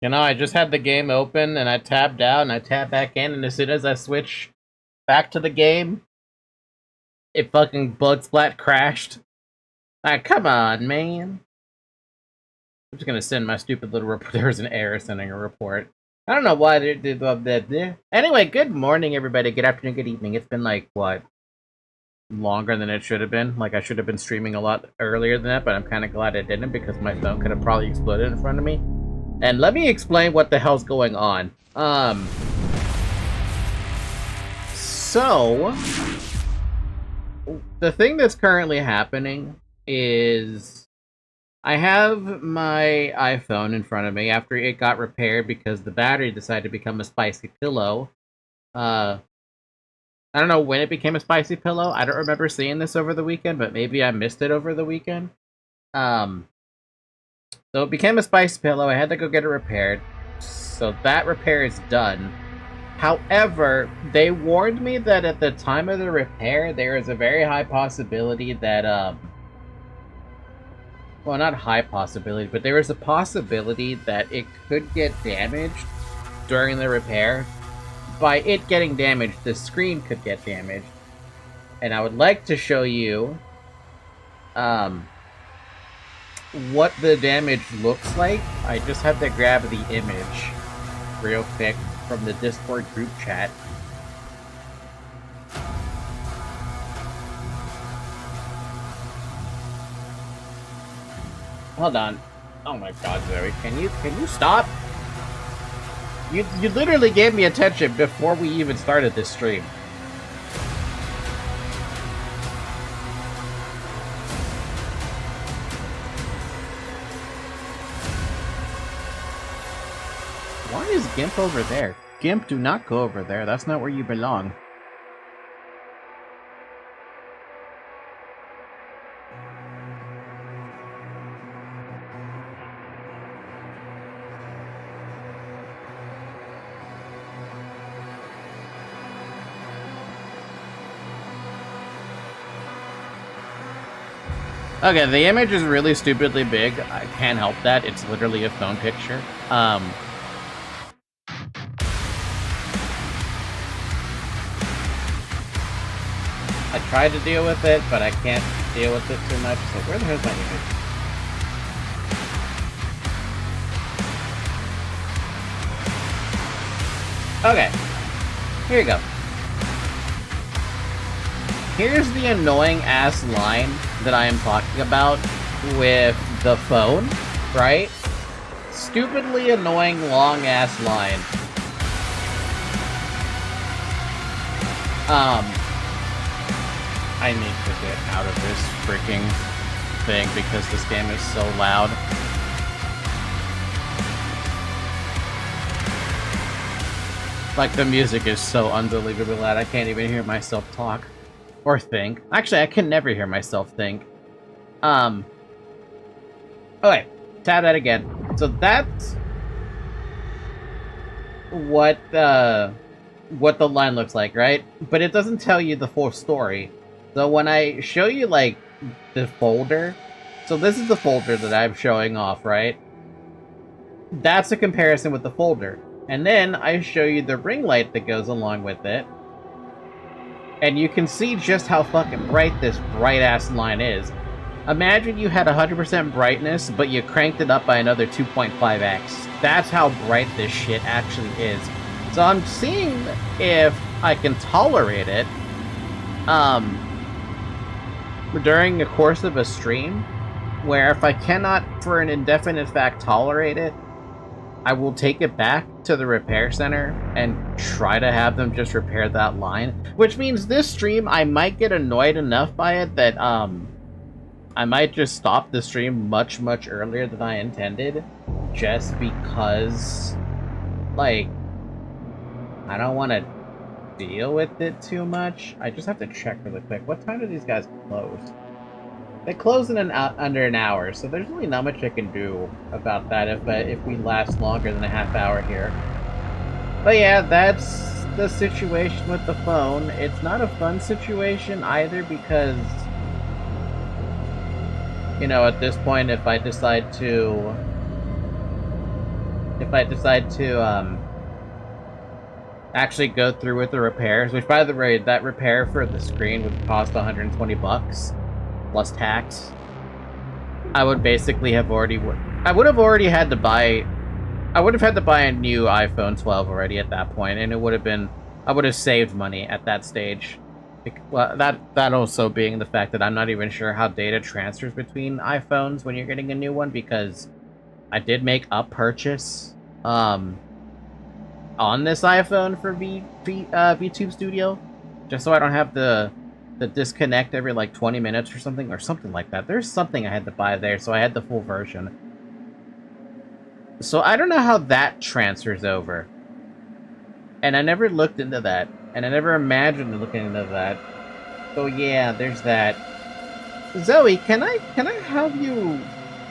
You know, I just had the game open and I tabbed out and I tabbed back in, and as soon as I switch back to the game, it fucking blood splat crashed. Like, come on, man. I'm just gonna send my stupid little report. There was an error sending a report. I don't know why they did that. Anyway, good morning, everybody. Good afternoon, good evening. It's been like, what? Longer than it should have been. Like, I should have been streaming a lot earlier than that, but I'm kind of glad I didn't because my phone could have probably exploded in front of me. And let me explain what the hell's going on. So the thing that's currently happening is I have my iPhone in front of me after it got repaired because the battery decided to become a spicy pillow. I don't know when it became a spicy pillow. I don't remember seeing this over the weekend, but maybe I missed it over the weekend. So it became a spice pillow. I had to go get it repaired. So that repair is done. However, they warned me that at the time of the repair, there is a very high possibility that Well, not high possibility, but there is a possibility that it could get damaged during the repair. By it getting damaged, the screen could get damaged. And I would like to show you what the damage looks like. I just have to grab the image real quick from the Discord group chat. Hold on. Oh my god, Zoe, can you stop? You literally gave me attention before we even started this stream. Why is Gimp over there? Gimp, do not go over there. That's not where you belong. Okay, the image is really stupidly big. I can't help that. It's literally a phone picture. I tried to deal with it, but I can't deal with it too much. So where the hell's my image? Okay, here you go. Here's the annoying ass line that I am talking about with the phone, right? Stupidly annoying long ass line. I need to get out of this freaking thing because this game is so loud. Like, the music is so unbelievably loud, I can't even hear myself talk. Or think. Actually, I can never hear myself think. Okay, tab that again. So that's what the line looks like, right? But it doesn't tell you the full story. So when I show you, like, the folder... So this is the folder that I'm showing off, right? That's a comparison with the folder. And then I show you the ring light that goes along with it. And you can see just how fucking bright this bright-ass line is. Imagine you had 100% brightness, but you cranked it up by another 2.5x. That's how bright this shit actually is. So I'm seeing if I can tolerate it, during the course of a stream, where if I cannot, for an indefinite fact, tolerate it, I will take it back to the repair center and try to have them just repair that line. Which means this stream, I might get annoyed enough by it that, I might just stop the stream much, much earlier than I intended. Just because, like, I don't want to deal with it too much. I just have to check really quick. What time do these guys close? They close in under an hour, so there's really not much I can do about that if we last longer than a half hour here. But yeah, that's the situation with the phone. It's not a fun situation either because, you know, at this point, if I decide to actually go through with the repairs, which, by the way, that repair for the screen would cost 120 bucks. Plus tax. I would basically have already... I would have had to buy a new iPhone 12 already at that point, and it would have been... I would have saved money at that stage. Well, that also being the fact that I'm not even sure how data transfers between iPhones when you're getting a new one, because I did make a purchase on this iPhone for VTube Studio, just so I don't have the disconnect every like 20 minutes or something like that. There's something I had to buy there, so I had the full version. So I don't know how that transfers over. And I never looked into that. And I never imagined looking into that. So yeah, there's that. Zoe, can I have you,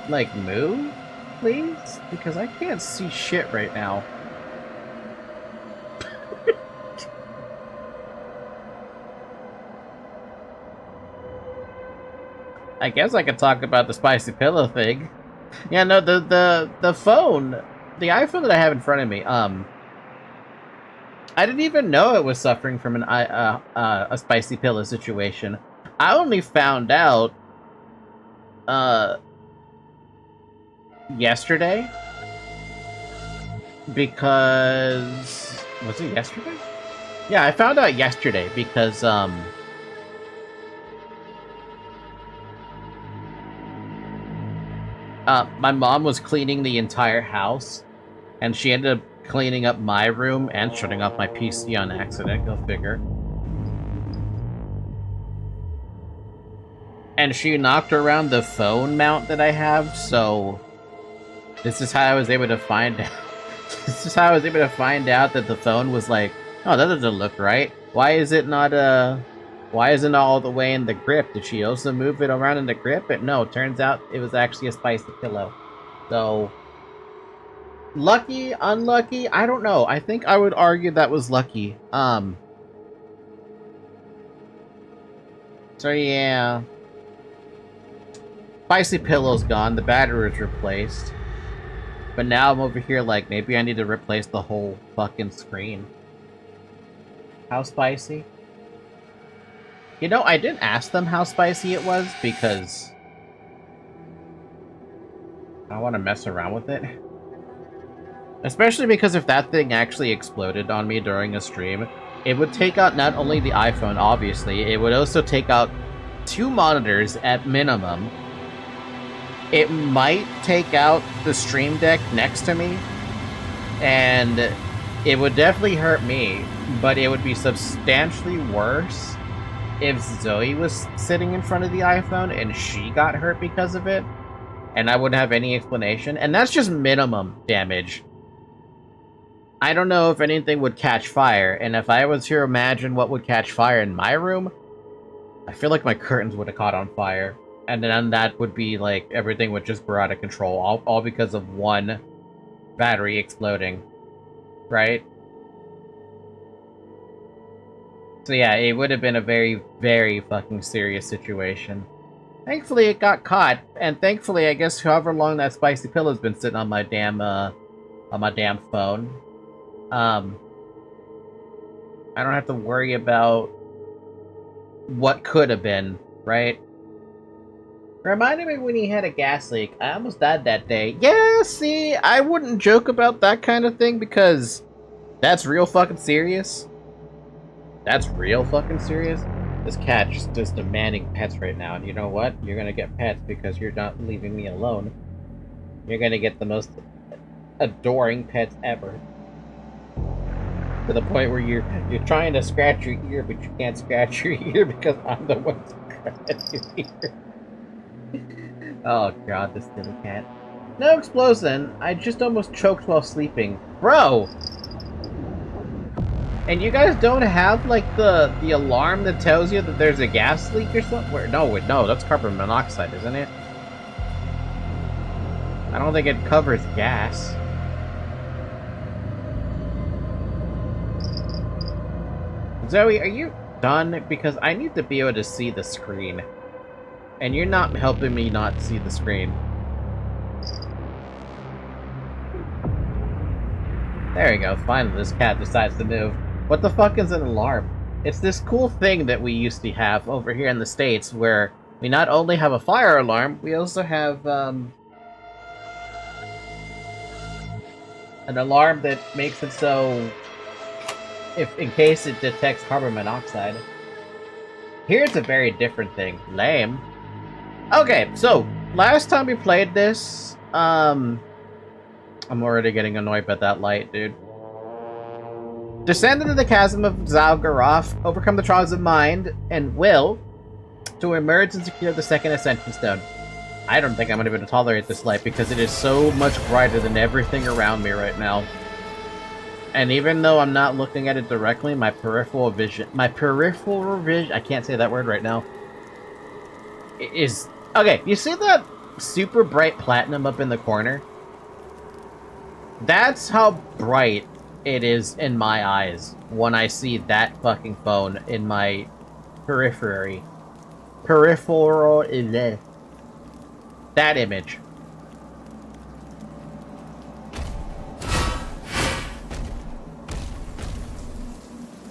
like, move, please? Because I can't see shit right now. I guess I could talk about the spicy pillow thing. Yeah, no, the phone, the iPhone that I have in front of me, I didn't even know it was suffering from a spicy pillow situation. I only found out yesterday because was it yesterday? Yeah, I found out yesterday because my mom was cleaning the entire house, and she ended up cleaning up my room and shutting off my PC on accident, go figure. And she knocked around the phone mount that I have, so this is how I was able to find out. This is how I was able to find out that the phone was like, oh, that doesn't look right. Why is it not why isn't it all the way in the grip? Did she also move it around in the grip? But no, turns out it was actually a spicy pillow. So lucky, unlucky, I don't know. I think I would argue that was lucky. So yeah. Spicy pillow's gone, the battery is replaced. But now I'm over here like, maybe I need to replace the whole fucking screen. How spicy? You know, I didn't ask them how spicy it was because I want to mess around with it. Especially because if that thing actually exploded on me during a stream, it would take out not only the iPhone, obviously, it would also take out 2 monitors at minimum. It might take out the Stream Deck next to me, and it would definitely hurt me, but it would be substantially worse if Zoe was sitting in front of the iPhone and she got hurt because of it, and I wouldn't have any explanation. And that's just minimum damage. I don't know if anything would catch fire, and if I was to imagine what would catch fire in my room, I feel like my curtains would have caught on fire. And then that would be like, everything would just grow out of control, all because of one battery exploding, right? So yeah, it would have been a very, very fucking serious situation. Thankfully, it got caught, and thankfully, I guess however long that spicy pillow's been sitting on my damn phone, I don't have to worry about what could have been, right? Reminded me when he had a gas leak. I almost died that day. Yeah, see, I wouldn't joke about that kind of thing because that's real fucking serious. That's real fucking serious. This cat is just demanding pets right now, and you know what? You're gonna get pets because you're not leaving me alone. You're gonna get the most adoring pets ever. To the point where you're trying to scratch your ear, but you can't scratch your ear because I'm the one scratching your ear. Oh god, this silly cat. No explosion, I just almost choked while sleeping. Bro! And you guys don't have, like, the alarm that tells you that there's a gas leak or something? No, that's carbon monoxide, isn't it? I don't think it covers gas. Zoe, are you done? Because I need to be able to see the screen. And you're not helping me not see the screen. There we go, finally this cat decides to move. What the fuck is an alarm? It's this cool thing that we used to have over here in the States where we not only have a fire alarm, we also have an alarm that makes it so if in case it detects carbon monoxide. Here's a very different thing. Lame. Okay, so last time we played this, I'm already getting annoyed by that light, dude. Descend into the chasm of Zalgaroth, overcome the trials of mind and will to emerge and secure the second Ascension Stone. I don't think I'm going to be able to tolerate this light because it is so much brighter than everything around me right now. And even though I'm not looking at it directly, my peripheral vision, I can't say that word right now, is... Okay, you see that super bright platinum up in the corner? That's how bright it is in my eyes when I see that fucking phone in my periphery. That image.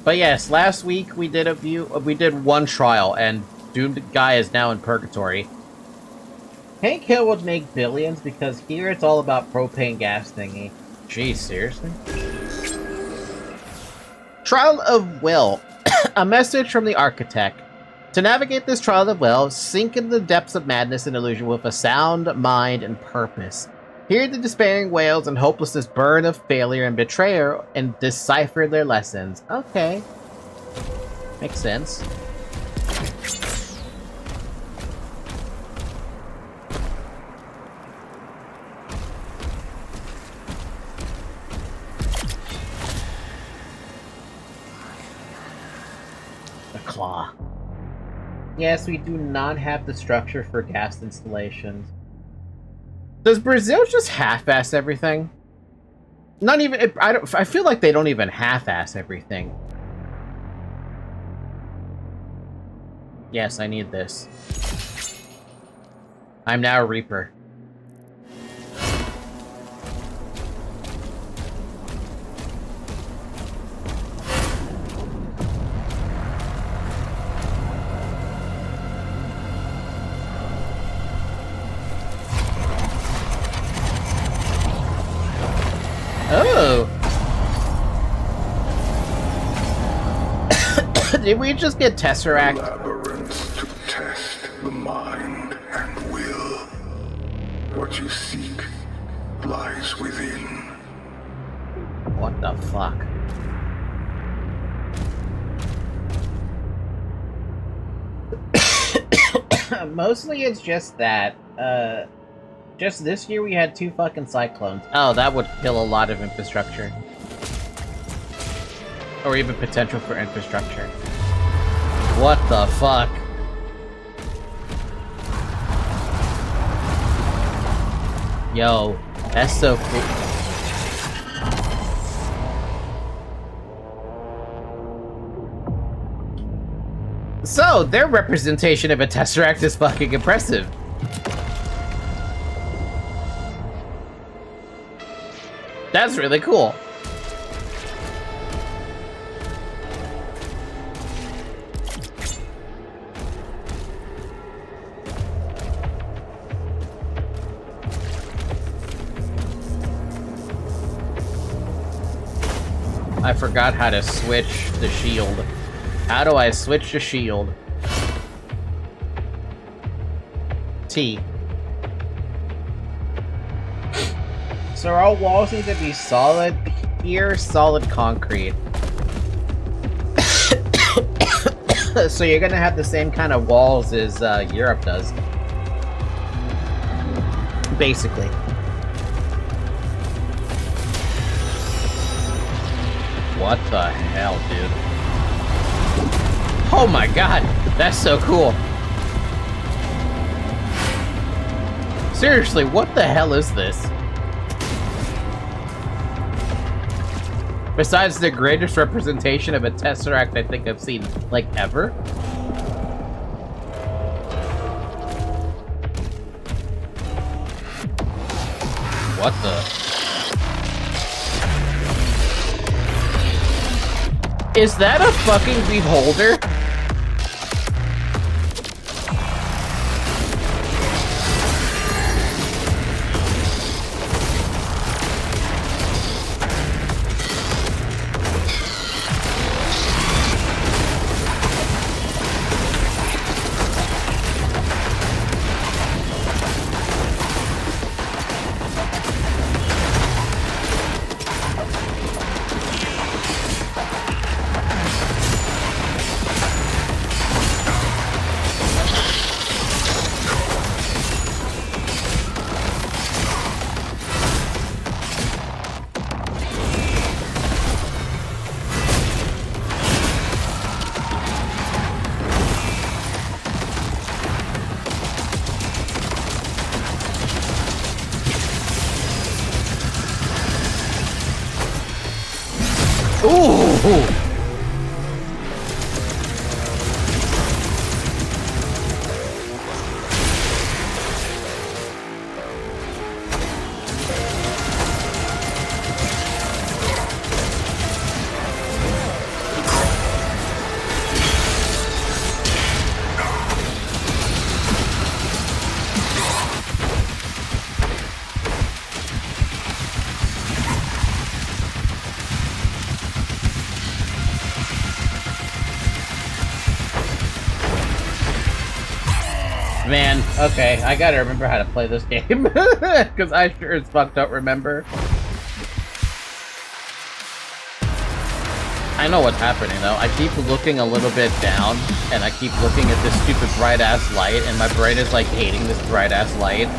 But yes, last week we did one trial, and Doomed Guy is now in purgatory. Hank Hill would make billions because here it's all about propane gas thingy. Jeez, seriously? Trial of Will. A message from the architect. To navigate this trial of will, sink into the depths of madness and illusion with a sound mind and purpose. Hear the despairing wails and hopelessness burn of failure and betrayal and decipher their lessons. Okay. Makes sense. The claw. Yes, we do not have the structure for gas installations. Does Brazil just half-ass everything? Not even... I feel like they don't even half-ass everything. Yes, I need this. I'm now a Reaper. Oh! Did we just get Tesseract? Labyrinths to test the mind and will. What you seek lies within. What the fuck? Mostly it's just that, just this year we had 2 fucking cyclones. Oh, that would kill a lot of infrastructure. Or even potential for infrastructure. What the fuck? Yo, that's so cool. So, their representation of a Tesseract is fucking impressive. That's really cool. I forgot how to switch the shield. How do I switch the shield? T. So our walls need to be solid. Here, solid concrete. So you're gonna have the same kind of walls as Europe does. Basically. What the hell, dude? Oh my god, that's so cool. Seriously, what the hell is this? Besides the greatest representation of a Tesseract I think I've seen, like, ever? What the... Is that a fucking beholder? Ooh! Okay, I gotta remember how to play this game. Because I sure as fuck don't remember. I know what's happening though. I keep looking a little bit down, and I keep looking at this stupid bright-ass light, and my brain is like hating this bright-ass light.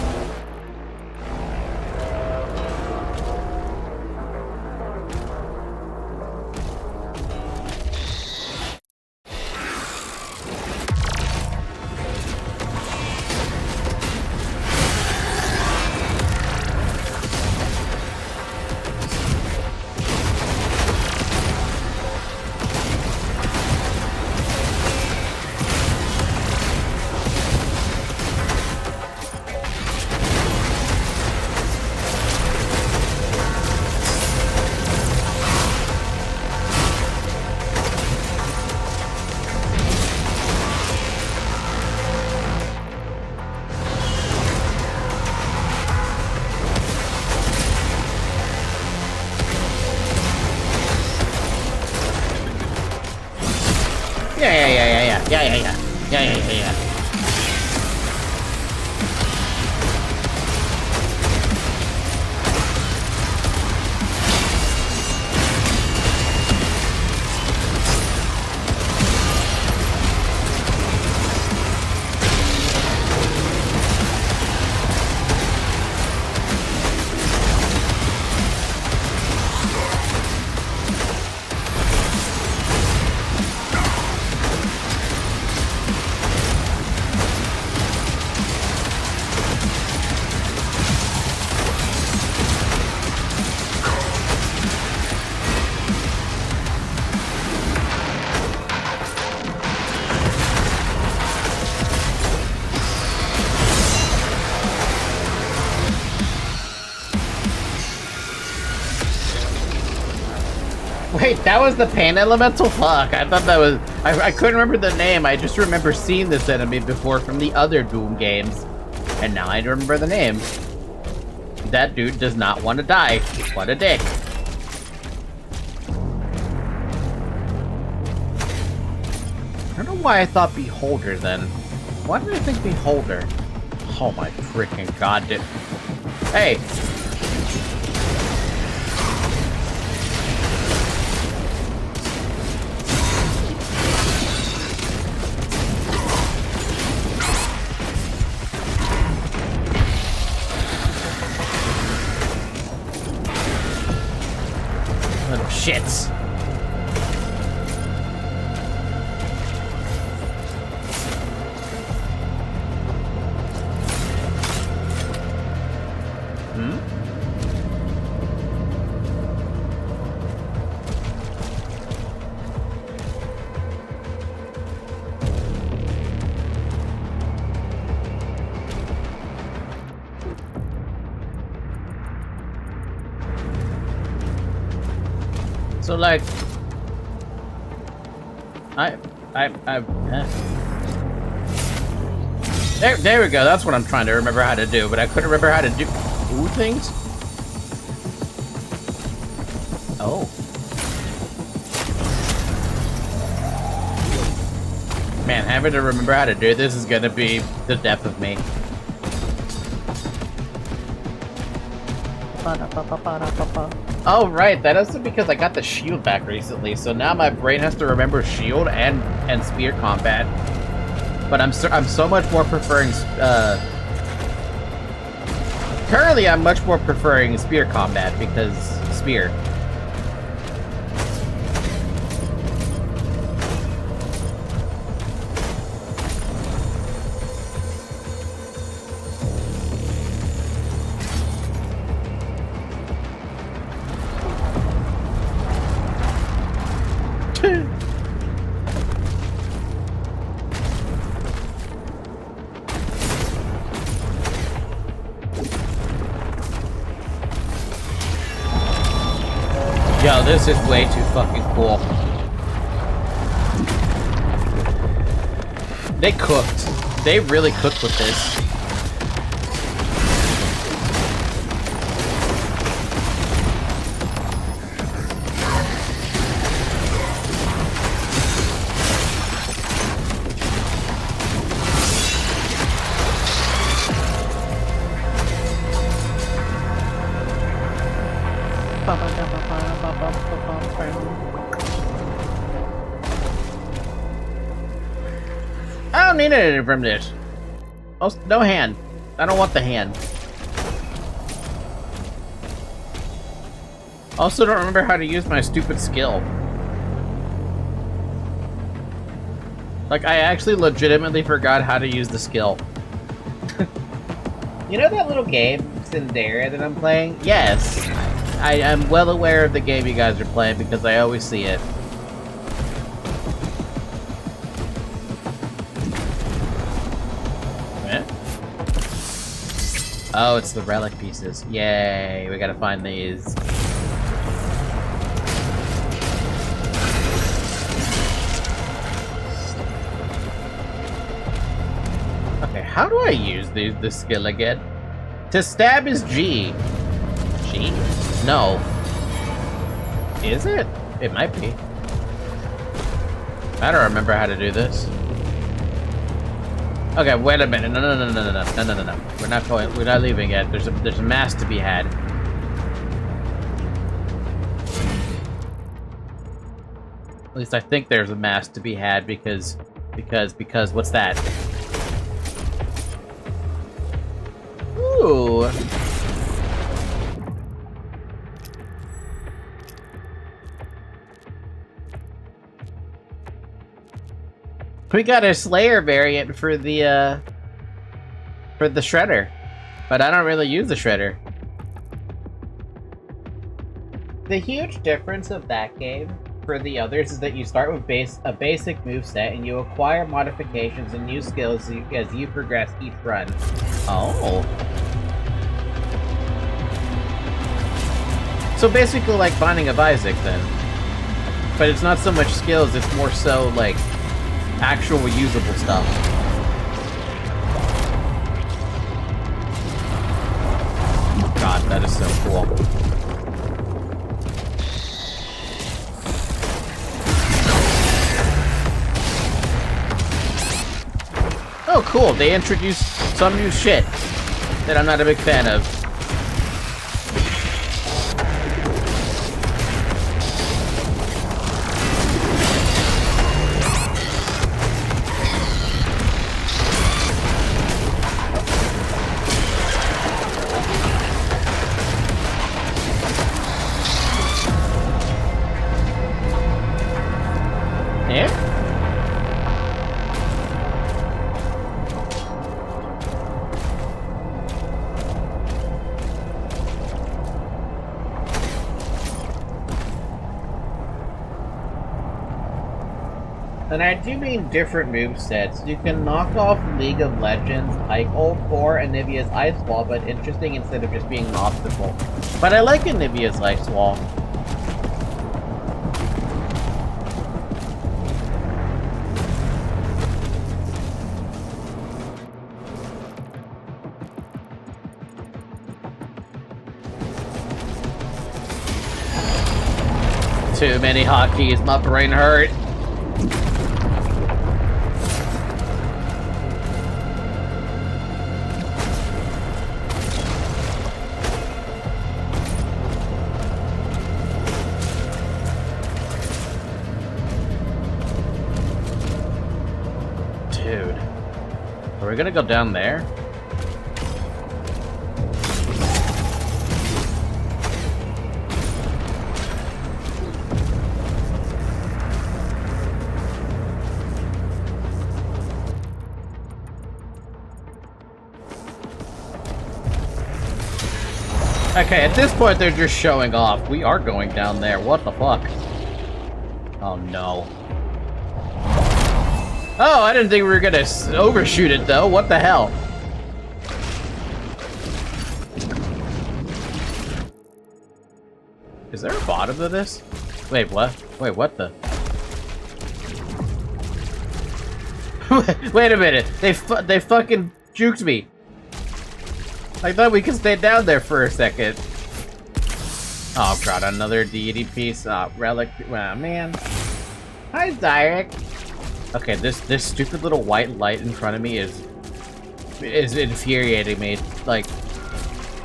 Yeah. Wait, that was the pain elemental? Fuck, I thought that was... I couldn't remember the name, I just remember seeing this enemy before from the other Doom games. And now I remember the name. That dude does not want to die. What a dick. I don't know why I thought Beholder then. Why did I think Beholder? Oh my freaking god, dude. Hey! Little shits. So like, there we go. That's what I'm trying to remember how to do, but I couldn't remember how to do things. Oh. Man, having to remember how to do this is gonna be the death of me. Oh, right, that is because I got the shield back recently, so now my brain has to remember shield and spear combat. But I'm so much more preferring, currently I'm much more preferring spear combat because spear. Yo, this is way too fucking cool. They cooked. They really cooked with this. I don't need anything from this. Oh, no hand. I don't want the hand. Also don't remember how to use my stupid skill. Like, I actually legitimately forgot how to use the skill. You know that little game, Cinderella, that I'm playing? Yes. I am well aware of the game you guys are playing because I always see it. Oh, it's the relic pieces. Yay, we gotta find these. Okay, how do I use this skill again? To stab is G. G? No. Is it? It might be. I don't remember how to do this. Okay, wait a minute. No. We're not going. We're not leaving yet. There's a mask to be had. At least I think there's a mask to be had because what's that? Ooh. We got a Slayer variant for the Shredder, but I don't really use the Shredder. The huge difference of that game for the others is that you start with a basic moveset and you acquire modifications and new skills as you progress each run. Oh. So basically like Binding of Isaac then. But it's not so much skills, it's more so like actual usable stuff. God, that is so cool. Oh, cool. They introduced some new shit that I'm not a big fan of. And I do mean different movesets. You can knock off League of Legends, Ike Old or Anivia's Ice Wall, but interesting instead of just being an obstacle. But I like Anivia's Ice Wall. Too many hotkeys, my brain hurt. Dude. Are we gonna go down there? Okay, at this point they're just showing off. We are going down there. What the fuck? Oh no. Oh, I didn't think we were gonna overshoot it though. What the hell? Is there a bottom to this? Wait, what? Wait, what the? Wait a minute. They fucking juked me. I thought we could stay down there for a second. Oh god, another deity piece. Relic. Wow, man. Hi, Direct. Okay, this stupid little white light in front of me is infuriating me. Like,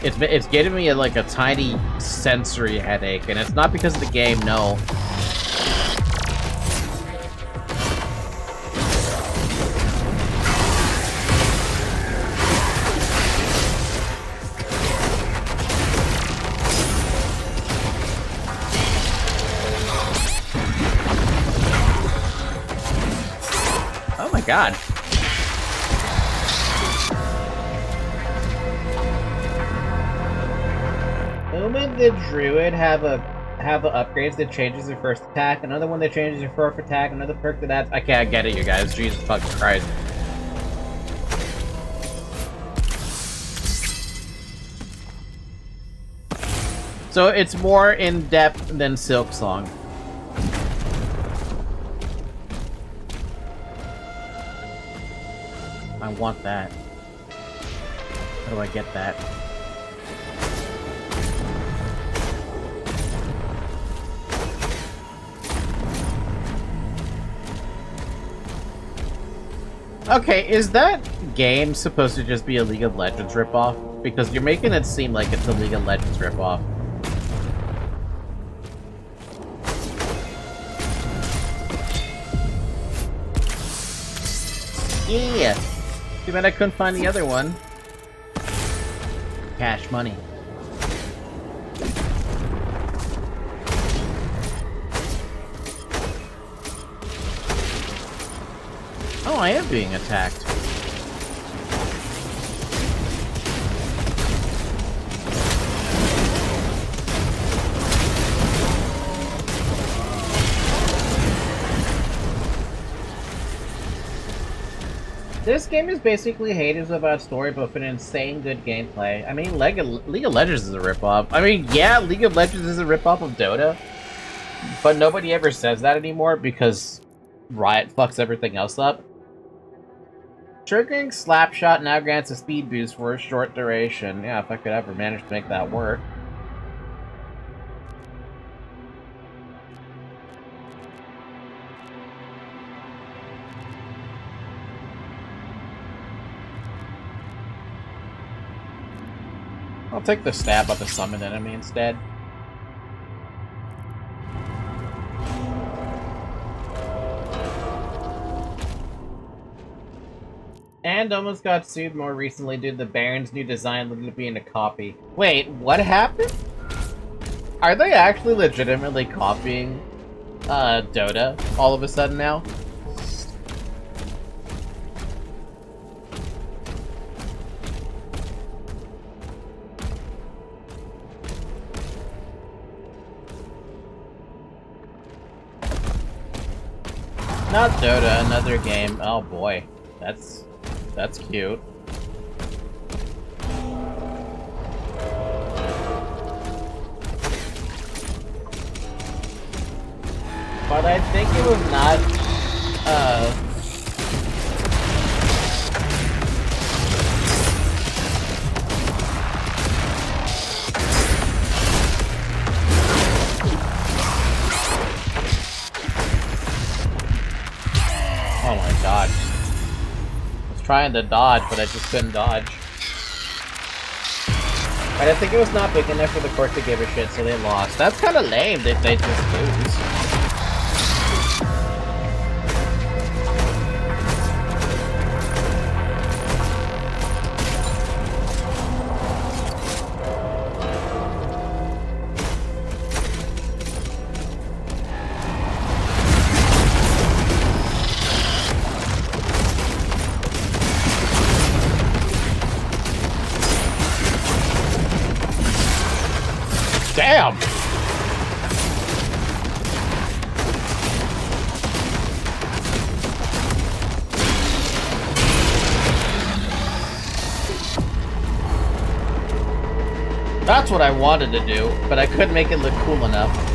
it's getting me like a tiny sensory headache, and it's not because of the game. No, god. Uma the Druid have upgrades that changes your first attack, another one that changes your fourth attack, another perk that adds. Okay, I get it, you guys. Jesus fucking Christ. So it's more in depth than Silk Song. I want that. How do I get that? Okay, is that game supposed to just be a League of Legends ripoff? Because you're making it seem like it's a League of Legends ripoff. Yeah! Too bad I couldn't find the other one. Cash money. Oh, I am being attacked. This game is basically Hades without story, but with an insane good gameplay. I mean, League of Legends is a ripoff. I mean, yeah, League of Legends is a ripoff of Dota, but nobody ever says that anymore because Riot fucks everything else up. Triggering Slapshot now grants a speed boost for a short duration. Yeah, if I could ever manage to make that work. I'll take the stab at the summoned enemy instead. And almost got sued more recently due to the Baron's new design looking to be in a copy. Wait, what happened? Are they actually legitimately copying Dota all of a sudden now? Not Dota, another game. Oh boy, that's cute. But I think it was not, oh my god. I was trying to dodge, but I just couldn't dodge. But I think it was not big enough for the court to give a shit, so they lost. That's kind of lame that they just lose. Damn! That's what I wanted to do, but I couldn't make it look cool enough.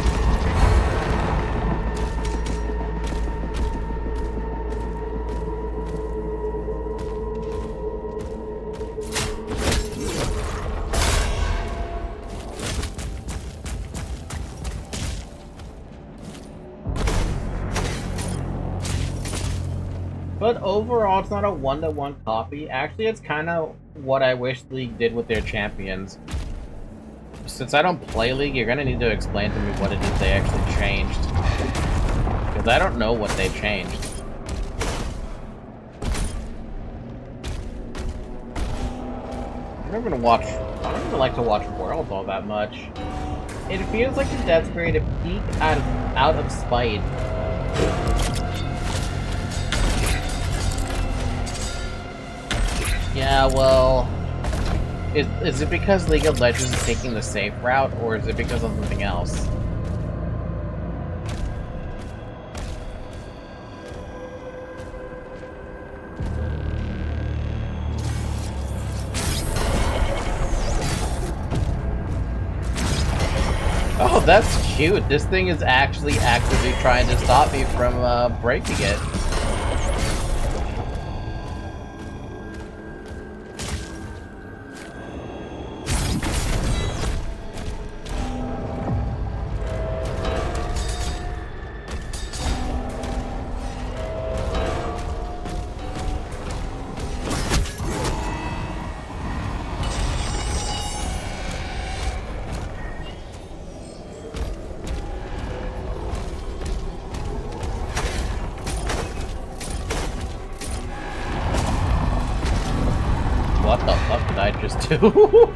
But overall, it's not a one-to-one copy. Actually, it's kind of what I wish League did with their champions. Since I don't play League, you're gonna need to explain to me what it is they actually changed. Because I don't know what they changed. I don't even like to watch Worlds all that much. It feels like the Death Spirit to peak out of spite. Yeah, well, is it because League of Legends is taking the safe route, or is it because of something else? Oh, that's cute. This thing is actually actively trying to stop me from breaking it. What the fuck did I just do?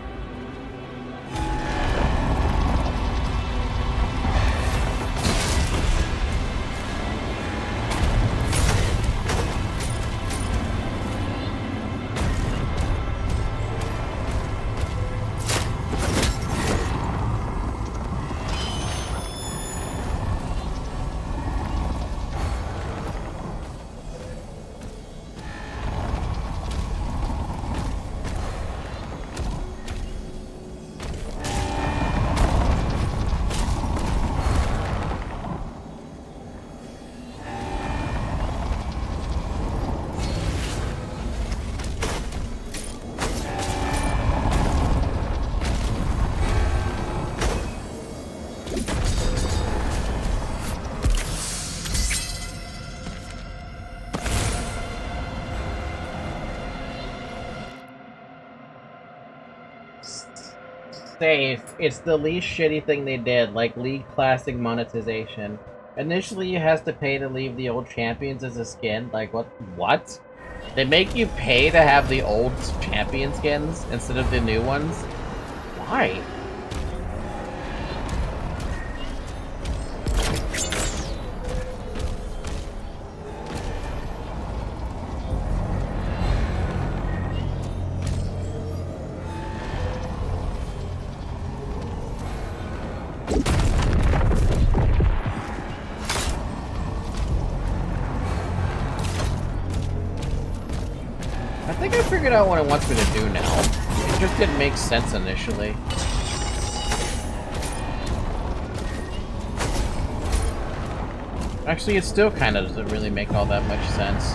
Safe. It's the least shitty thing they did, like League Classic monetization. Initially, you have to pay to leave the old champions as a skin. Like, what? What? They make you pay to have the old champion skins instead of the new ones? Why? I think I figured out what it wants me to do now. It just didn't make sense initially. Actually, it still kind of doesn't really make all that much sense.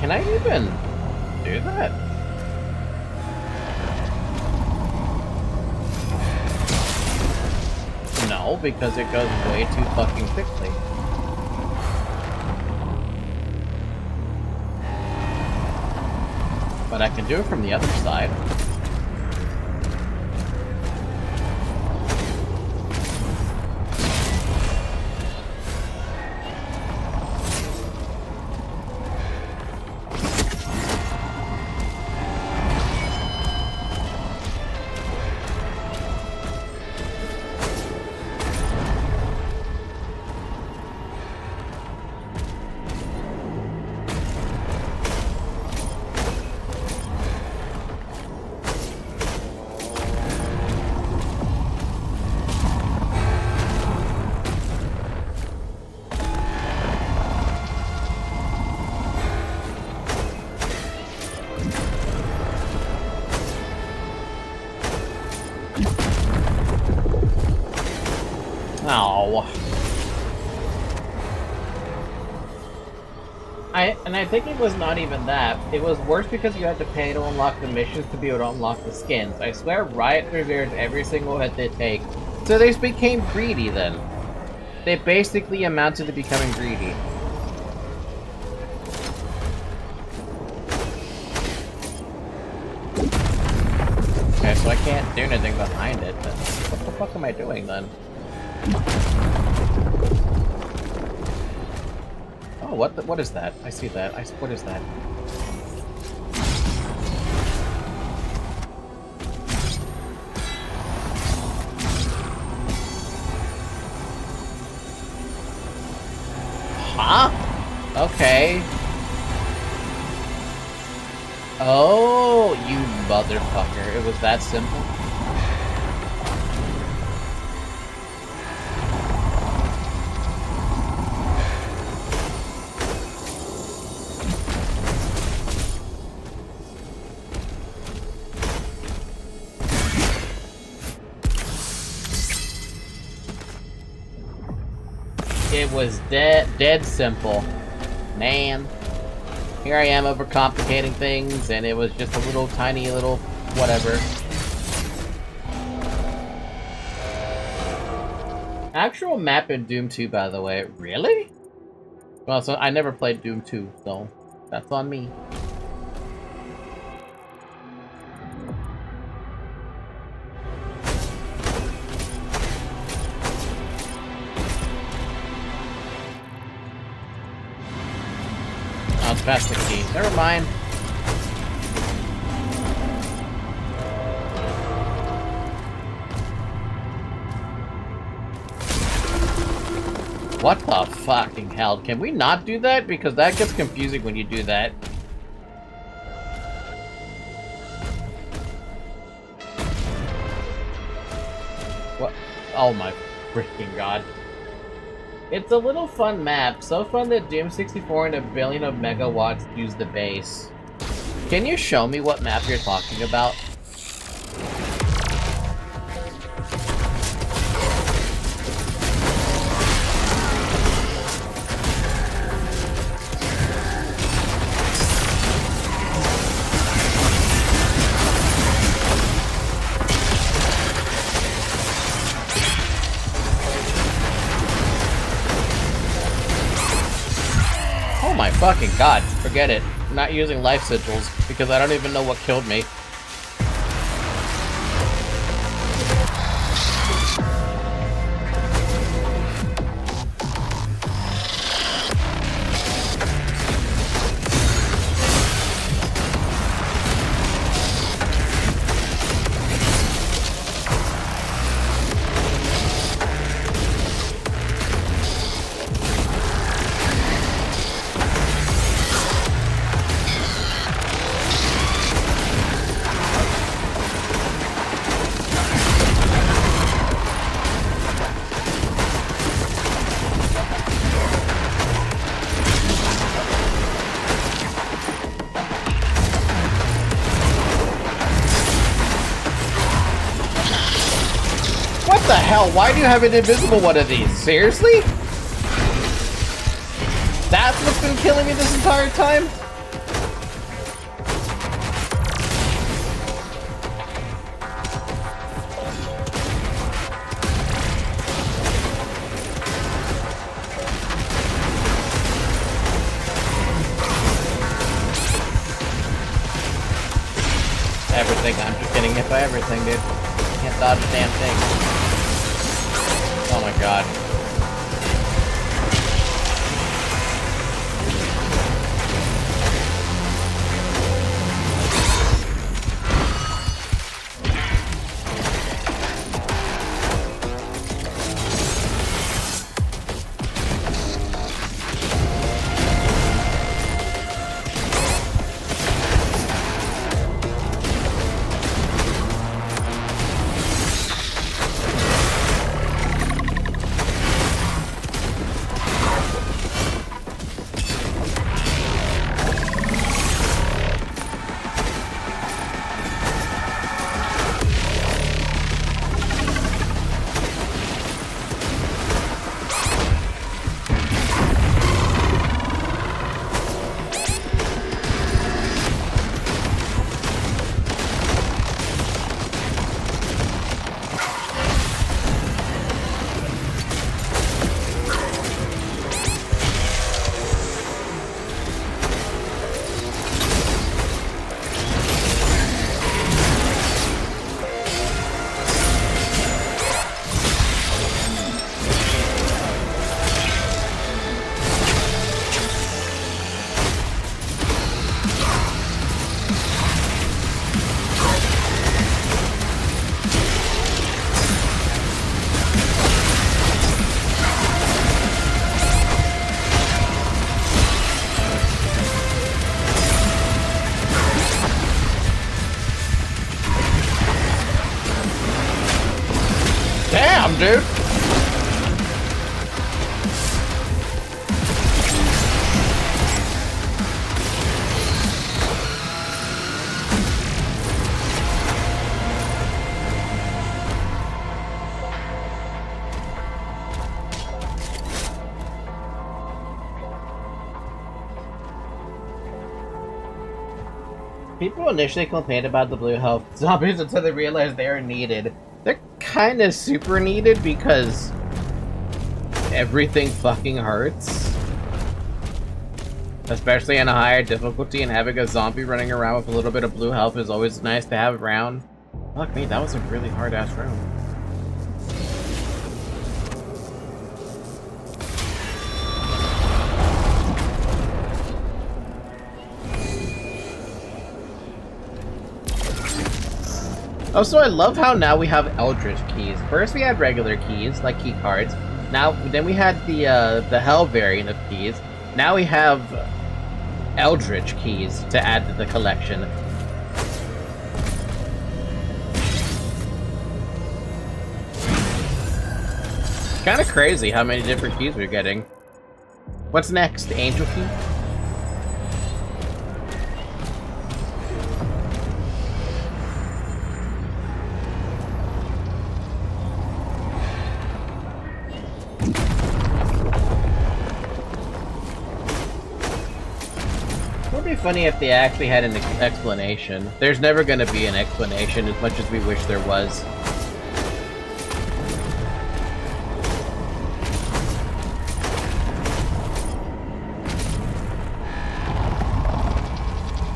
Can I even do that? No, because it goes way too fucking quickly. But I can do it from the other side. Ow. I think it was not even that. It was worse because you had to pay to unlock the missions to be able to unlock the skins. I swear Riot revered every single hit they take. So they became greedy then. They basically amounted to becoming greedy. Okay, so I can't do anything behind it. Then what the fuck am I doing then? Oh, what is that? I see that. What is that? okay. Oh, you motherfucker. It was that simple? It was dead simple. Man. Here I am overcomplicating things, and it was just a little tiny little whatever. Actual map in Doom 2, by the way. Really? Well, so I never played Doom 2, so that's on me. That's the key. Never mind. What the fucking hell? Can we not do that? Because that gets confusing when you do that. What? Oh my freaking god. It's a little fun map, so fun that Doom 64 and a billion of megawatts use the base. Can you show me what map you're talking about? My fucking god, forget it. I'm not using life sigils because I don't even know what killed me. What the hell? Why do you have an invisible one of these? Seriously? That's what's been killing me this entire time? Everything. I'm just getting hit by everything, dude. Can't dodge a damn thing. Oh my god. dude. People initially complained about the blue health zombies until they realized they are needed. They're kind of super needed because everything fucking hurts. Especially in a higher difficulty, and having a zombie running around with a little bit of blue health is always nice to have around. Fuck me, that was a really hard-ass room. Also, I love how now we have Eldritch keys. First we had regular keys, like key cards. Then we had the Hell variant of keys. Now we have Eldritch keys to add to the collection. Kind of crazy how many different keys we're getting. What's next? Angel key? Be funny if they actually had an explanation. There's never going to be an explanation, as much as we wish there was.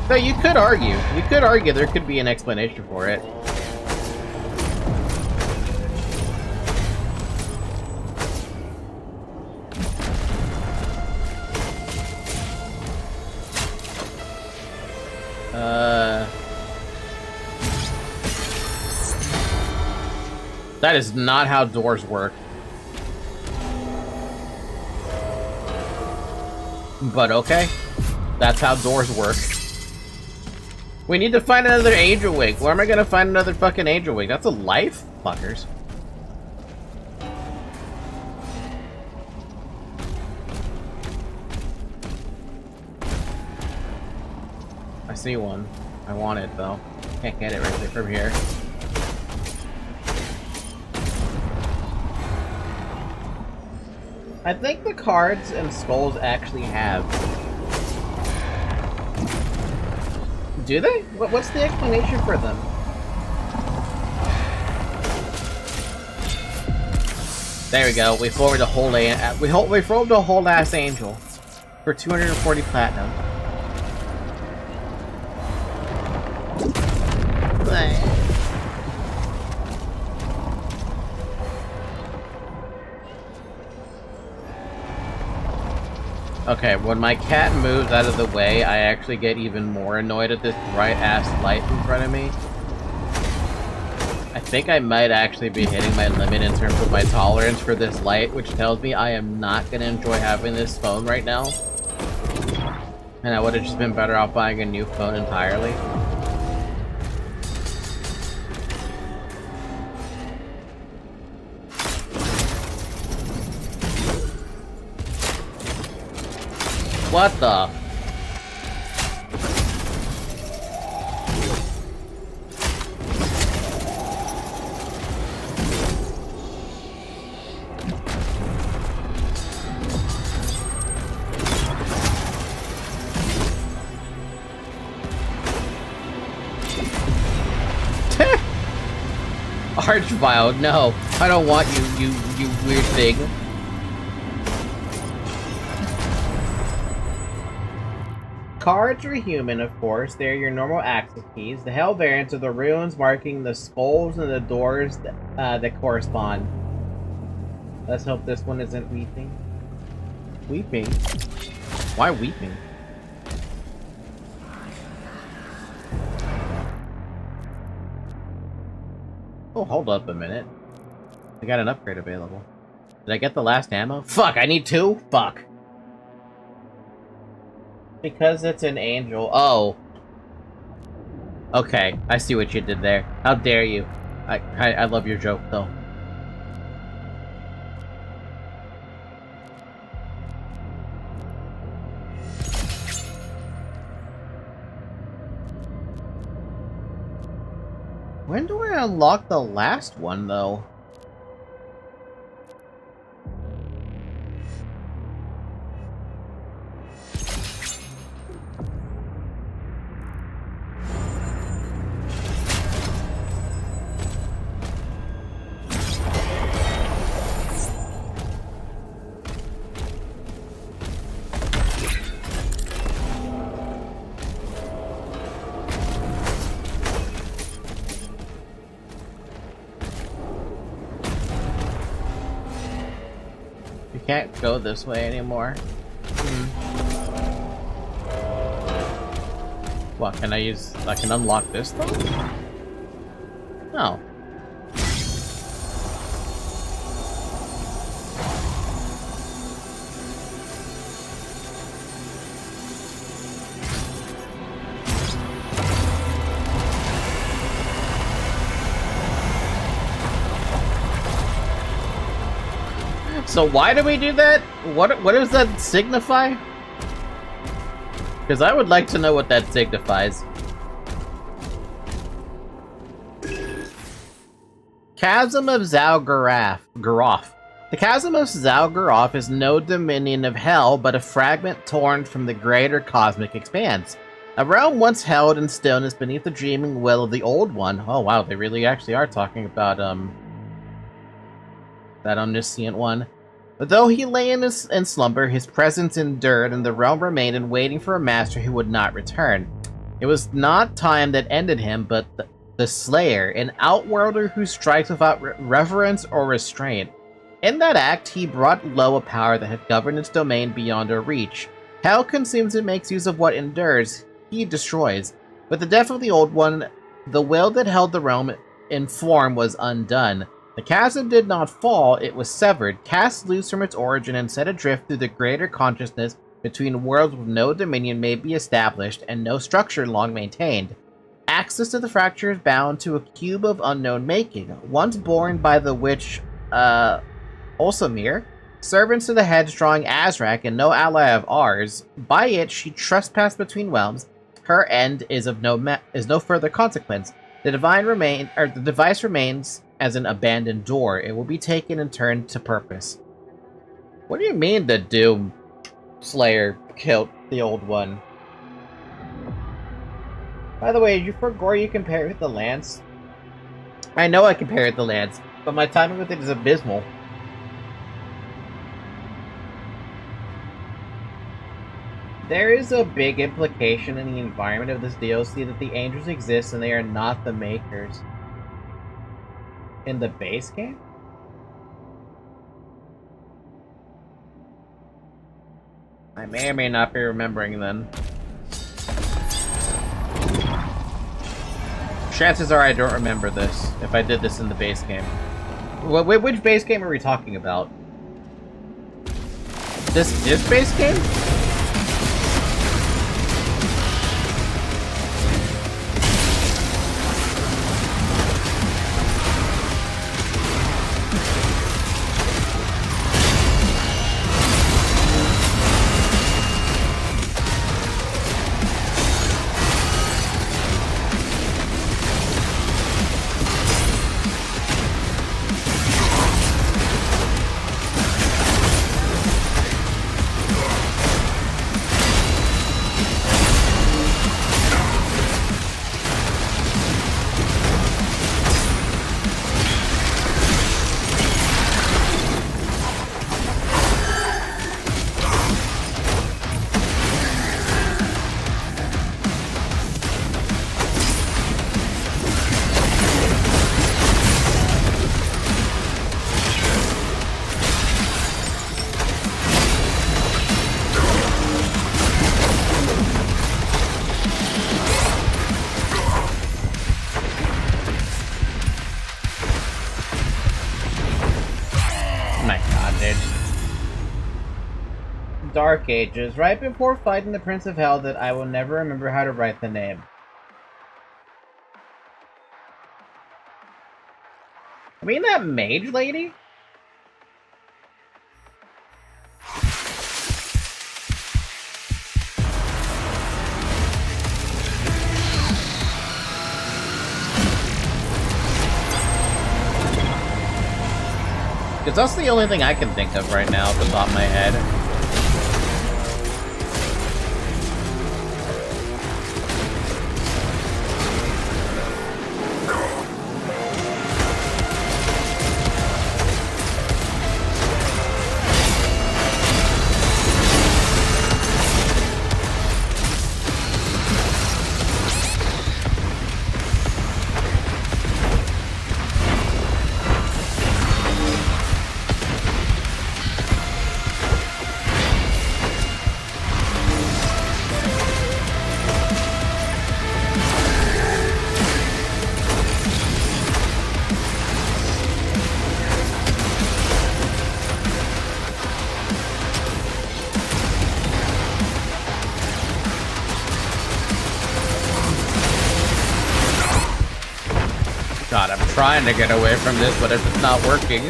So you could argue there could be an explanation for it. That is not how doors work. But okay. That's how doors work. We need to find another angel wing. Where am I gonna find another fucking angel wing? That's a life? Fuckers. I see one. I want it though. Can't get it right there from here. I think the cards and skulls actually have. Do they? What's the explanation for them? There we go. We formed a whole we formed a whole ass angel for 240 platinum. Okay, when my cat moves out of the way, I actually get even more annoyed at this bright-ass light in front of me. I think I might actually be hitting my limit in terms of my tolerance for this light, which tells me I am not going to enjoy having this phone right now. And I would have just been better off buying a new phone entirely. What the? Archvile, no. I don't want you weird thing. Cards are human, of course. They're your normal access keys. The Hell variants are the runes marking the skulls and the doors that correspond. Let's hope this one isn't weeping. Weeping? Why weeping? Oh, hold up a minute. I got an upgrade available. Did I get the last ammo? Fuck, I need 2? Fuck. Because it's an angel. Oh. Okay, I see what you did there. How dare you. I love your joke, though. When do I unlock the last one, though? Can't go this way anymore. What, can I use... I can unlock this though? No. So why do we do that? What does that signify? Because I would like to know what that signifies. Chasm of Zalgaroth. The Chasm of Zalgaroth is no dominion of hell, but a fragment torn from the greater cosmic expanse. A realm once held in stillness beneath the dreaming will of the Old One. Oh wow, they really actually are talking about that omniscient one. But though he lay in slumber, his presence endured, and the realm remained waiting for a master who would not return. It was not time that ended him, but the Slayer, an outworlder who strikes without reverence or restraint. In that act, he brought low a power that had governed its domain beyond our reach. Hell consumes and makes use of what endures. He destroys. With the death of the Old One, the will that held the realm in form was undone. The chasm did not fall, it was severed, cast loose from its origin and set adrift through the greater consciousness between worlds with no dominion may be established and no structure long maintained. Access to the fracture is bound to a cube of unknown making, once born by the witch, Olsamir, servants to the headstrong Azrak and no ally of ours. By it she trespassed between realms. Her end is of no further consequence. The device remains as an abandoned door. It will be taken and turned to purpose. What do you mean the Doom Slayer killed the Old One? By the way, for gore you compare it with the Lance? I know I compare it with the Lance, but my timing with it is abysmal. There is a big implication in the environment of this DLC that the angels exist and they are not the makers. In the base game? I may or may not be remembering then. Chances are I don't remember this, if I did this in the base game. Which base game are we talking about? This base game? Dark Ages, right before fighting the Prince of Hell that I will never remember how to write the name. I mean that mage lady? Because that's the only thing I can think of right now off the top of my head. God, I'm trying to get away from this, but it's not working.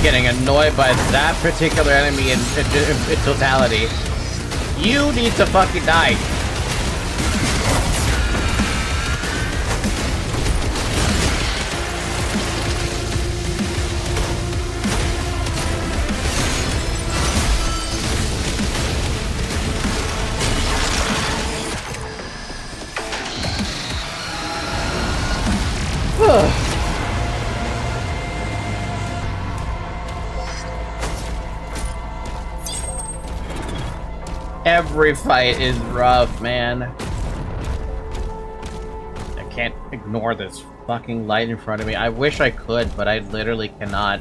Getting annoyed by that particular enemy in totality. You need to fucking die. Every fight is rough, man. I can't ignore this fucking light in front of me. I wish I could, but I literally cannot.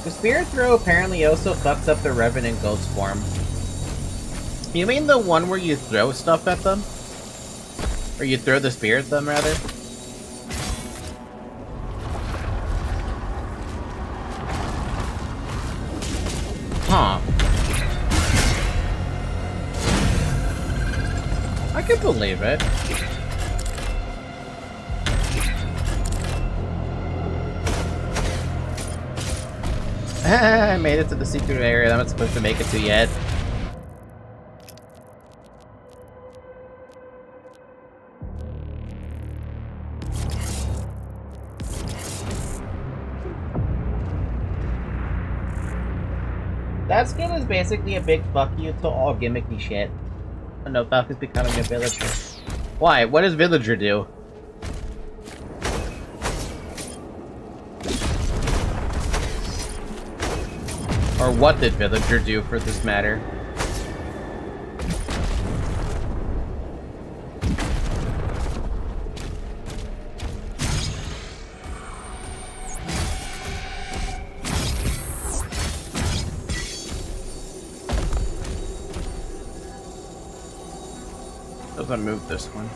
The Spirit Throw apparently also fucks up the Revenant Ghost form. You mean the one where you throw stuff at them? Or you throw the spear at them, rather? Huh. I can believe it. I made it to the secret area that I'm not supposed to make it to yet. That skin is basically a big fuck you to all gimmicky shit. Oh no, Falcon's becoming a villager. Why? What does Villager do? Or what did Villager do, for this matter? doesn't move this one.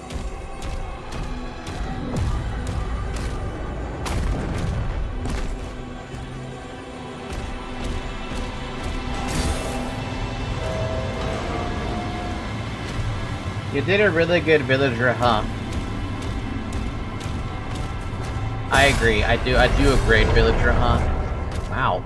You did a really good villager, huh? I agree. I do a great villager, huh? Wow.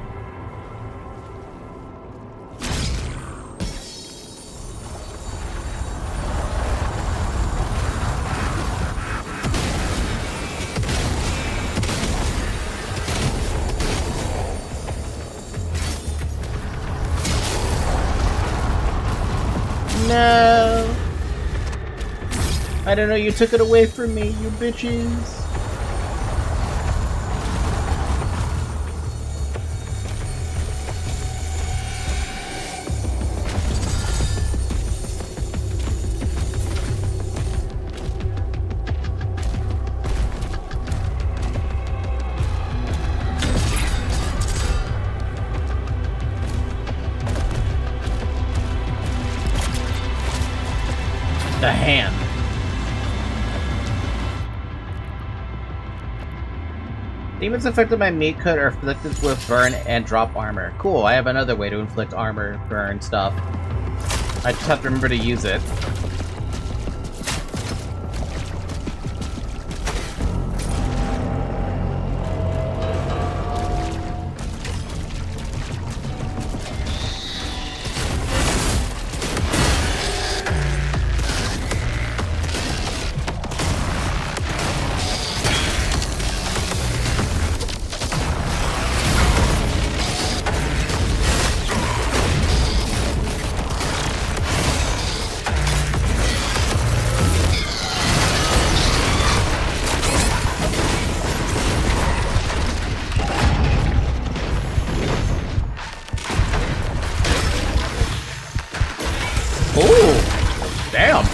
No! I don't know, you took it away from me, you bitches! The hand. Demons affected by meat cut are afflicted with burn and drop armor. Cool, I have another way to inflict armor, burn stuff. I just have to remember to use it. Ooh, damn.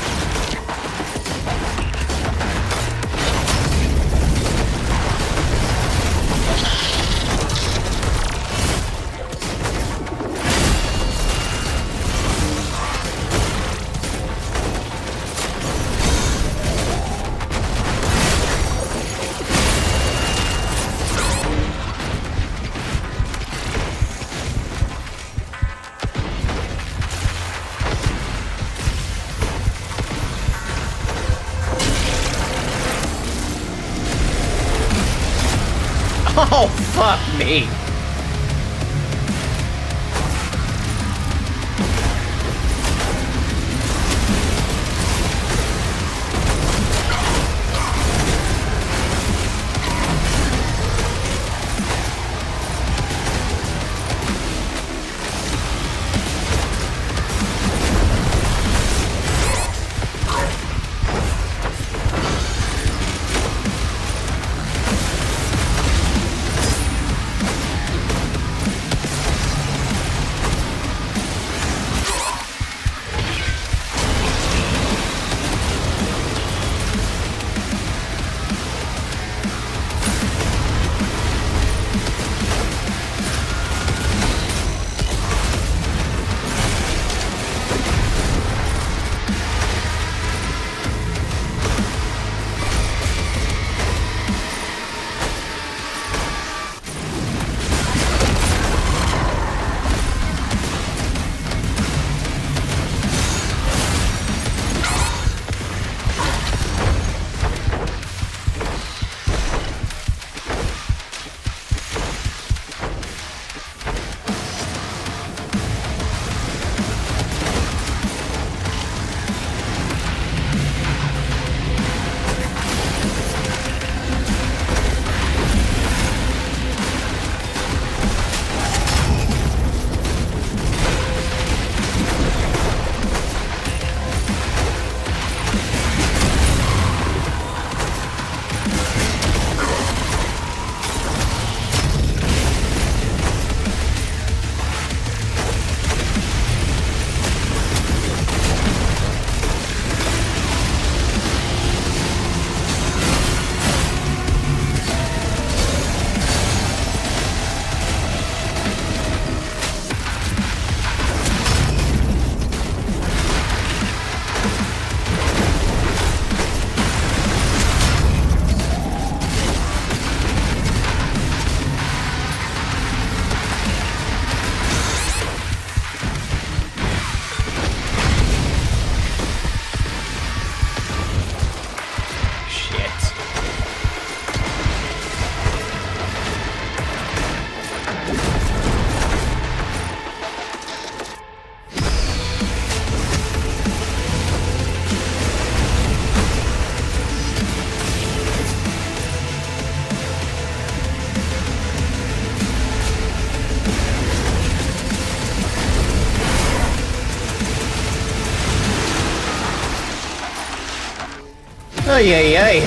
Oh, fuck me. Ay, ay, ay.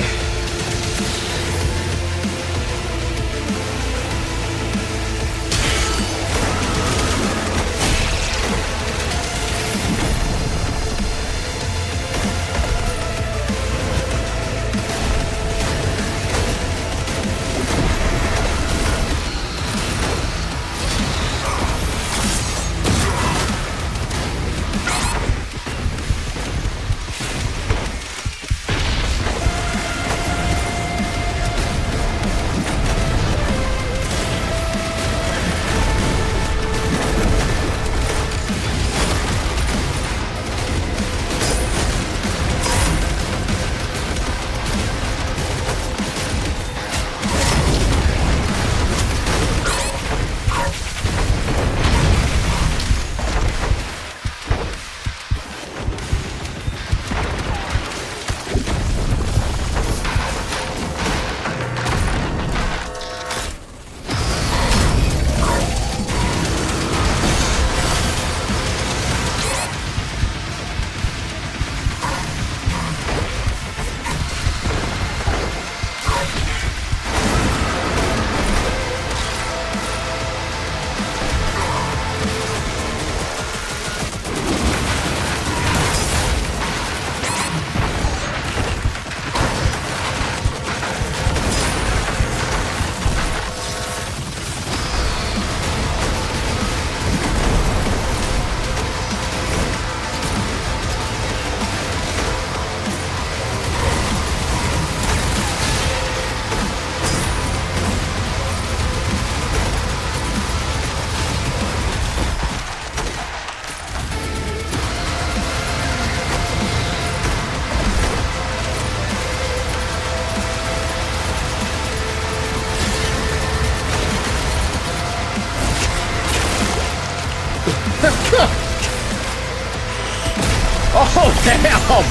Oh, damn!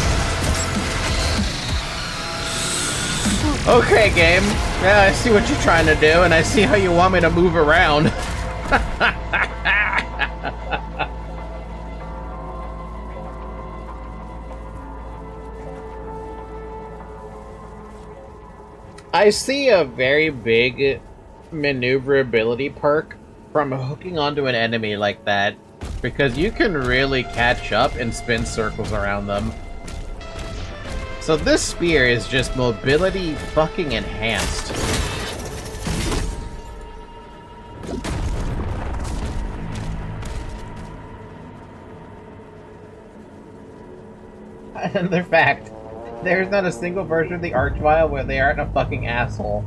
Okay, game. Yeah, I see what you're trying to do, and I see how you want me to move around. I see a very big maneuverability perk from hooking onto an enemy like that, because you can really catch up and spin circles around them. So this spear is just mobility fucking enhanced. Another fact, there's not a single version of the Archvile where they aren't a fucking asshole.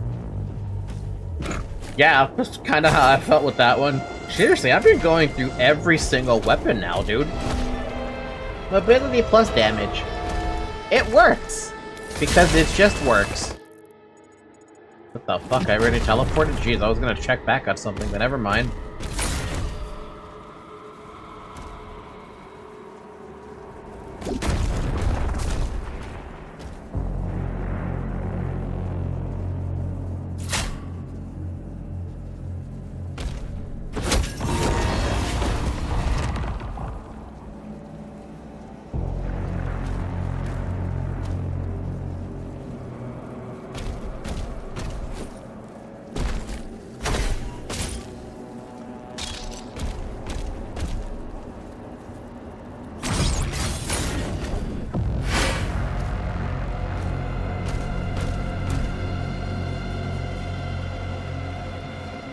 Yeah, that's kind of how I felt with that one. Seriously, I've been going through every single weapon now, dude. Mobility plus damage. It works! Because it just works. What the fuck, I already teleported? Jeez, I was gonna check back on something, but never mind.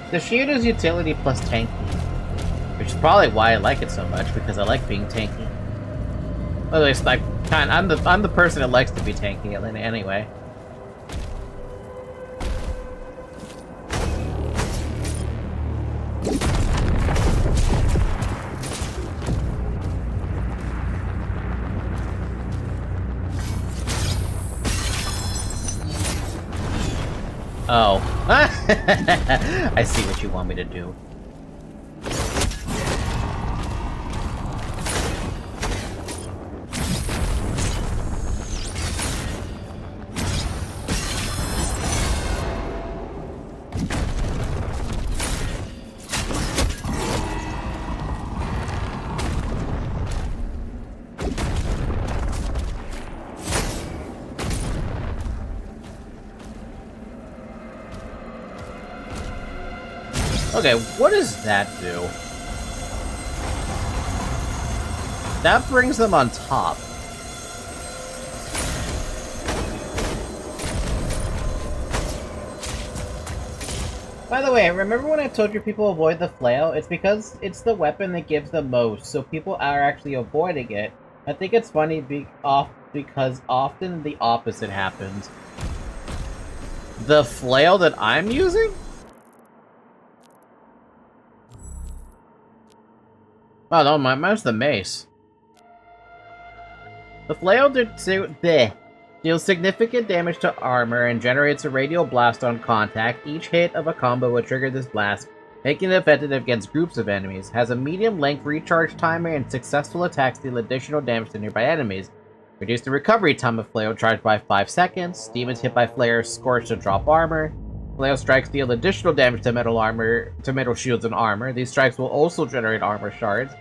The shield is utility plus tanky, which is probably why I like it so much, because I like being tanky. At least, like, I'm the person that likes to be tanky anyway. Oh. I see what you want me to do. Okay, what does that do? That brings them on top. By the way, remember when I told you people avoid the flail? It's because it's the weapon that gives the most, so people are actually avoiding it. I think it's funny because often the opposite happens. The flail that I'm using? Oh no, mine's the mace. The flail deals significant damage to armor and generates a radial blast on contact. Each hit of a combo will trigger this blast, making it effective against groups of enemies. Has a medium length recharge timer, and successful attacks deal additional damage to nearby enemies. Reduce the recovery time of flail charge by 5 seconds. Demons hit by flares scorch to drop armor. Flail strikes deal additional damage to metal shields and armor. These strikes will also generate armor shards.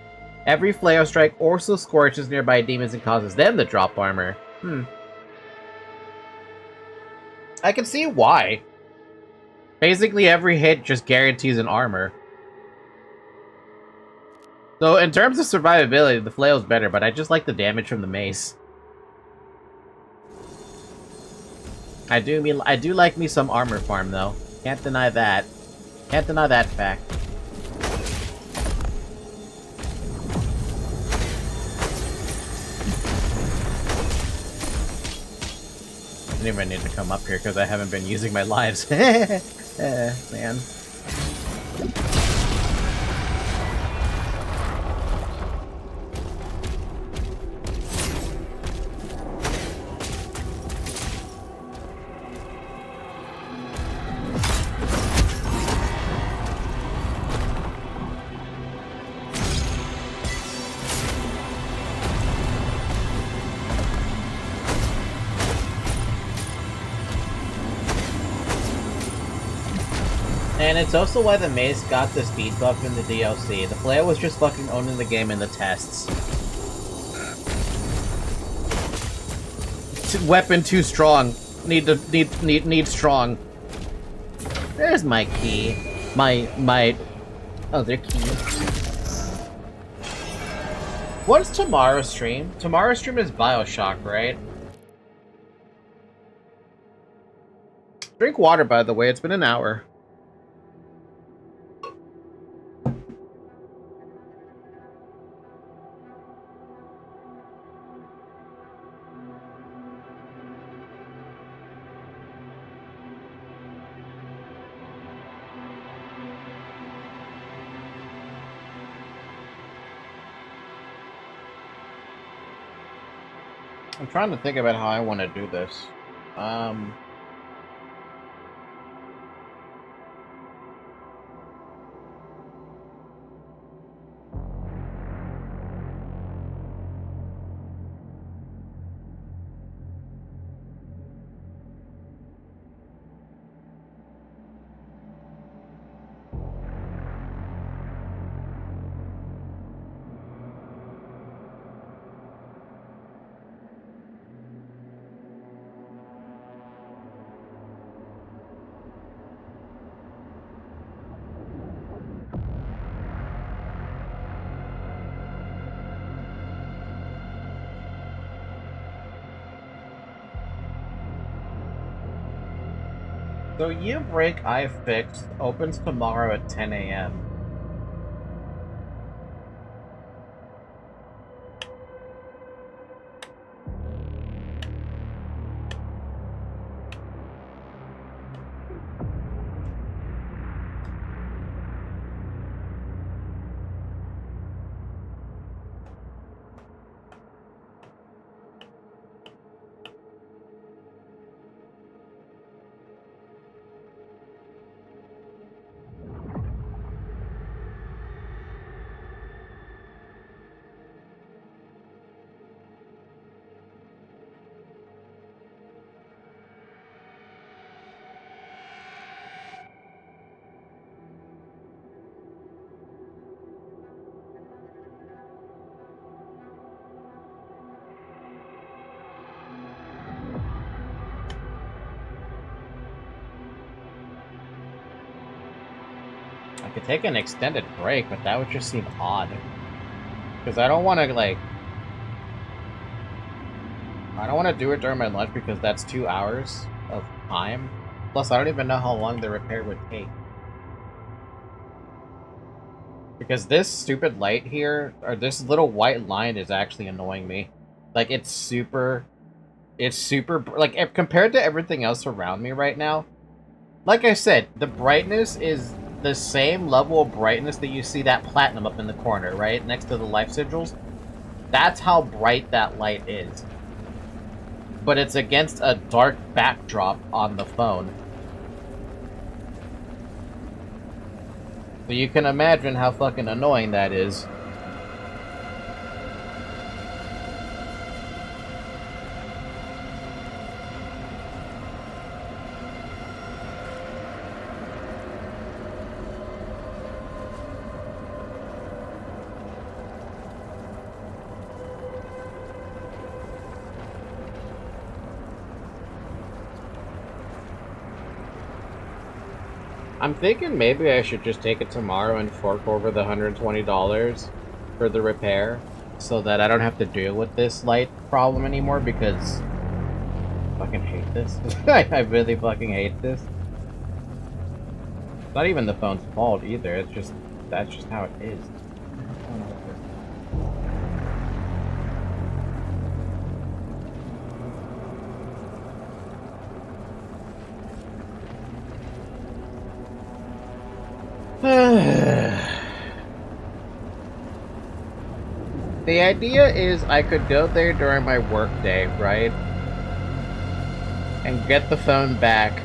Every flail strike also scorches nearby demons and causes them to drop armor. I can see why. Basically, every hit just guarantees an armor. So, in terms of survivability, the flail is better, but I just like the damage from the mace. I do like me some armor farm, though. Can't deny that. Can't deny that fact. I didn't even need to come up here because I haven't been using my lives. Man. And it's also why the mace got the speed buff in the DLC. The flail was just fucking owning the game in the tests. Weapon too strong. Need strong. There's my key. My other key. What's tomorrow's stream? Tomorrow's stream is BioShock, right? Drink water, by the way. It's been an hour. I'm trying to think about how I want to do this. So you break I fixed opens tomorrow at 10 a.m. I could take an extended break, but that would just seem odd. Because I don't want to, like... I don't want to do it during my lunch because that's 2 hours of time. Plus, I don't even know how long the repair would take. Because this stupid light here, or this little white line is actually annoying me. Like, it's super, like, if compared to everything else around me right now, like I said, the brightness is the same level of brightness that you see that platinum up in the corner, right? Next to the life sigils. That's how bright that light is. But it's against a dark backdrop on the phone. So you can imagine how fucking annoying that is. I'm thinking maybe I should just take it tomorrow and fork over the $120 for the repair so that I don't have to deal with this light problem anymore because I fucking hate this. I really fucking hate this. It's not even the phone's fault either, it's just, that's just how it is. The idea is I could go there during my work day, right? And get the phone back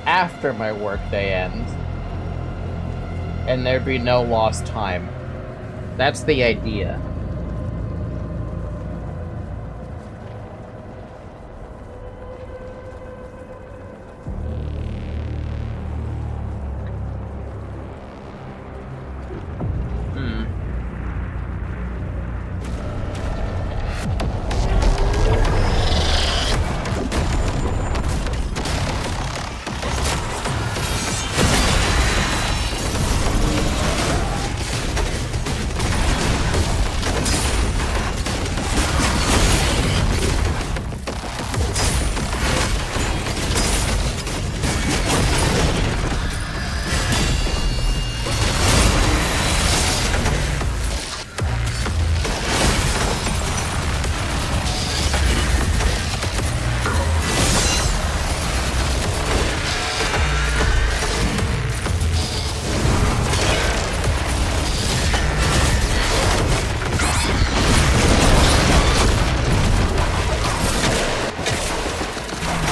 after my work day ends. And there'd be no lost time. That's the idea.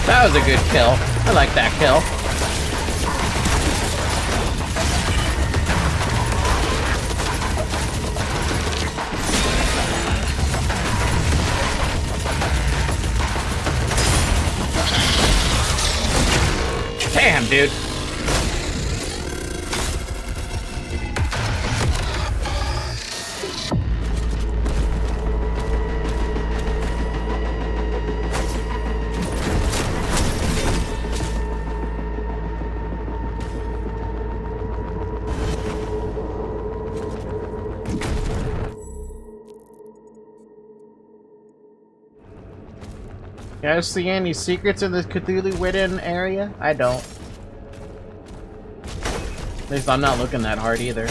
That was a good kill. I like that kill. Damn, dude. You guys see any secrets in this Cthulhu-Witten area? I don't. At least I'm not looking that hard either.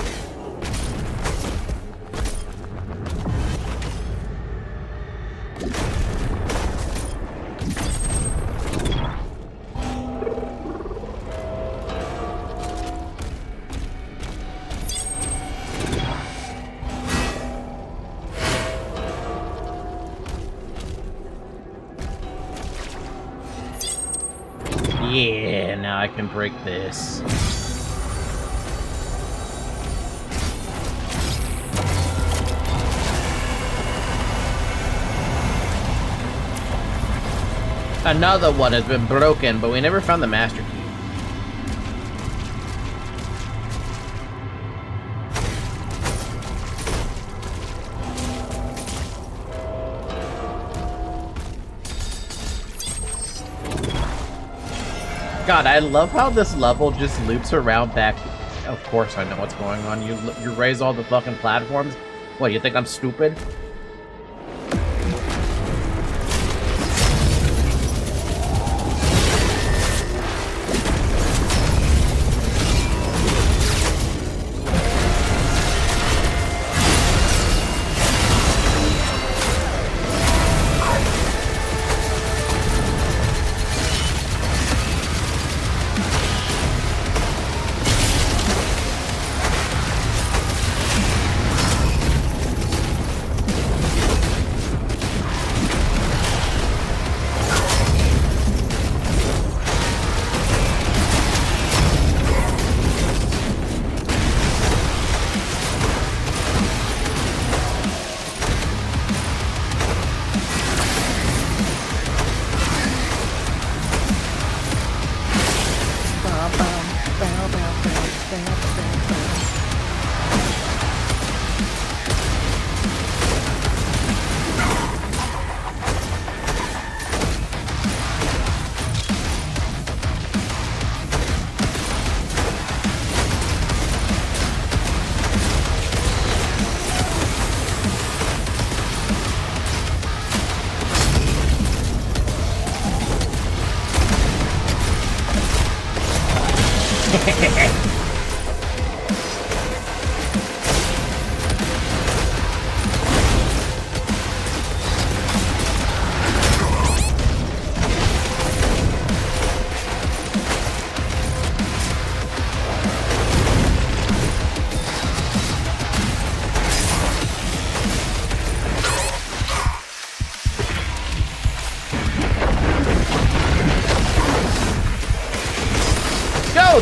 Yeah, now I can break this. Another one has been broken, but we never found the master key. God, I love how this level just loops around back Of course I know what's going on. You raise all the fucking platforms? What, you think I'm stupid?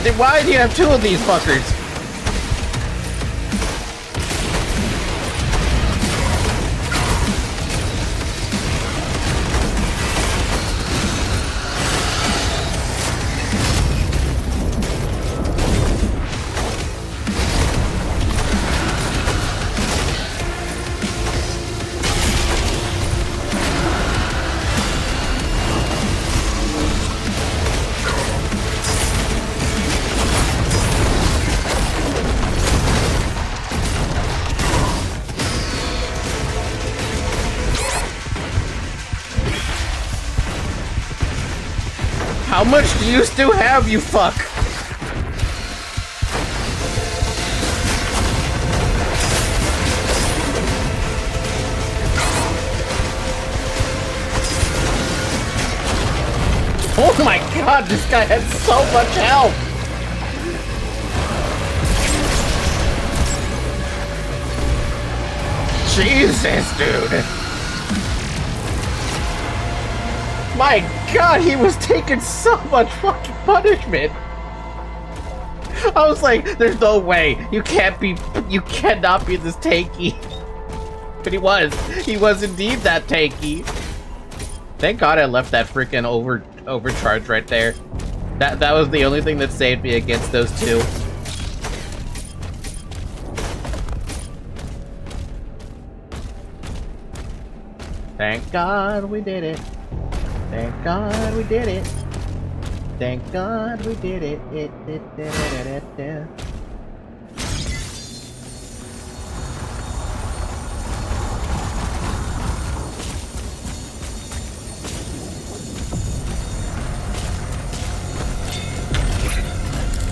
Then why do you have two of these fuckers? How much do you still have, you fuck? Oh my god, this guy has so much health! Jesus, dude! My god, he was taking so much fucking punishment! I was like, there's no way, you cannot be this tanky. But he was indeed that tanky. Thank god I left that freaking overcharge right there. That was the only thing that saved me against those two. Thank god we did it. Thank God we did it. Thank God we did it.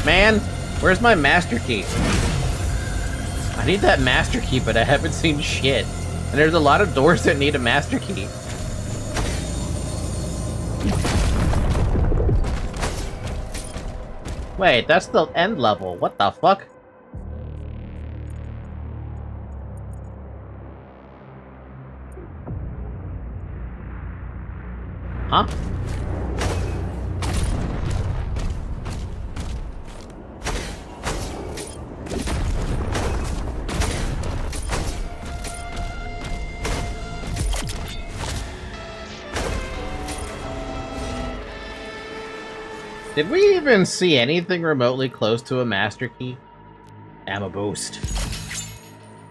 Man, where's my master key? I need that master key, but I haven't seen shit. And there's a lot of doors that need a master key. Wait, that's the end level. What the fuck? Huh? Did we even see anything remotely close to a master key? Ammo boost.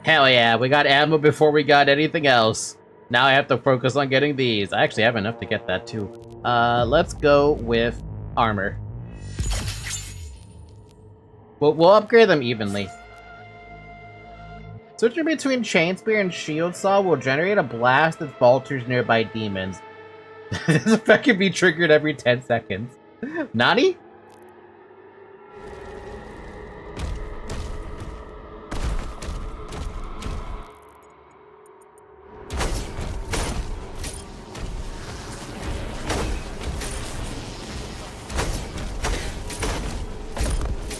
Hell yeah, we got ammo before we got anything else. Now I have to focus on getting these. I actually have enough to get that too. Let's go with armor. We'll upgrade them evenly. Switching between Chain Spear and Shield Saw will generate a blast that falters nearby demons. This effect can be triggered every 10 seconds. Nani?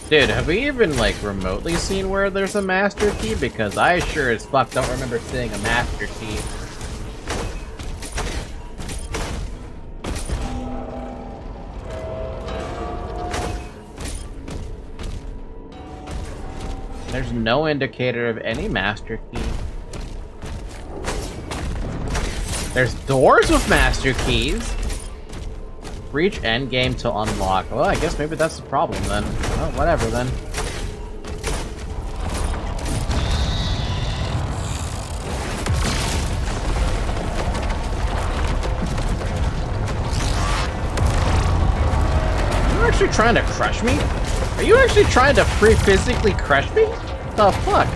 Dude, have we even, like, remotely seen where there's a master key? Because I sure as fuck don't remember seeing a master key. There's no indicator of any master key. There's doors with master keys! Reach endgame to unlock. Well, I guess maybe that's the problem then. Well, whatever then. Are you actually trying to crush me? Are you actually trying to physically crush me? What the fuck?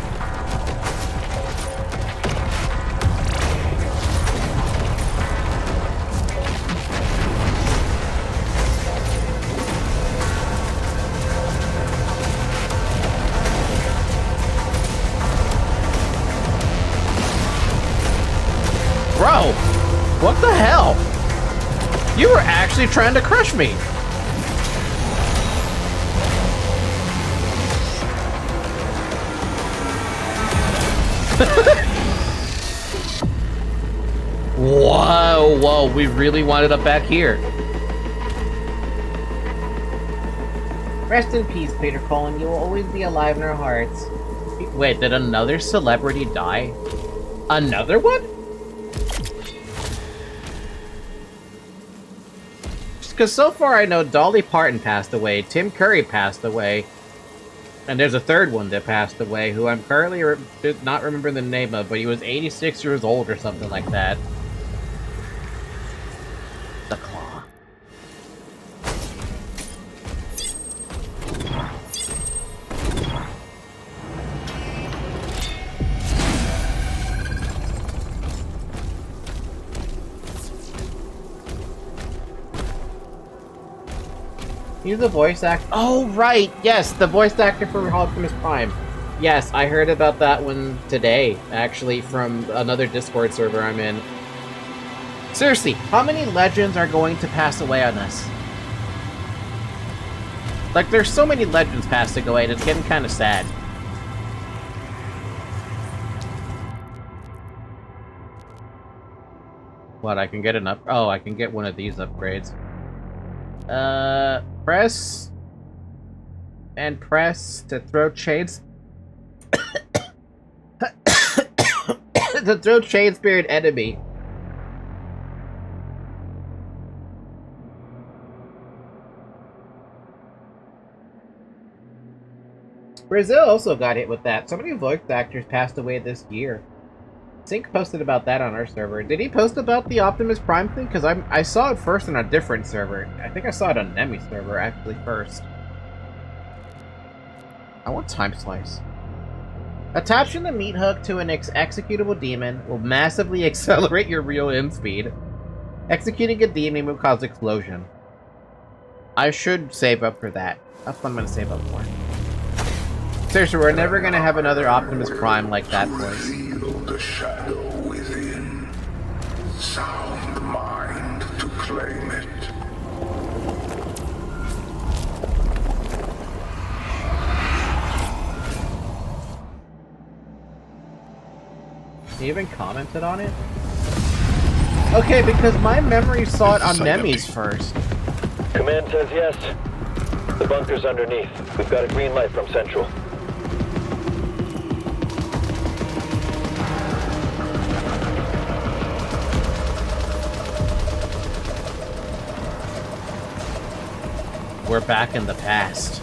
Bro, what the hell? You were actually trying to crush me. Whoa, whoa, we really wanted up back here. Rest in peace, Peter Cullen. You will always be alive in our hearts. Wait, did another celebrity die? Another one? Because so far I know Dolly Parton passed away, Tim Curry passed away, and there's a third one that passed away who I'm currently not remembering the name of, but he was 86 years old or something like that. The Claw. He's the voice actor. Oh, right! Yes, the voice actor for Optimus Prime. Yes, I heard about that one today, actually, from another Discord server I'm in. Seriously, how many legends are going to pass away on us? Like, there's so many legends passing away, and it's getting kind of sad. What, I can get an up... Oh, I can get one of these upgrades. Press... And press to throw chains... to throw chain spirit enemy. Brazil also got hit with that. So many voice actors passed away this year. Sync posted about that on our server. Did he post about the Optimus Prime thing? Because I saw it first on a different server. I think I saw it on Nemi's server, actually, first. I want Time Slice. Attaching the meat hook to an executable demon will massively accelerate your real in speed. Executing a demon will cause explosion. I should save up for that. That's what I'm going to save up for. Seriously, we're never going to have another Optimus Prime like that, boys. The shadow within. Sound mind to claim it. He even commented on it? Okay, because my memory saw it on Nemi's first. Command says yes. The bunker's underneath. We've got a green light from Central. We're back in the past.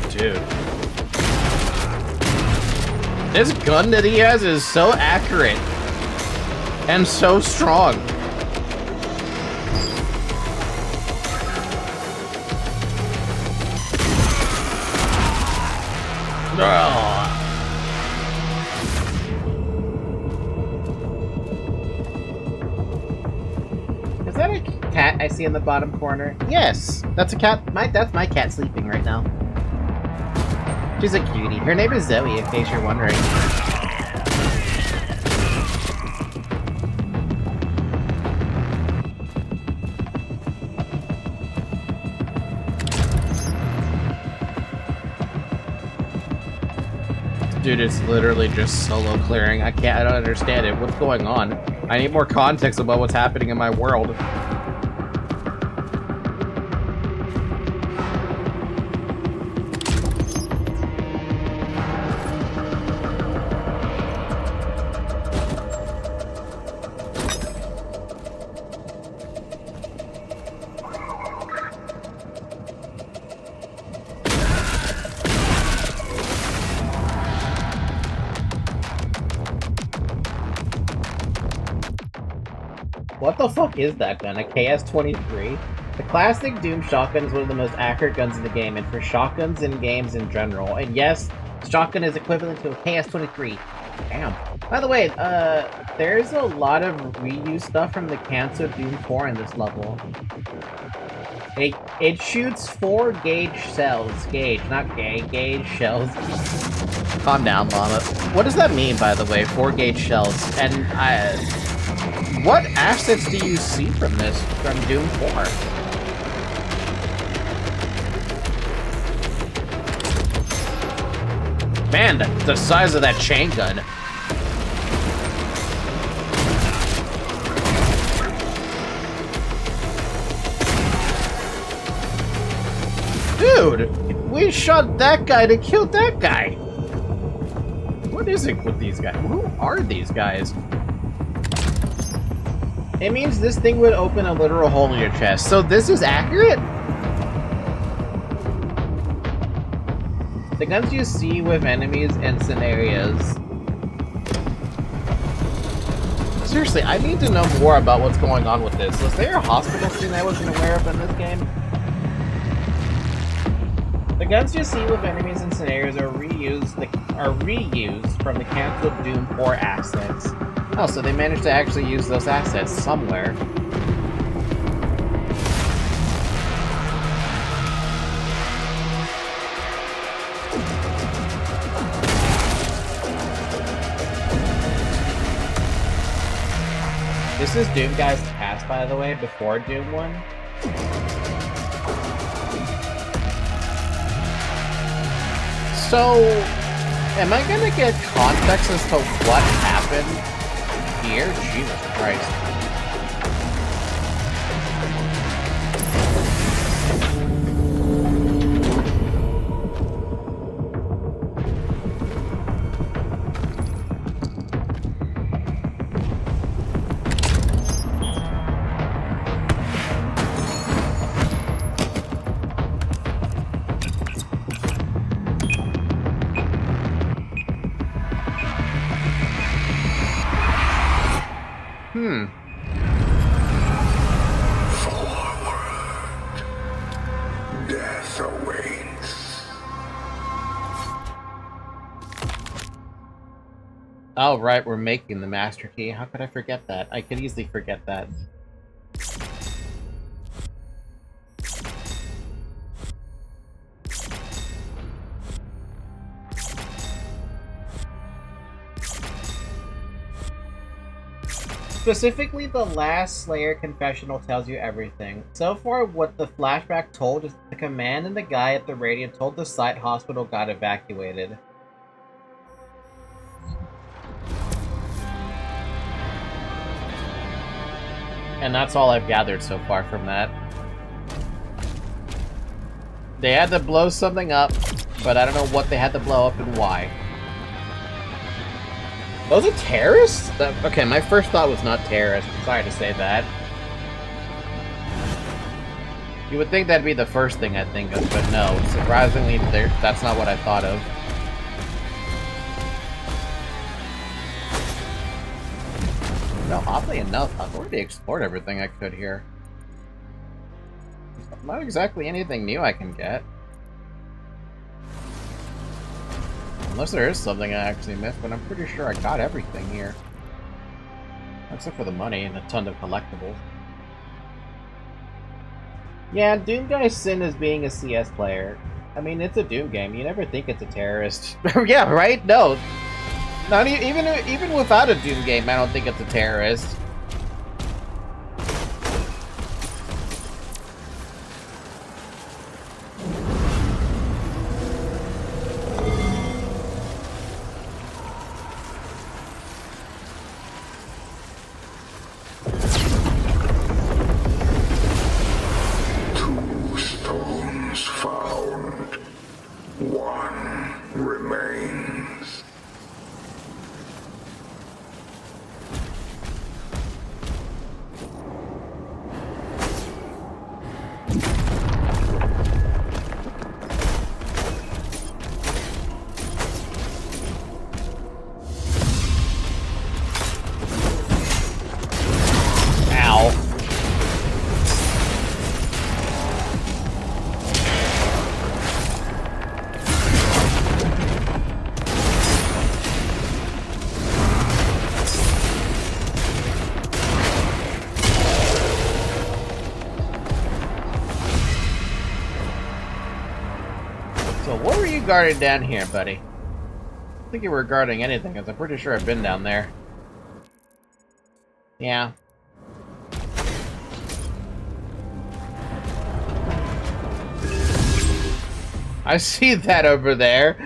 Dude. This gun that he has is so accurate. And so strong. Is that a cat I see in the bottom corner? Yes, that's a cat. That's my cat sleeping right now. She's a cutie. Her name is Zoe, in case you're wondering. Dude, it's literally just solo clearing. I don't understand it. What's going on? I need more context about what's happening in my world. What the fuck is that gun? A KS-23? The classic Doom shotgun is one of the most accurate guns in the game, and for shotguns in games in general. And yes, shotgun is equivalent to a KS-23. Damn. By the way, there's a lot of reuse stuff from the canceled Doom 4 in this level. It shoots 4 gauge shells. Gauge, not gay. Gauge shells. Calm down, Mama. What does that mean, by the way? 4 gauge shells. And what assets do you see from this, from Doom 4? Man, the size of that chain gun. Dude, we shot that guy to kill that guy. What is it with these guys? Who are these guys? It means this thing would open a literal hole in your chest. So this is accurate? The guns you see with enemies and scenarios. Seriously, I need to know more about what's going on with this. Was there a hospital scene I wasn't aware of in this game? The guns you see with enemies and scenarios are reused from the canceled Doom 4 assets. Oh, so they managed to actually use those assets somewhere. This is Doom Guy's past, by the way, before Doom 1. So, am I gonna get context as to what happened here? Jesus Christ. Death awaits. Oh, right, we're making the Master Key. How could I forget that? I could easily forget that. Specifically, the last Slayer confessional tells you everything. So far, what the flashback told is the command and the guy at the radio told the site hospital got evacuated. And that's all I've gathered so far from that. They had to blow something up, but I don't know what they had to blow up and why. Those are terrorists? Okay, my first thought was not terrorists. Sorry to say that. You would think that'd be the first thing I'd think of, but no. Surprisingly, that's not what I thought of. No, oddly enough, I've already explored everything I could here. Not exactly anything new I can get. Unless there is something I actually missed, but I'm pretty sure I got everything here. Except for the money and a ton of collectibles. Yeah, Doom Guy's sin is being a CS player. I mean, it's a Doom game. You never think it's a terrorist. Yeah, right? No. Not even without a Doom game, I don't think it's a terrorist. Guarded down here, buddy. I don't think you were guarding anything, because I'm pretty sure I've been down there. Yeah. I see that over there.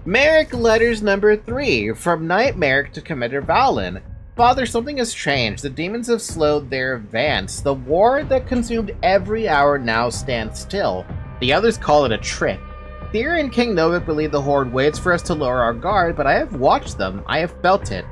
Merrick letters number 3. From Knight Merrick to Commander Valen. Father, something has changed. The demons have slowed their advance. The war that consumed every hour now stands still. The others call it a trick. Theory and King Novik believe the Horde waits for us to lower our guard, but I have watched them. I have felt it.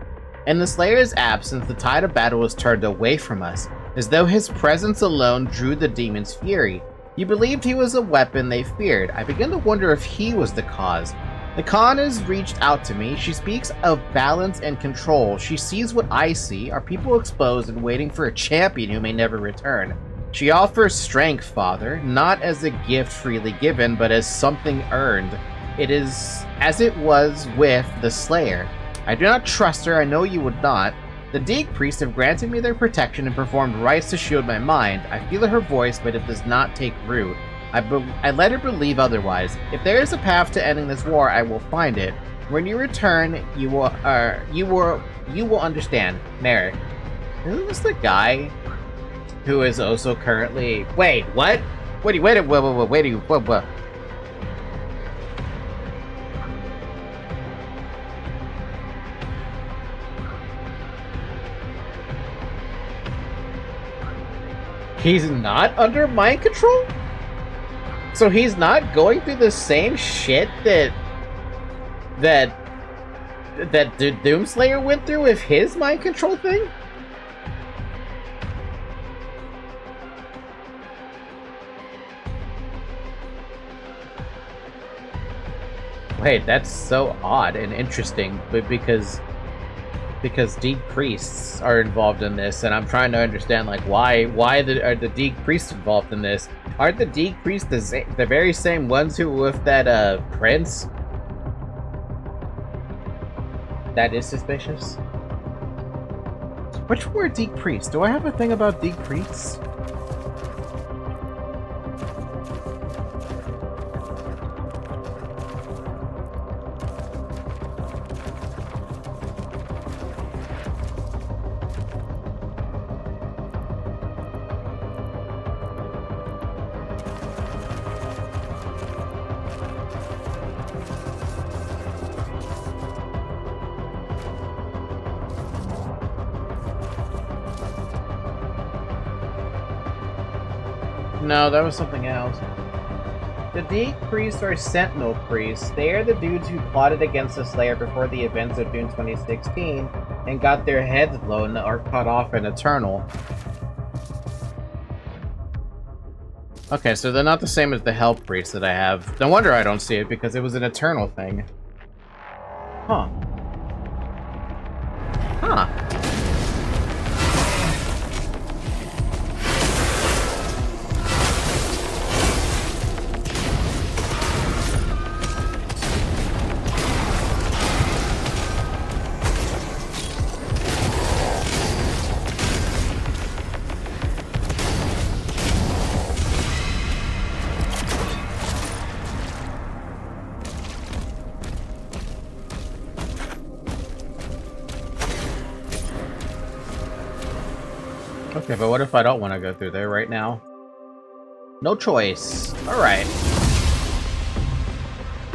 In the Slayer's absence, the tide of battle was turned away from us, as though his presence alone drew the demons' fury. You believed he was a weapon they feared. I begin to wonder if he was the cause. The Khan has reached out to me. She speaks of balance and control. She sees what I see, our people exposed and waiting for a champion who may never return. She offers strength, Father, not as a gift freely given, but as something earned. It is as it was with the Slayer. I do not trust her, I know you would not. The Deke priests have granted me their protection and performed rites to shield my mind. I feel her voice, but it does not take root. I let her believe otherwise. If there is a path to ending this war, I will find it. When you return, you will understand. Merrick. Isn't this the guy who is also currently... Wait, what? Wait, what? He's not under mind control? So he's not going through the same shit that Doomslayer went through with his mind control thing? Wait, that's so odd and interesting, but because Deke priests are involved in this, and I'm trying to understand like why are the Deke priests involved in this? Aren't the Deke priests the very same ones who were with that prince? That is suspicious. Which were Deke priests? Do I have a thing about Deke priests? No, that was something else. The Deke priests are Sentinel priests. They are the dudes who plotted against the Slayer before the events of Doom 2016 and got their heads blown or cut off in Eternal. Okay, so they're not the same as the Hell priests that I have. No wonder I don't see it, because it was an Eternal thing. Huh. Huh. Okay, but what if I don't want to go through there right now? No choice. Alright.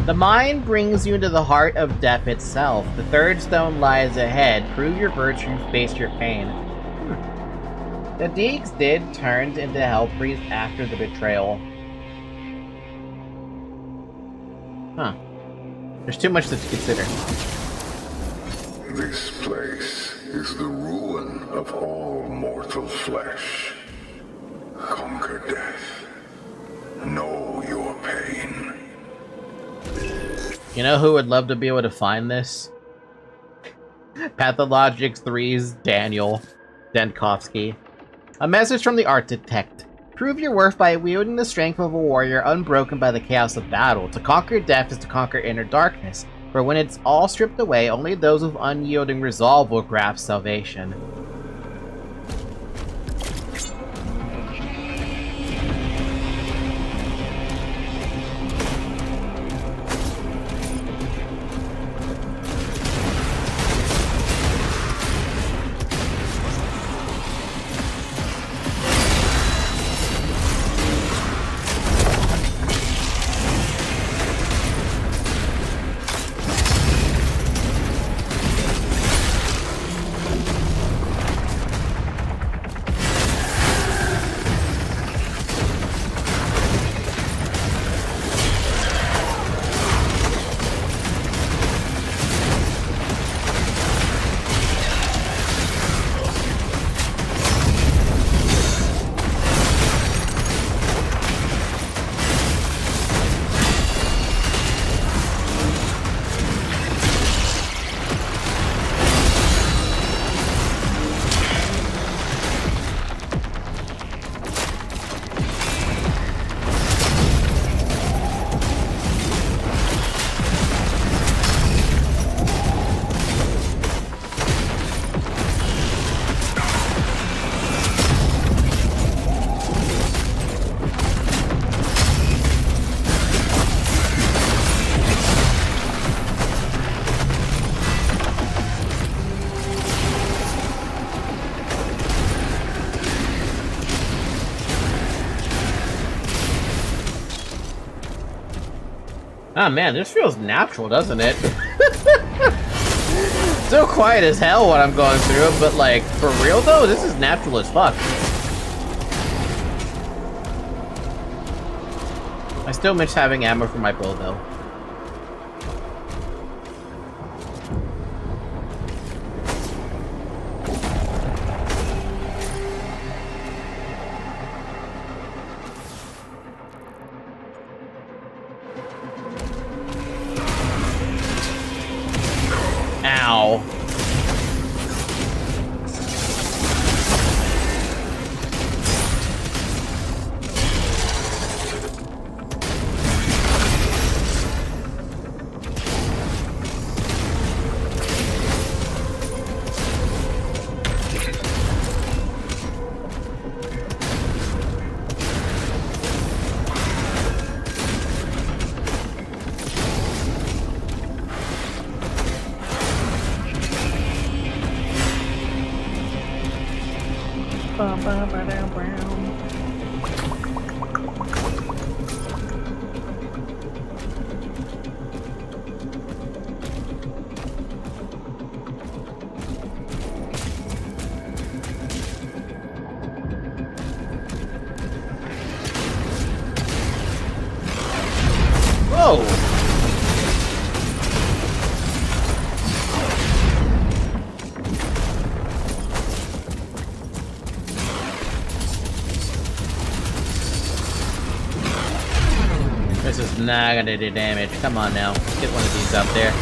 The mind brings you into the heart of death itself. The third stone lies ahead. Prove your virtue, face your pain. The Deeks did turned into Hellpriest after the betrayal. Huh. There's too much to consider. This place is the ruin of all mortal flesh. Conquer death. Know your pain. You know who would love to be able to find this? Pathologics 3's Daniel Denkovsky. A message from the Architect. Prove your worth by wielding the strength of a warrior unbroken by the chaos of battle. To conquer death is to conquer inner darkness. For when it's all stripped away, only those with unyielding resolve will grasp salvation. Ah man, this feels natural, doesn't it? Still quiet as hell when I'm going through it, but like, for real though, this is natural as fuck. I still miss having ammo for my bow though. Ow. Whoa! This is not gonna do damage. Come on now. Get one of these up there.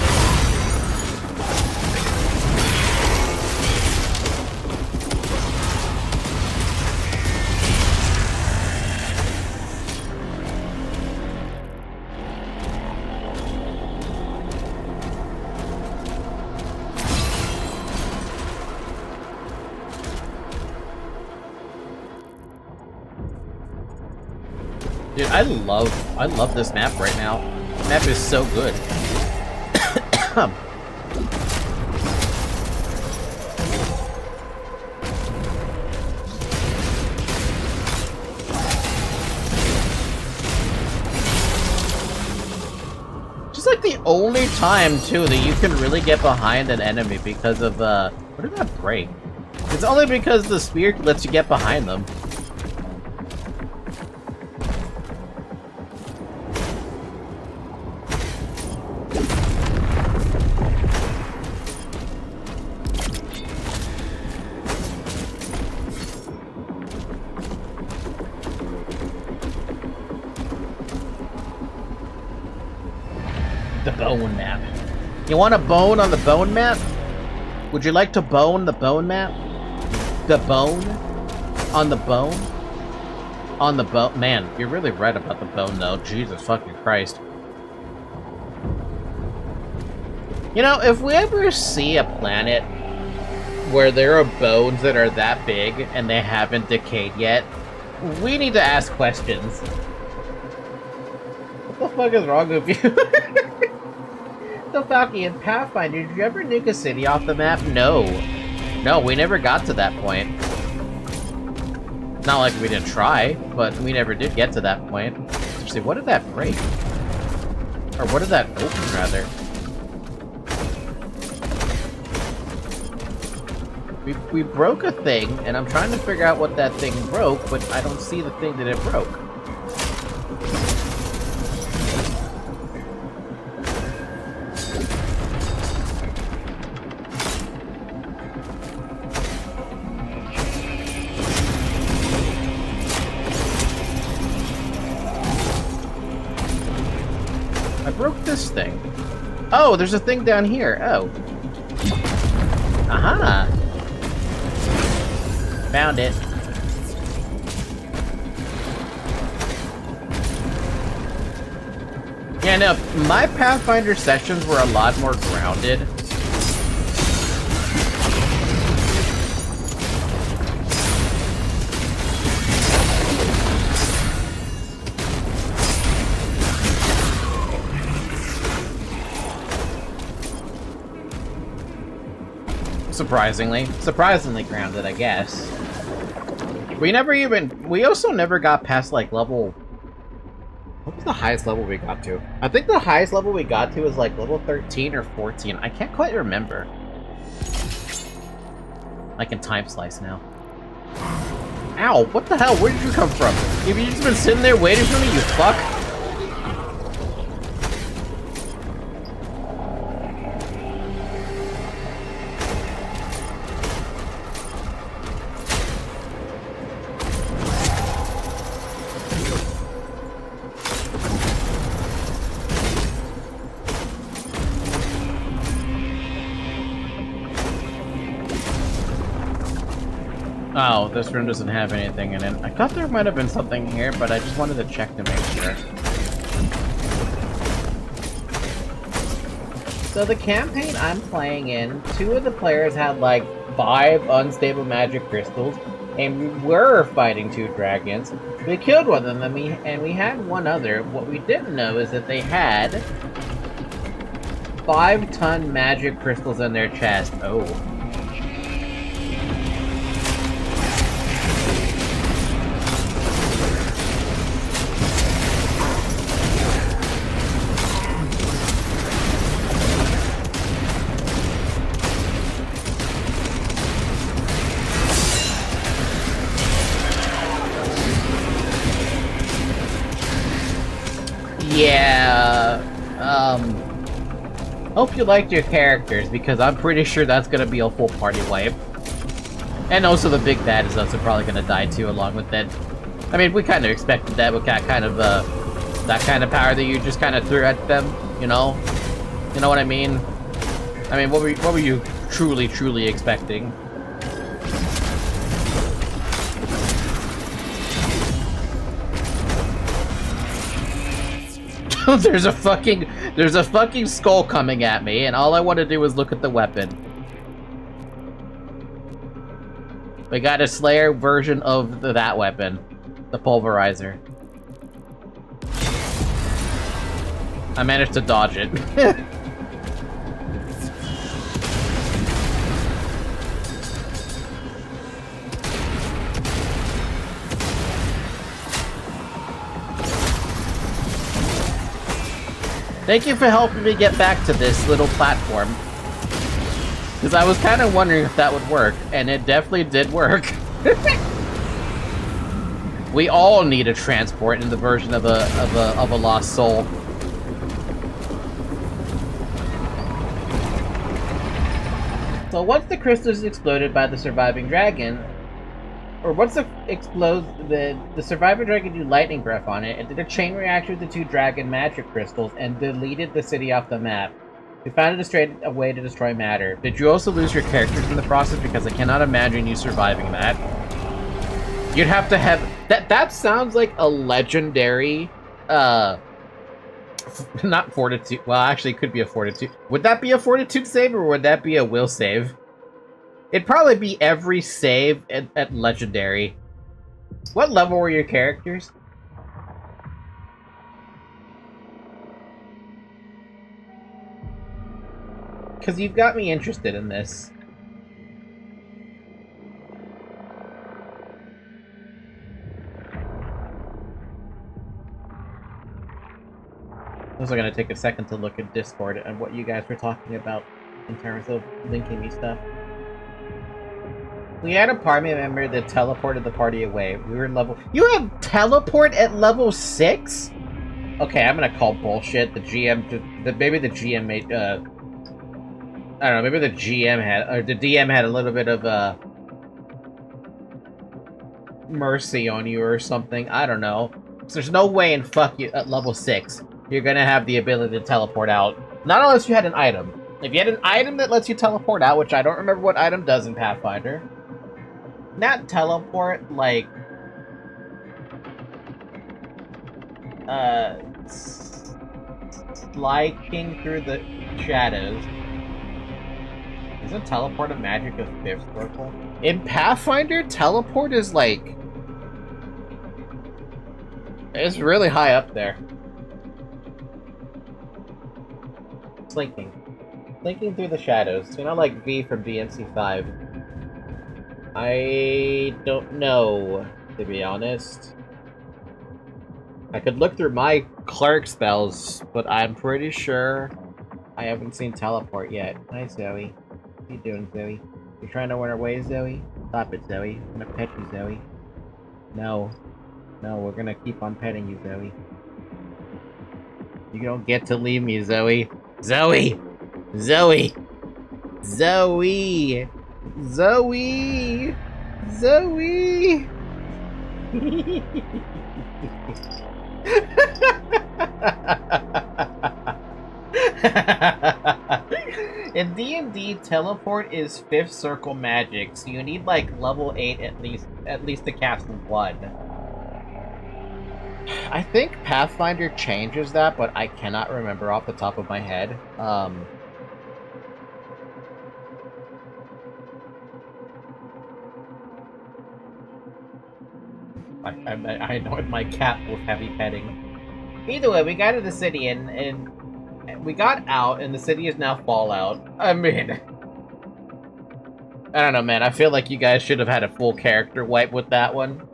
Dude, I love this map right now. The map is so good. is like the only time, too, that you can really get behind an enemy because of, what did that break? It's only because the spear lets you get behind them. The bone map. You want a bone on the bone map? Would you like to bone the bone map? The bone? On the bone? On the bone? Man, you're really right about the bone, though. Jesus fucking Christ. You know, if we ever see a planet where there are bones that are that big and they haven't decayed yet, we need to ask questions. What the fuck is wrong with you? So, Falky, in Pathfinder, did you ever nuke a city off the map? No. No, we never got to that point. Not like we didn't try, but we never did get to that point. Actually, what did that break? Or what did that open, rather? We broke a thing, and I'm trying to figure out what that thing broke, but I don't see the thing that it broke. This thing. Oh, there's a thing down here. Oh. Aha. Found it. Yeah, no, my Pathfinder sessions were a lot more grounded. Surprisingly grounded, I guess. We also never got past, like, level... What was the highest level we got to? I think the highest level we got to was, like, level 13 or 14. I can't quite remember. I can time slice now. Ow, what the hell? Where did you come from? Have you just been sitting there waiting for me, you fuck? Oh, this room doesn't have anything in it. I thought there might have been something here, but I just wanted to check to make sure. So the campaign I'm playing in, 2 of the players had like 5 unstable magic crystals, and we were fighting 2 dragons. We killed one of them, and we had one other. What we didn't know is that they had 5-ton magic crystals in their chest. Oh. Yeah, hope you liked your characters, because I'm pretty sure that's gonna be a full party wipe. And also the big bad is also probably gonna die too, along with that. I mean, we kind of expected that with that kind of power that you just kind of threw at them, you know? You know what I mean? I mean, what were you truly expecting? There's a fucking skull coming at me, and all I want to do is look at the weapon. We got a Slayer version of that weapon, the pulverizer. I managed to dodge it. Thank you for helping me get back to this little platform. Because I was kind of wondering if that would work, and it definitely did work. We all need a transport in the version of a lost soul. So once the crystal is exploded by the surviving dragon, or once the surviving dragon do lightning breath on it, it did a chain reaction with the 2 dragon magic crystals and deleted the city off the map. We found a way to destroy matter. Did you also lose your characters in the process? Because I cannot imagine you surviving that. You'd have to have... That sounds like a legendary... not fortitude. Well, actually, it could be a fortitude. Would that be a fortitude save, or would that be a will save? It'd probably be every save at legendary. What level were your characters? Because you've got me interested in this. I'm also gonna take a second to look at Discord and what you guys were talking about in terms of linking me stuff. We had a party member that teleported the party away. We were level... You have teleport at level 6? Okay, I'm gonna call bullshit. The GM... maybe the GM made... I don't know, maybe the GM had... Or the DM had a little bit of, mercy on you or something. I don't know. So there's no way in fuck you at level 6 you're gonna have the ability to teleport out. Not unless you had an item. If you had an item that lets you teleport out, which I don't remember what item does in Pathfinder. Not teleport, like... Sliking through the shadows. Isn't teleport a magic of 5th circle? In Pathfinder, teleport is like... It's really high up there. Slinking. Slinking through the shadows. You know, like V from DMC5. I don't know, to be honest. I could look through my cleric spells, but I'm pretty sure I haven't seen teleport yet. Hi, Zoe. What are you doing, Zoe? You trying to run away, Zoe? Stop it, Zoe. I'm gonna pet you, Zoe. No. No, we're gonna keep on petting you, Zoe. You don't get to leave me, Zoe. Zoe! Zoe! Zoe! Zoe! Zoe! In D&D, teleport is 5th circle magic, so you need like level 8 at least to cast one. I think Pathfinder changes that, but I cannot remember off the top of my head. I annoyed my cat with heavy petting. Either way, we got to the city and we got out, and the city is now Fallout. I mean, I don't know, man. I feel like you guys should have had a full character wipe with that one.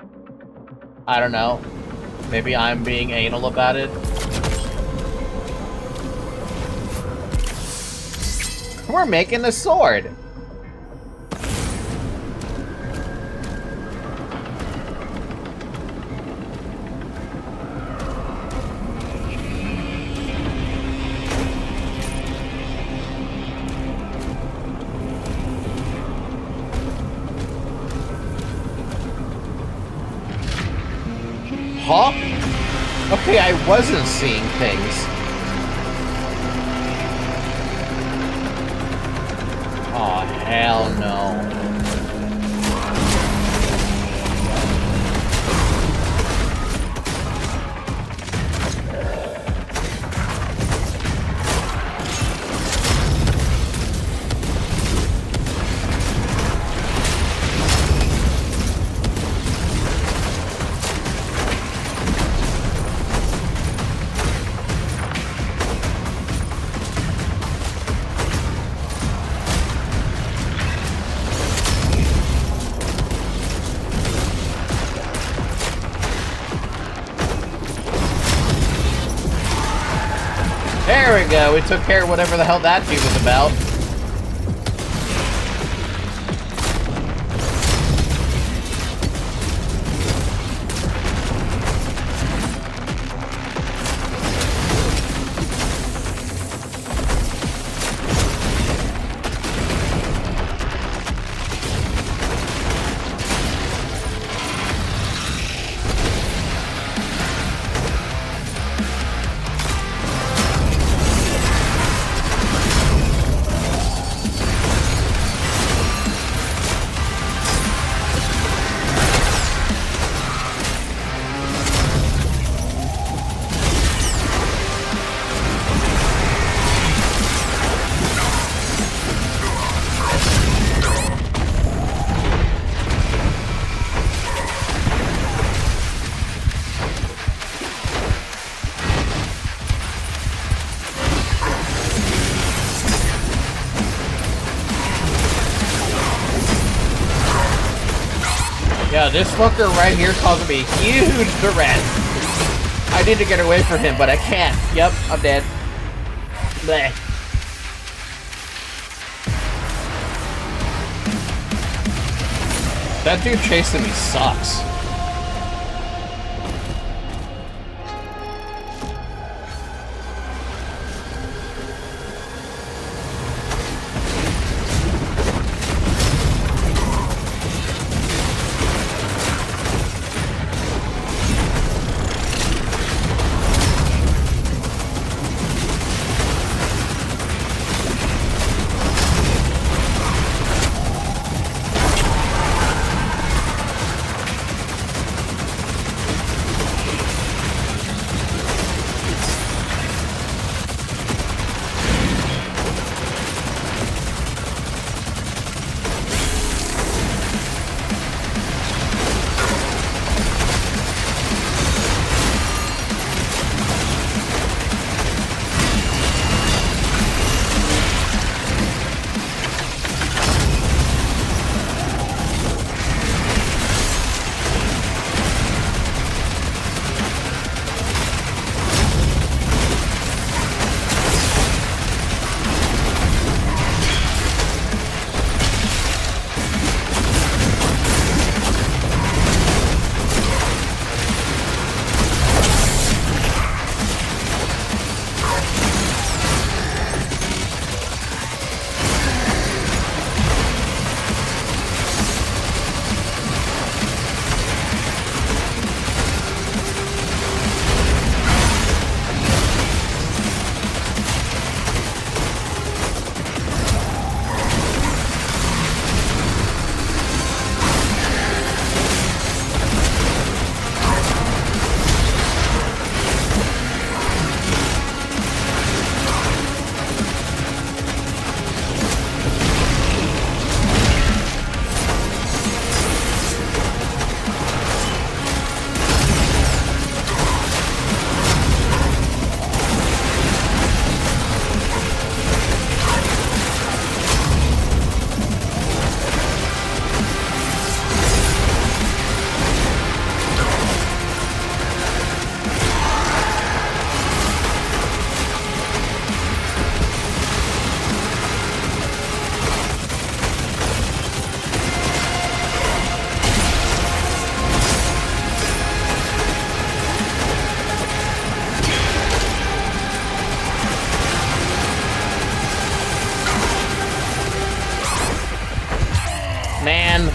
I don't know. Maybe I'm being anal about it. We're making a sword. Huh? Okay, I wasn't seeing things. Oh, hell no. There we go. We took care of whatever the hell that dude was about. Yeah, this fucker right here causing me huge threat. I need to get away from him, but I can't. Yep, I'm dead. Bleh. That dude chasing me sucks. Man.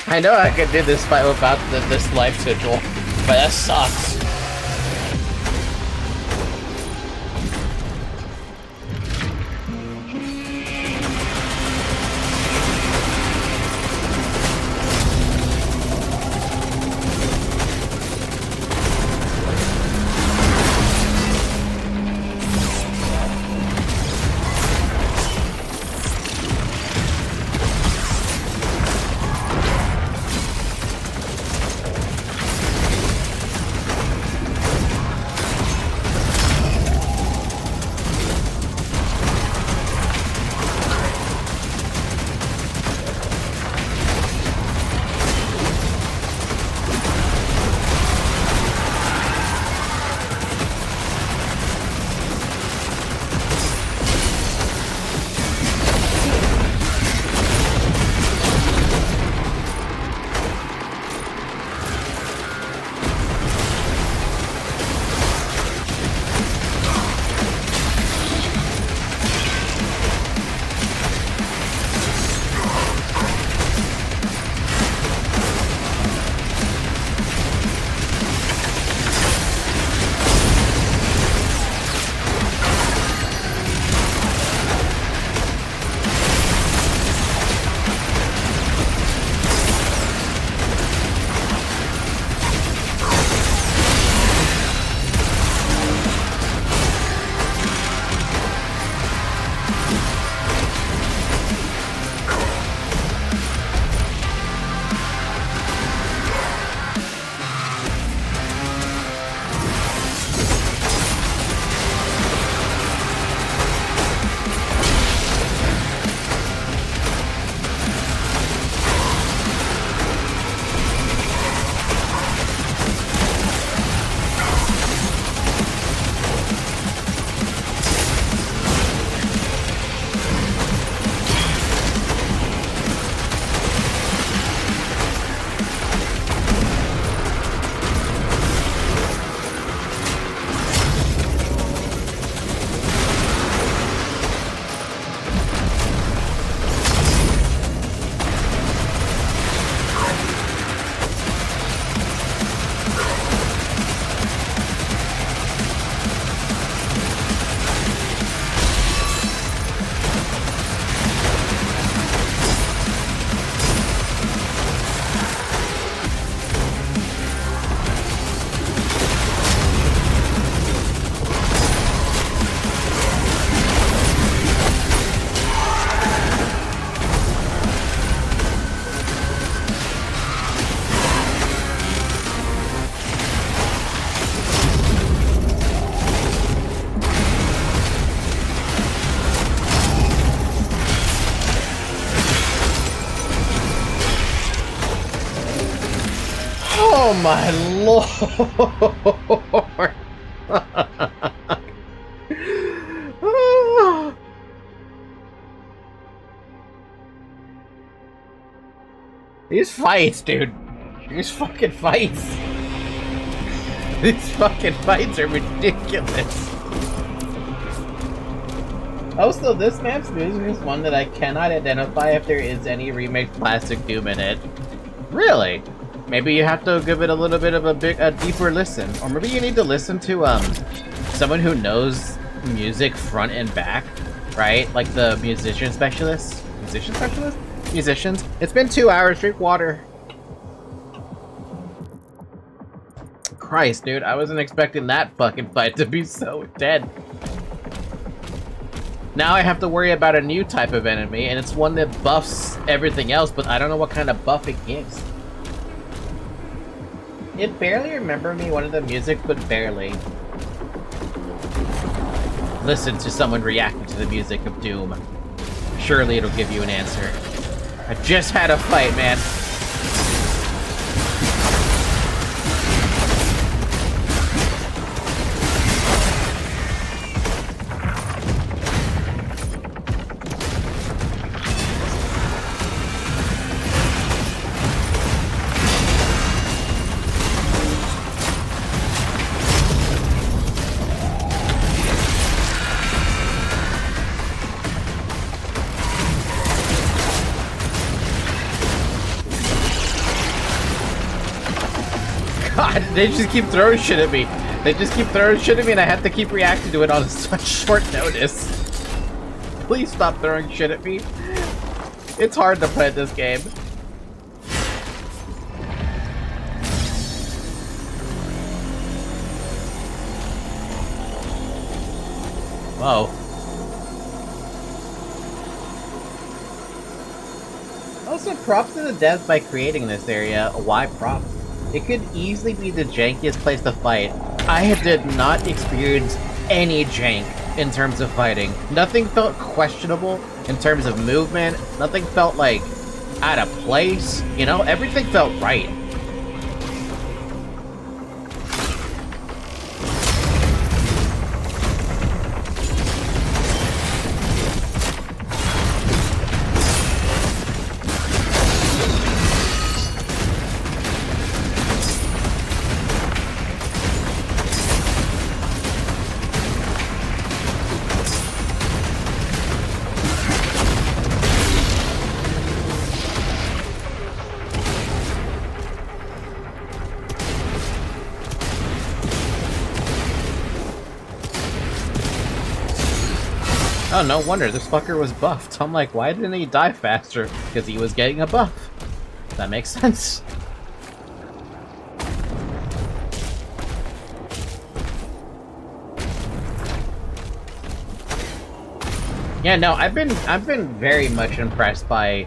I know I could do this fight without this life sigil, but that sucks. Oh my lord! These fights, dude. These fucking fights. These fucking fights are ridiculous. Also, this map's music is one that I cannot identify if there is any remake Plastic Doom in it. Really? Maybe you have to give it a little bit of a deeper listen. Or maybe you need to listen to, someone who knows music front and back, right? Like the musician specialist? Musician specialist? Musicians. It's been 2 hours, drink water. Christ, dude, I wasn't expecting that fucking fight to be so dead. Now I have to worry about a new type of enemy, and it's one that buffs everything else, but I don't know what kind of buff it gives. It barely remembered me one of the music, but barely. Listen to someone reacting to the music of Doom. Surely it'll give you an answer. I just had a fight, man. God, they just keep throwing shit at me. They just keep throwing shit at me and I have to keep reacting to it on such short notice. Please stop throwing shit at me. It's hard to play this game. Whoa. Also, props to the devs by creating this area. Why props? It could easily be the jankiest place to fight. I did not experience any jank in terms of fighting. Nothing felt questionable in terms of movement. Nothing felt like out of place. You know, everything felt right. Oh, no wonder, this fucker was buffed. I'm like, why didn't he die faster? Because he was getting a buff. That makes sense. Yeah, no, I've been very much impressed by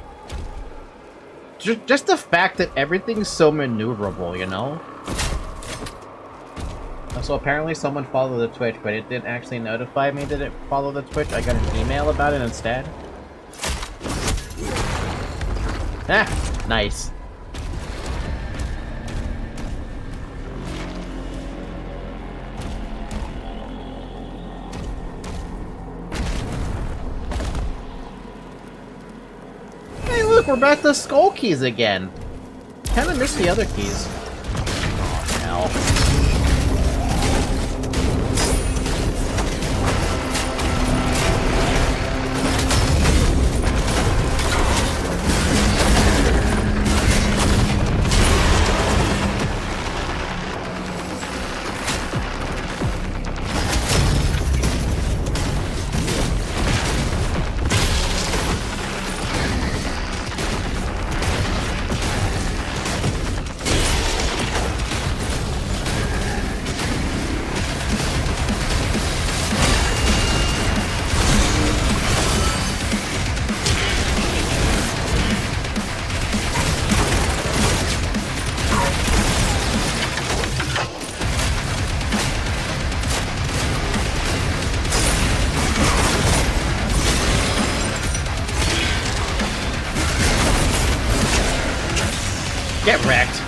just the fact that everything's so maneuverable, you know? So apparently someone followed the Twitch, but it didn't actually notify me that it followed the Twitch. I got an email about it instead. Ah, nice. Hey, look, we're back to skull keys again. Kinda missed the other keys. Oh, hell. Get wrecked.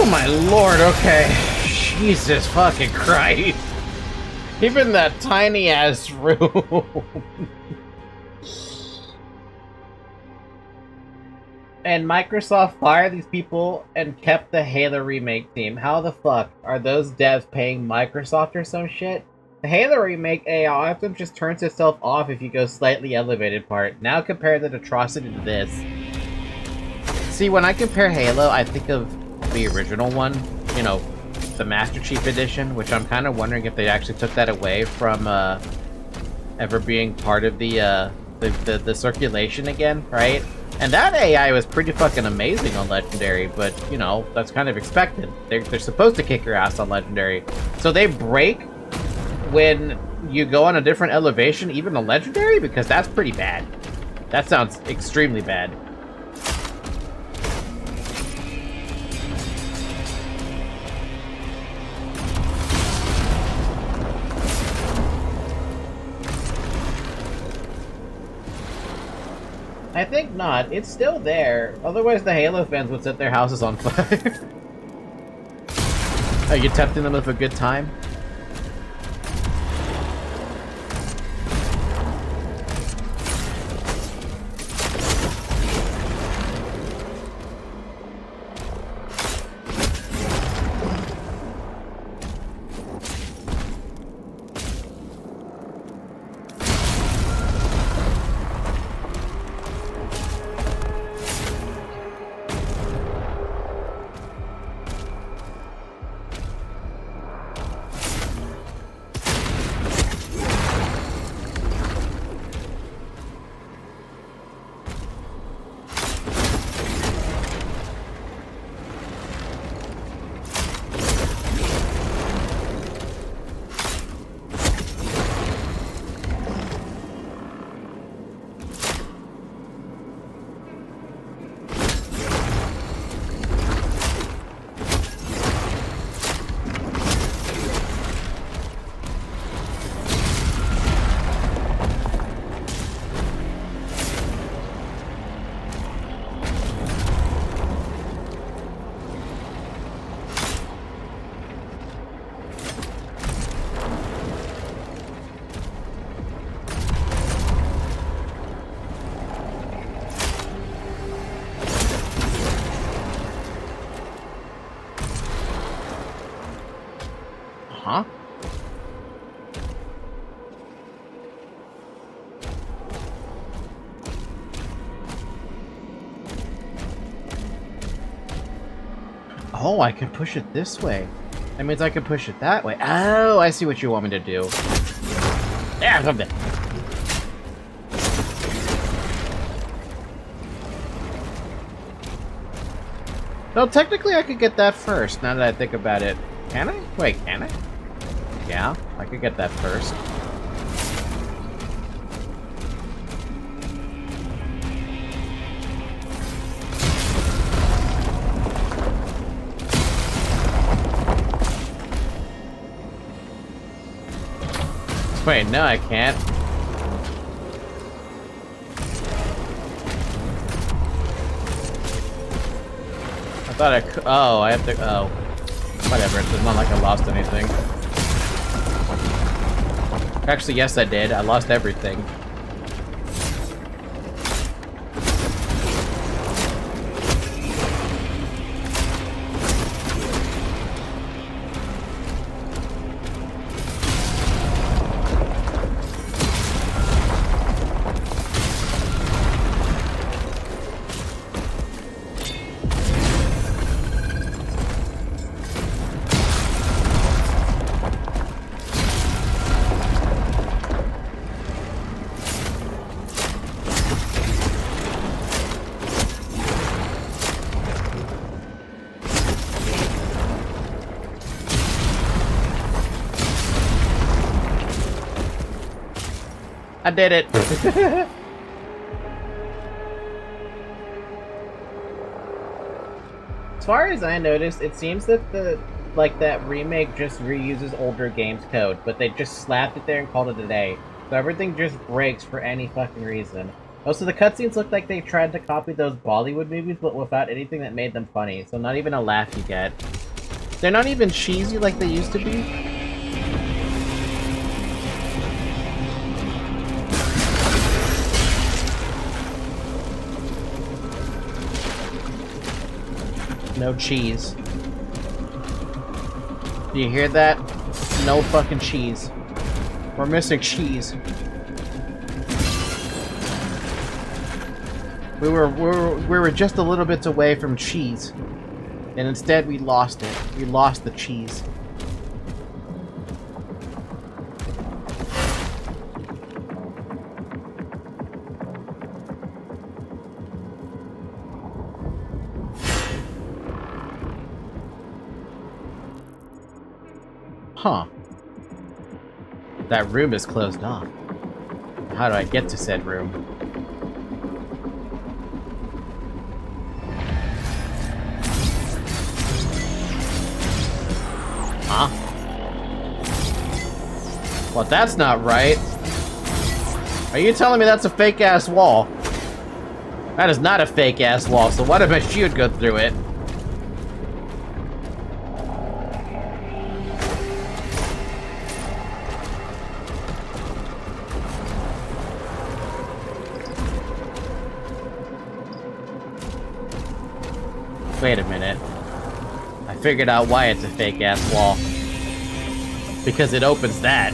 Oh my lord, okay. Jesus fucking Christ. Even that tiny ass room. And Microsoft fired these people and kept the Halo remake team. How the fuck are those devs paying Microsoft or some shit? The Halo remake AI often just turns itself off if you go slightly elevated part. Now compare that atrocity to this. See, when I compare Halo, I think of the original one, you know, the Master Chief Edition, which I'm kind of wondering if they actually took that away from ever being part of the circulation again, right? And that AI was pretty fucking amazing on Legendary, but, you know, that's kind of expected. They're supposed to kick your ass on Legendary. So they break when you go on a different elevation, even a Legendary? Because that's pretty bad. That sounds extremely bad. I think not. It's still there. Otherwise, the Halo fans would set their houses on fire. Are you tempting them with a good time? Huh? Oh, I can push it this way. That means I can push it that way. Oh, I see what you want me to do. Yeah, something. No, technically I could get that first, now that I think about it. Can I? Wait, can I? Yeah, I could get that first. Wait, no, I can't. I thought I could. Oh, I have to. Oh. Whatever, it's not like I lost anything. Actually, yes, I did. I lost everything. I did it! As far as I noticed, it seems that that remake just reuses older games code, but they just slapped it there and called it a day. So everything just breaks for any fucking reason. Most of the cutscenes look like they tried to copy those Bollywood movies, but without anything that made them funny. So not even a laugh you get. They're not even cheesy like they used to be. No cheese. Do you hear that? No fucking cheese. We're missing cheese. We were just a little bit away from cheese. And instead we lost it. We lost the cheese. Huh. That room is closed off. How do I get to said room? Huh? Well, that's not right. Are you telling me that's a fake-ass wall? That is not a fake-ass wall, so why did my shield go through it? Wait a minute. I figured out why it's a fake-ass wall. Because it opens that.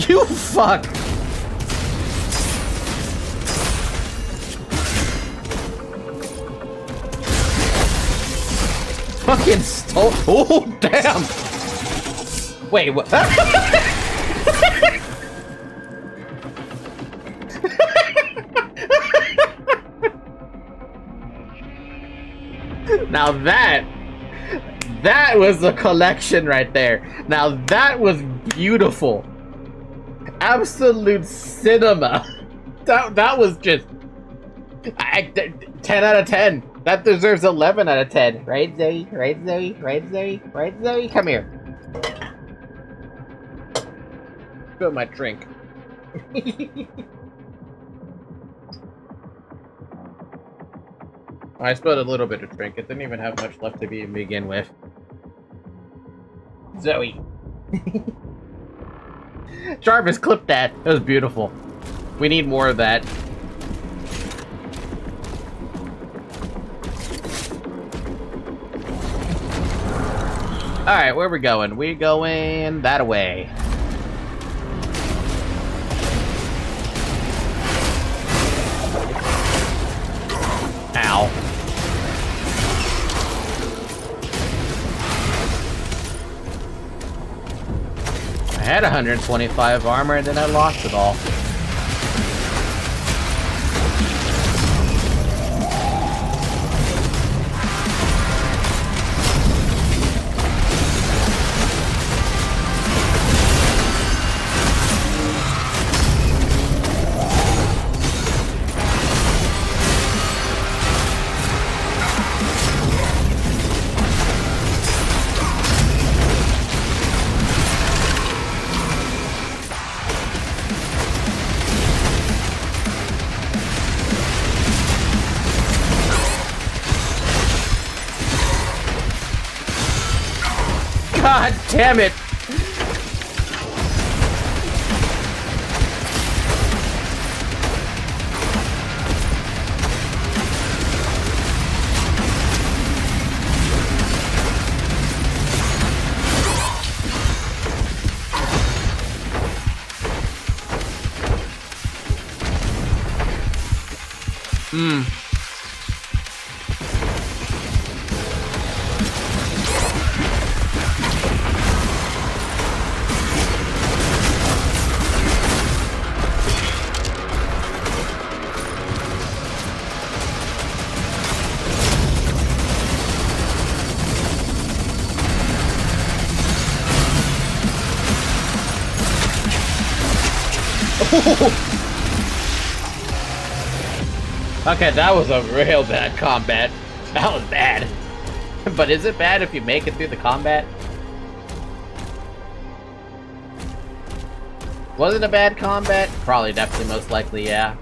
You fuck! Fucking stole- Oh, damn! Wait, what? Now that was a collection right there. Now that was beautiful. Absolute cinema. That was just 10 out of 10. That deserves 11 out of 10. Right, Zoe? Right, Zoe? Right, Zoe? Right, Zoe? Come here. Spill my drink. I spilled a little bit of drink. It didn't even have much left to begin with. Zoe. Jarvis, clip that. That was beautiful. We need more of that. Alright, where are we going? We're going that way. Ow. I had 125 armor and then I lost it all. God damn it! Okay, that was a real bad combat. That was bad. But is it bad if you make it through the combat? Was it a bad combat? Probably, definitely, most likely, yeah.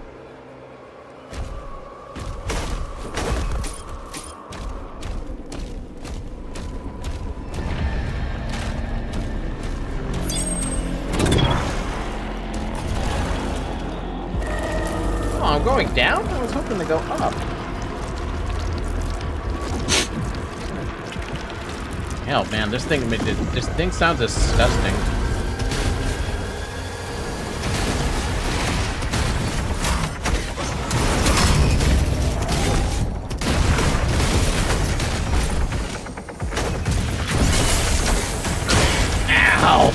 Oh, I'm going down? I was hoping to go up. Hell, man, this thing sounds disgusting. Ow!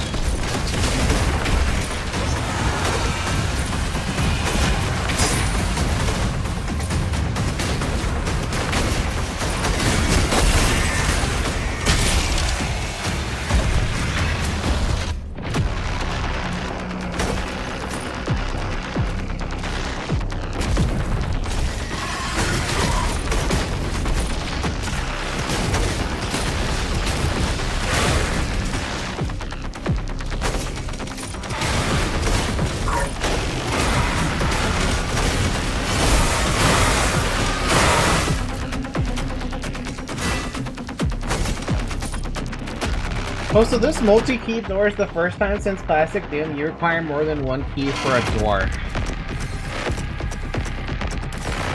Oh, so this multi-key door is the first time since Classic Doom you require more than one key for a door.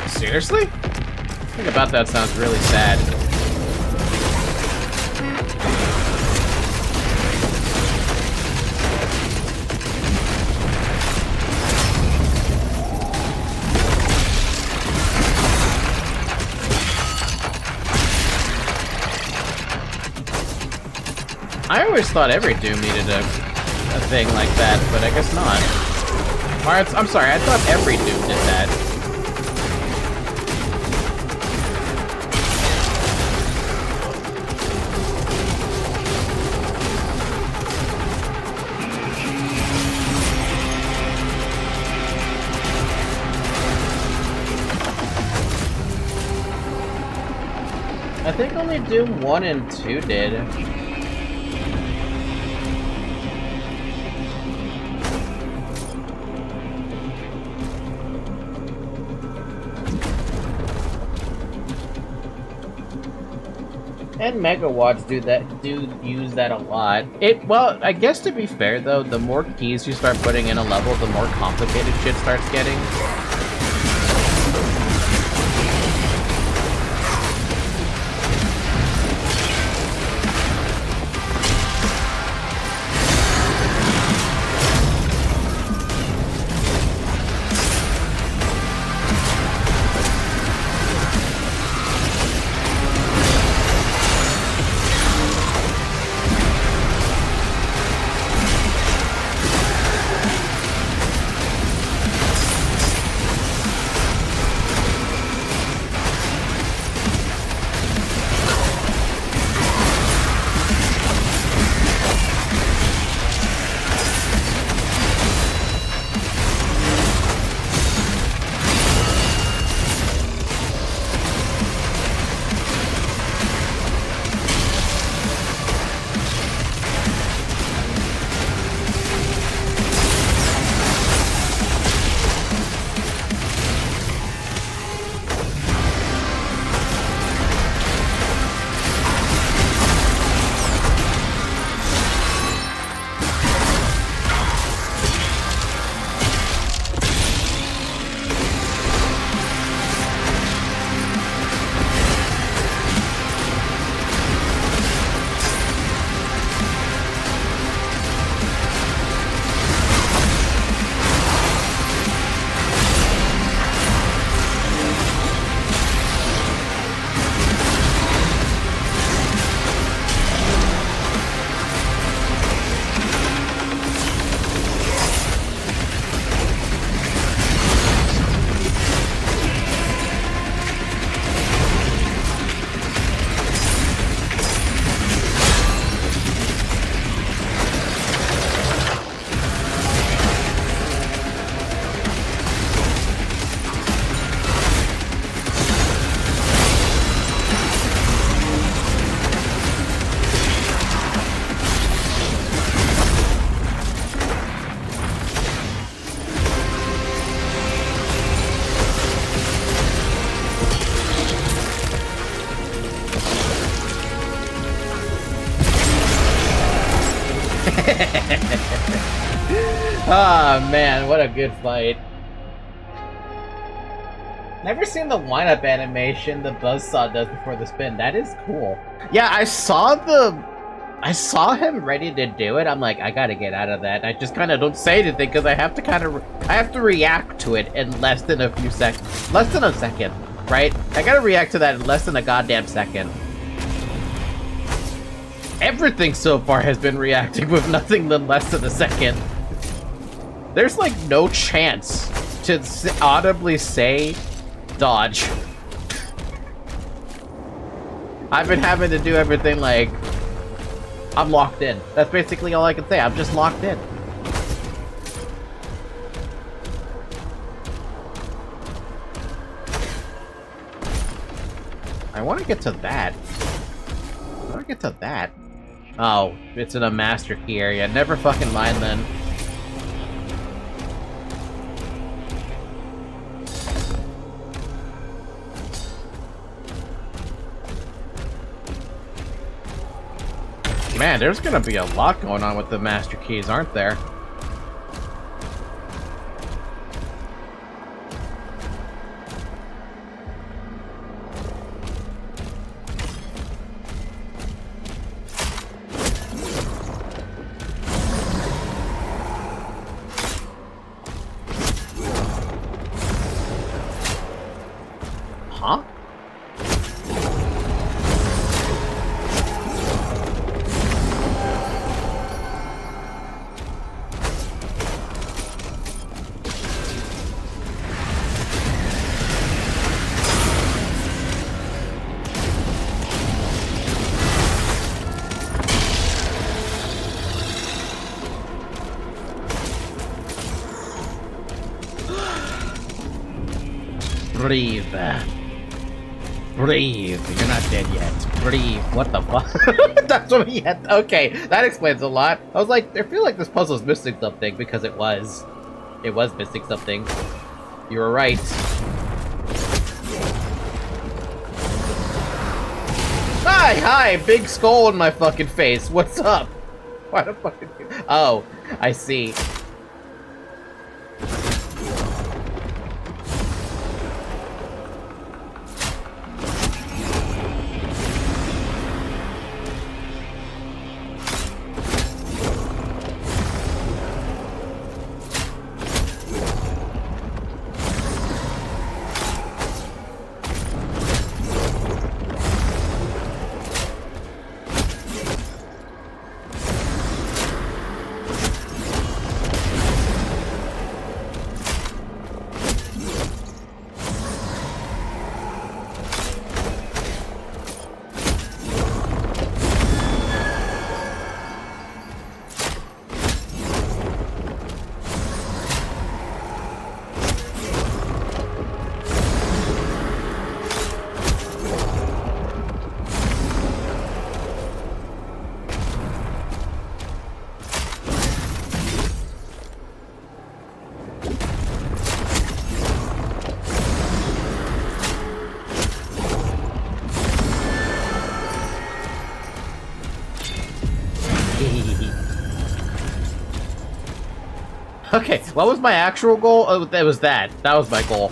Seriously? Think about that sounds really sad. I always thought every Doom needed a thing like that, but I guess not. Or I'm sorry, I thought every Doom did that. I think only Doom 1 and 2 did. And megawatts do use that a lot. Well, I guess to be fair though, the more keys you start putting in a level, the more complicated shit starts getting. Oh man, what a good fight. Never seen the wind-up animation the Buzzsaw does before the spin. That is cool. Yeah, I saw him ready to do it. I'm like, I gotta get out of that. I just kind of don't say anything because I have to react to it in less than a few seconds. Less than a second, right? I gotta react to that in less than a goddamn second. Everything so far has been reacting with nothing than less than a second. There's like no chance to audibly say dodge. I've been having to do everything like I'm locked in. That's basically all I can say. I'm just locked in. I want to get to that. I want to get to that. Oh, it's in a master key area. Never fucking mind then. Man, there's gonna be a lot going on with the master keys, aren't there? Huh? Breathe. Breathe. You're not dead yet. Breathe. What the fuck? That's what he had. Okay, that explains a lot. I was like, I feel like this puzzle's missing something because it was. It was missing something. You were right. Hi, big skull in my fucking face. What's up? Why the fuck? Oh, I see. Okay, what was my actual goal? Oh, it was that. That was my goal.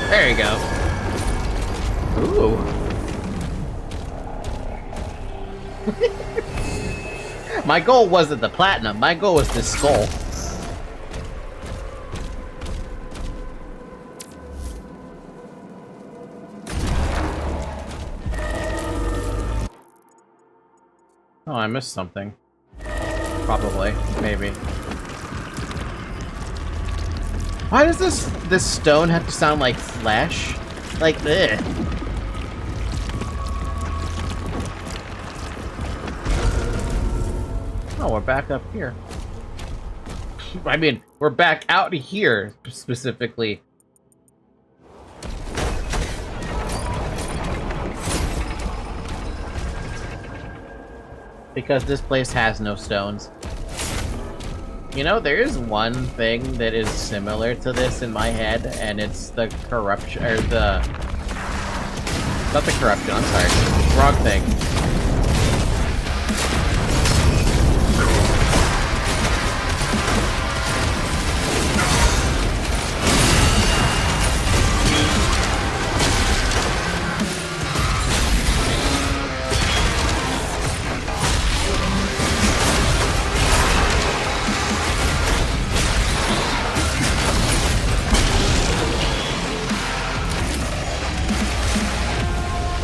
There you go. Ooh. My goal wasn't the platinum, my goal was the skull. Oh, I missed something. Probably, maybe. Why does this stone have to sound like flesh? Like, ugh. Oh, we're back up here. I mean, we're back out here, specifically. because this place has no stones. You know, there is one thing that is similar to this in my head, and it's the corruption, or the... Not the corruption, I'm sorry. Wrong thing.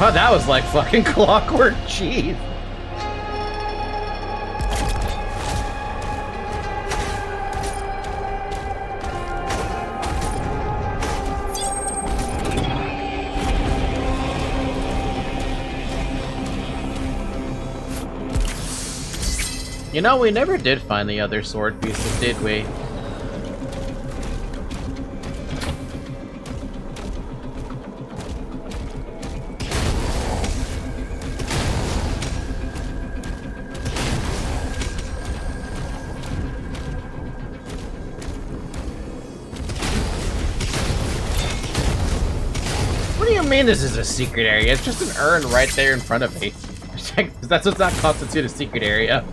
Oh, that was like fucking clockwork cheese. You know, we never did find the other sword pieces, did we? This is a secret area. It's just an urn right there in front of me. That does not constitute a secret area.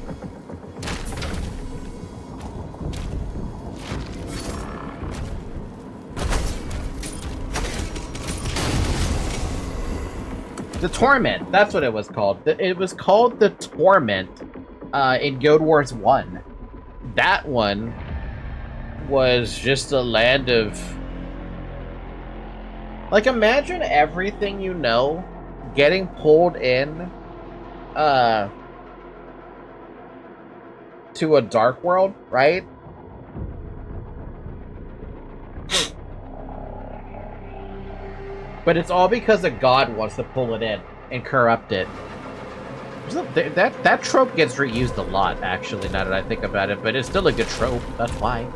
The Torment. That's what it was called. It was called the Torment in Guild Wars 1. That one was just a land of... Like, imagine everything you know getting pulled in to a dark world, right? But it's all because a god wants to pull it in and corrupt it. That trope gets reused a lot, actually, now that I think about it, but it's still a good trope, that's why.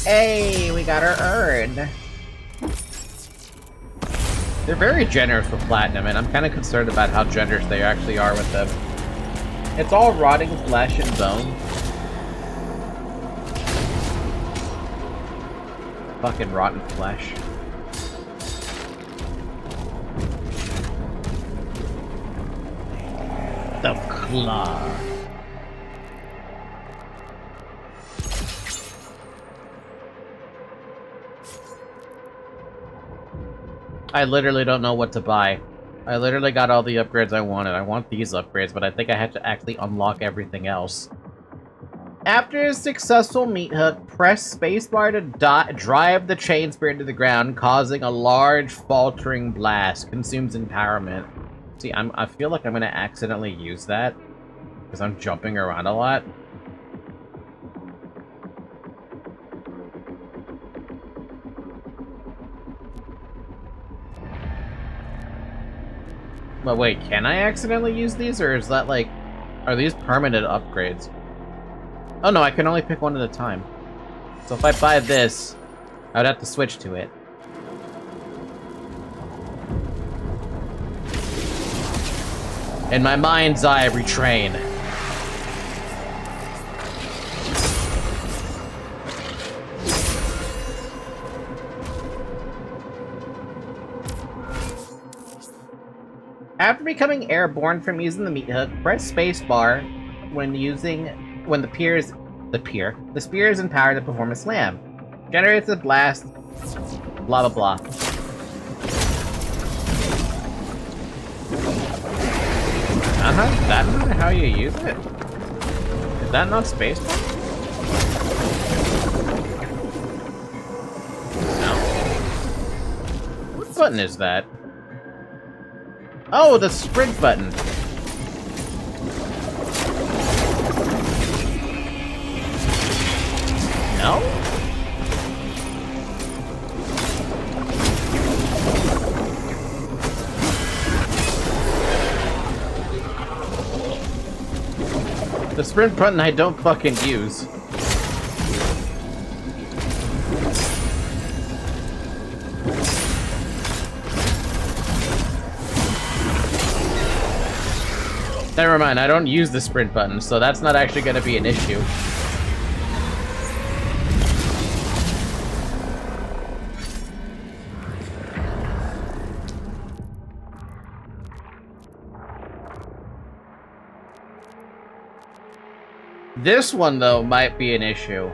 Hey, we got our urn. They're very generous with platinum, and I'm kind of concerned about how generous they actually are with them. It's all rotting flesh and bone. Fucking rotten flesh. The claw. I literally don't know what to buy. I literally got all the upgrades I wanted. I want these upgrades, but I think I have to actually unlock everything else. After a successful meat hook, press spacebar to drive the chain spear into the ground, causing a large faltering blast. Consumes empowerment. See, I feel like I'm gonna accidentally use that because I'm jumping around a lot. But wait, can I accidentally use these, or is that like... Are these permanent upgrades? Oh no, I can only pick one at a time. So if I buy this, I would have to switch to it. In my mind's eye, retrain. After becoming airborne from using the meat hook, press spacebar when using when the spear is empowered to perform a slam. Generates a blast. Blah blah blah. That's not how you use it. Is that not spacebar? No. What button is that? Oh, the sprint button. No? The sprint button I don't fucking use. Never mind, I don't use the sprint button, so that's not actually gonna be an issue. This one, though, might be an issue.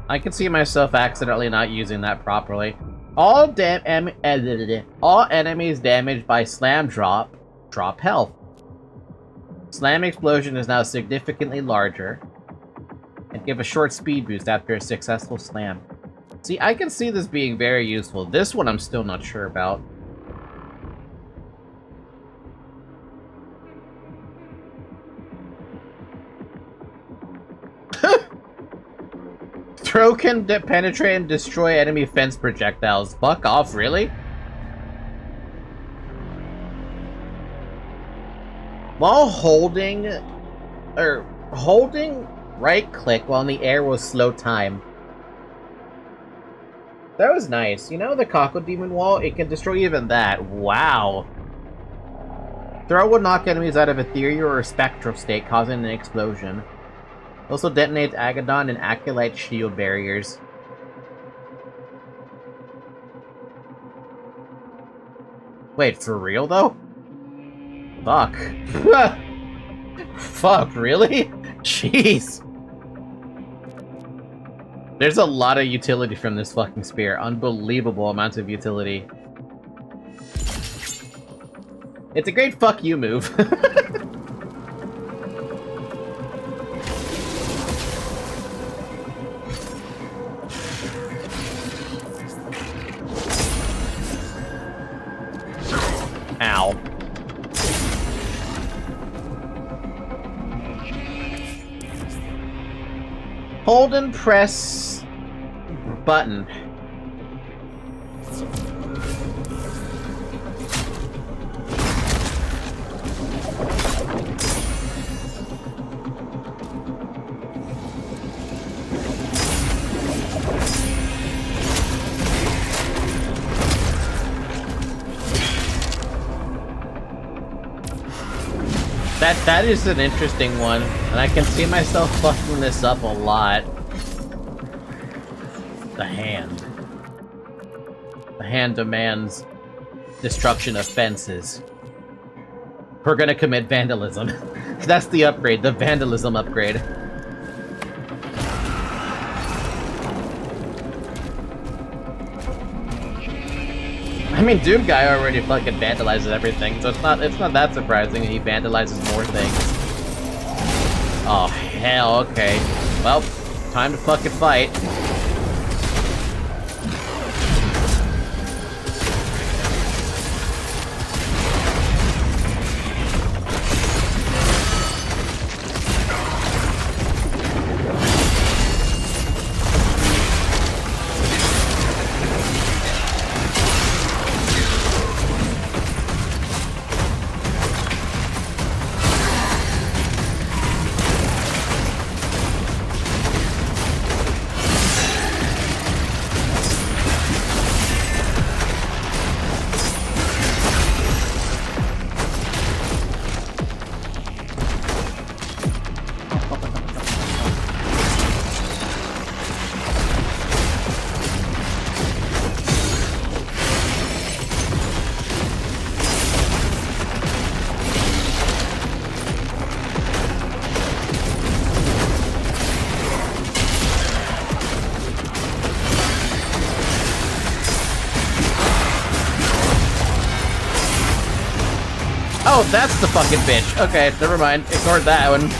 I can see myself accidentally not using that properly. All enemies damaged by slam drop health. Slam explosion is now significantly larger and give a short speed boost after a successful slam. See, I can see this being very useful. This one I'm still not sure about. Throw can penetrate and destroy enemy fence projectiles. Fuck off, really? While holding right click while in the air will slow time. That was nice. You know the Cocodemon wall? It can destroy even that. Wow. Throw will knock enemies out of ethereal or spectral state, causing an explosion. Also detonates Agadon and Acolyte shield barriers. Wait, for real though? Fuck. Fuck, really? Jeez. There's a lot of utility from this fucking spear. Unbelievable amounts of utility. It's a great fuck you move. Ow. Hold and press button. That is an interesting one, and I can see myself fucking this up a lot. The hand. The hand demands destruction of fences. We're gonna commit vandalism. That's the upgrade, the vandalism upgrade. I mean, Doom Guy already fucking vandalizes everything, so it's not that surprising that he vandalizes more things. Oh, hell, okay. Well, time to fucking fight. Oh, that's the fucking bitch. Okay, never mind. Ignored that one.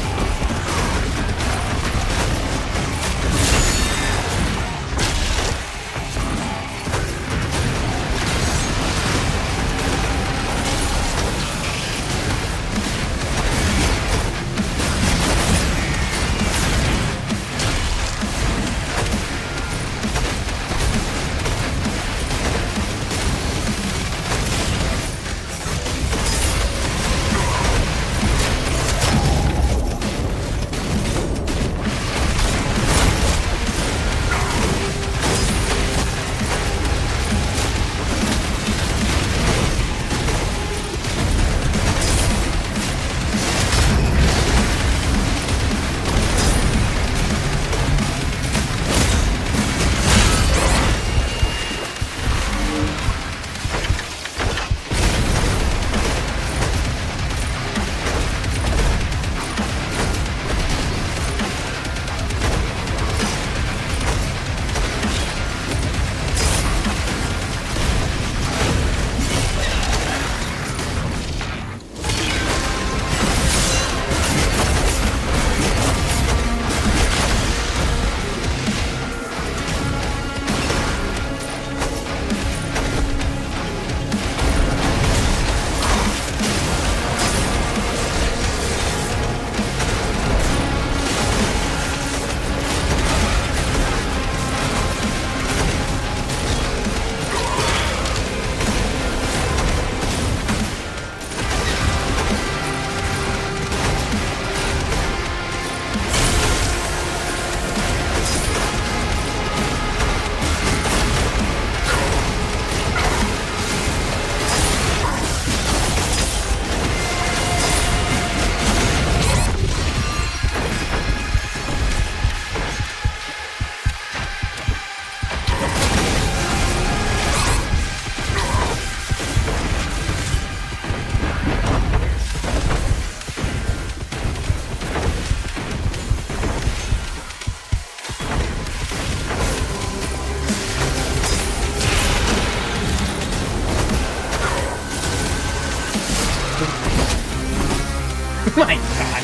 My god.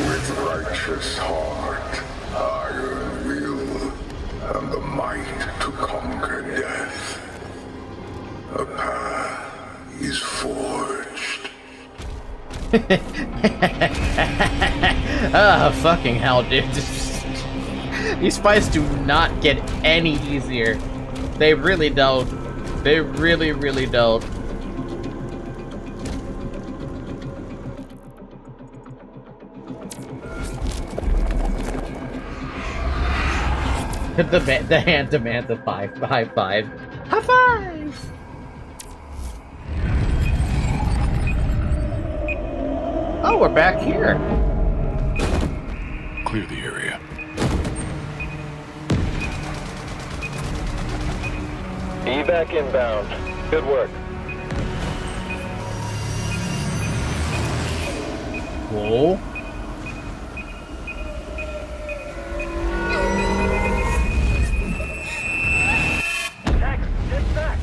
With righteous heart, iron will, and the might to conquer death, a path is forged. Oh, fucking hell, dude. These fights do not get any easier. They really don't. They really, really don't. The hand demands a high five. High five! Oh, we're back here. Clear the area. Evac inbound. Good work. Whoa. Tax, get back.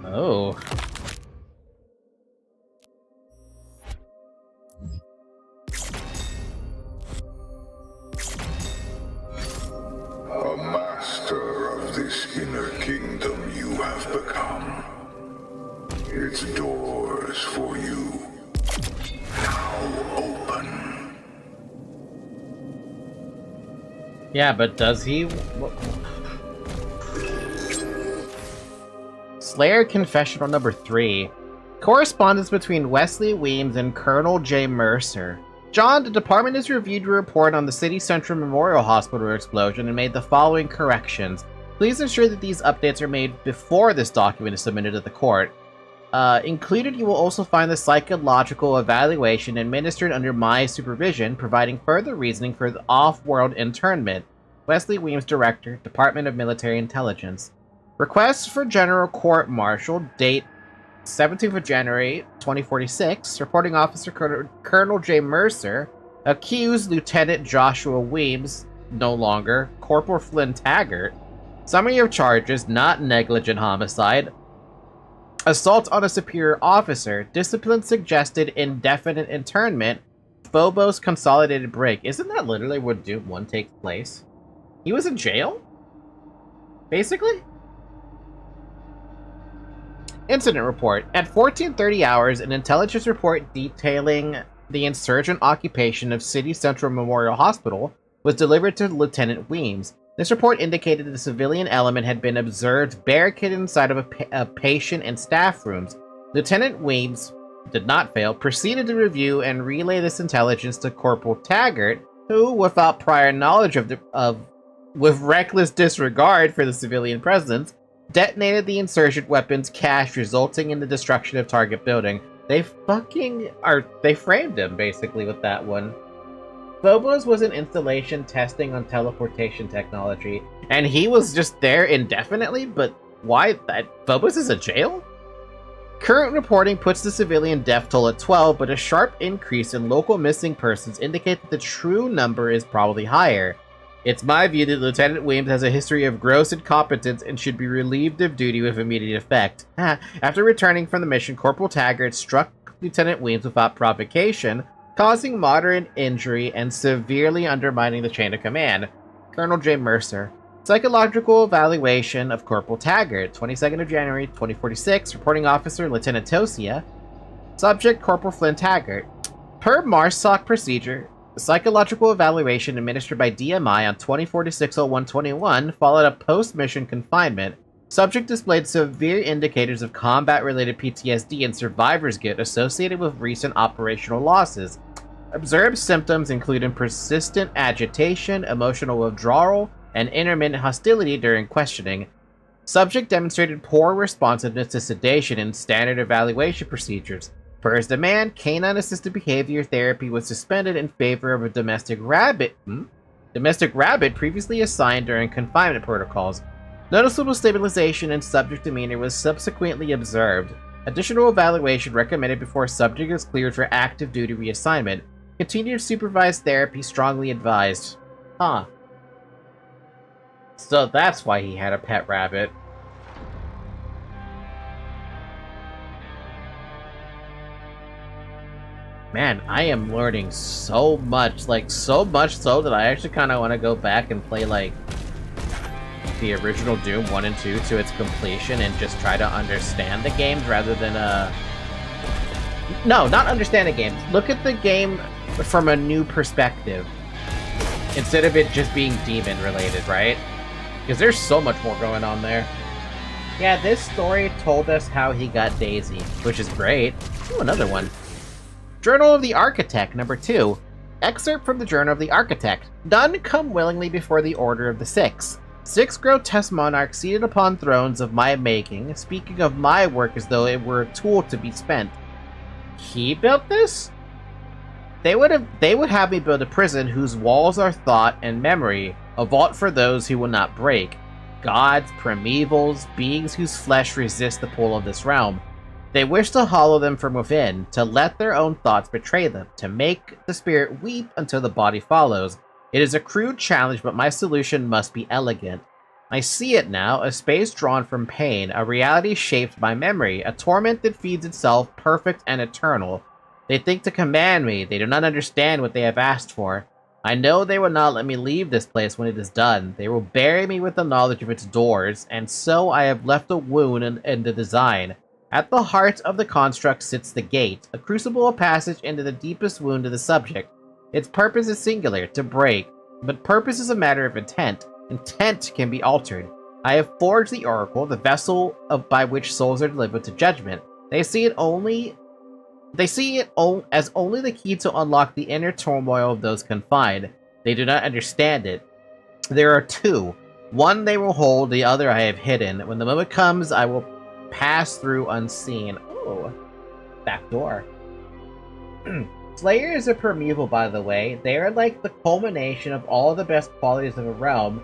Oh. A master of this inner kingdom you have become. Its doors for you now open. Yeah, but does he? Slayer Confessional number 3. Correspondence between Wesley Weems and Colonel J. Mercer. John, the department has reviewed your report on the City Central Memorial Hospital explosion and made the following corrections. Please ensure that these updates are made before this document is submitted to the court. Included, you will also find the psychological evaluation administered under my supervision, providing further reasoning for the off-world internment. Wesley Weems, Director, Department of Military Intelligence. Request for General Court Martial, date 17th of January 2046. Reporting Officer Colonel J. Mercer accused Lieutenant Joshua Weems, no longer, Corporal Flynn Taggart. Summary of charges: not negligent homicide, assault on a superior officer, discipline suggested indefinite internment, Phobos consolidated break. Isn't that literally where Doom 1 takes place? He was in jail? Basically? Incident report. At 14:30 hours, an intelligence report detailing the insurgent occupation of City Central Memorial Hospital was delivered to Lieutenant Weems. This report indicated that the civilian element had been observed barricaded inside of a patient and staff rooms. Lieutenant Weems did not fail, proceeded to review and relay this intelligence to Corporal Taggart, who, without prior knowledge with reckless disregard for the civilian presence, detonated the insurgent weapon's cache, resulting in the destruction of target building. They framed him, basically, with that one. Phobos was an installation testing on teleportation technology, and he was just there indefinitely, but why? Phobos is a jail? Current reporting puts the civilian death toll at 12, but a sharp increase in local missing persons indicate that the true number is probably higher. It's my view that Lieutenant Weems has a history of gross incompetence and should be relieved of duty with immediate effect. After returning from the mission, Corporal Taggart struck Lieutenant Weems without provocation, causing moderate injury and severely undermining the chain of command. Colonel J. Mercer. Psychological evaluation of Corporal Taggart, 22nd of January, 2046. Reporting officer, Lieutenant Tosia. Subject, Corporal Flynn Taggart. Per MARSOC procedure, the psychological evaluation administered by DMI on 2046-0121 followed a post-mission confinement. Subject displayed severe indicators of combat-related PTSD and survivor's guilt associated with recent operational losses. Observed symptoms including persistent agitation, emotional withdrawal, and intermittent hostility during questioning. Subject demonstrated poor responsiveness to sedation and standard evaluation procedures. Per his demand, canine-assisted behavior therapy was suspended in favor of a domestic rabbit previously assigned during confinement protocols. Noticeable stabilization in subject demeanor was subsequently observed. Additional evaluation recommended before subject is cleared for active duty reassignment. Continued supervised therapy strongly advised. Huh. So that's why he had a pet rabbit. Man, I am learning so much, like, so much so that I actually kind of want to go back and play, like, the original Doom 1 and 2 to its completion and just try to understand the games rather than, No, not understand the games. Look at the game from a new perspective. Instead of it just being demon-related, right? Because there's so much more going on there. Yeah, this story told us how he got Daisy, which is great. Ooh, another one. Journal of the Architect, number 2. Excerpt from the Journal of the Architect. None come willingly before the Order of the Six. 6 grotesque monarchs seated upon thrones of my making, speaking of my work as though it were a tool to be spent. He built this? They would have me build a prison whose walls are thought and memory, a vault for those who will not break. Gods, primevals, beings whose flesh resist the pull of this realm. They wish to hollow them from within, to let their own thoughts betray them, to make the spirit weep until the body follows. It is a crude challenge, but my solution must be elegant. I see it now, a space drawn from pain, a reality shaped by memory, a torment that feeds itself, perfect and eternal. They think to command me, they do not understand what they have asked for. I know they will not let me leave this place when it is done. They will bury me with the knowledge of its doors, and so I have left a wound in the design. At the heart of the construct sits the gate, a crucible of passage into the deepest wound of the subject. Its purpose is singular, to break, but purpose is a matter of intent. Intent can be altered. I have forged the oracle, the vessel by which souls are delivered to judgment. They see it as only the key to unlock the inner turmoil of those confined. They do not understand it. There are 2. One they will hold, the other I have hidden. When the moment comes, I will pass through unseen. Oh, back door. Slayers are primeval, by the way. They are like the culmination of all the best qualities of a realm.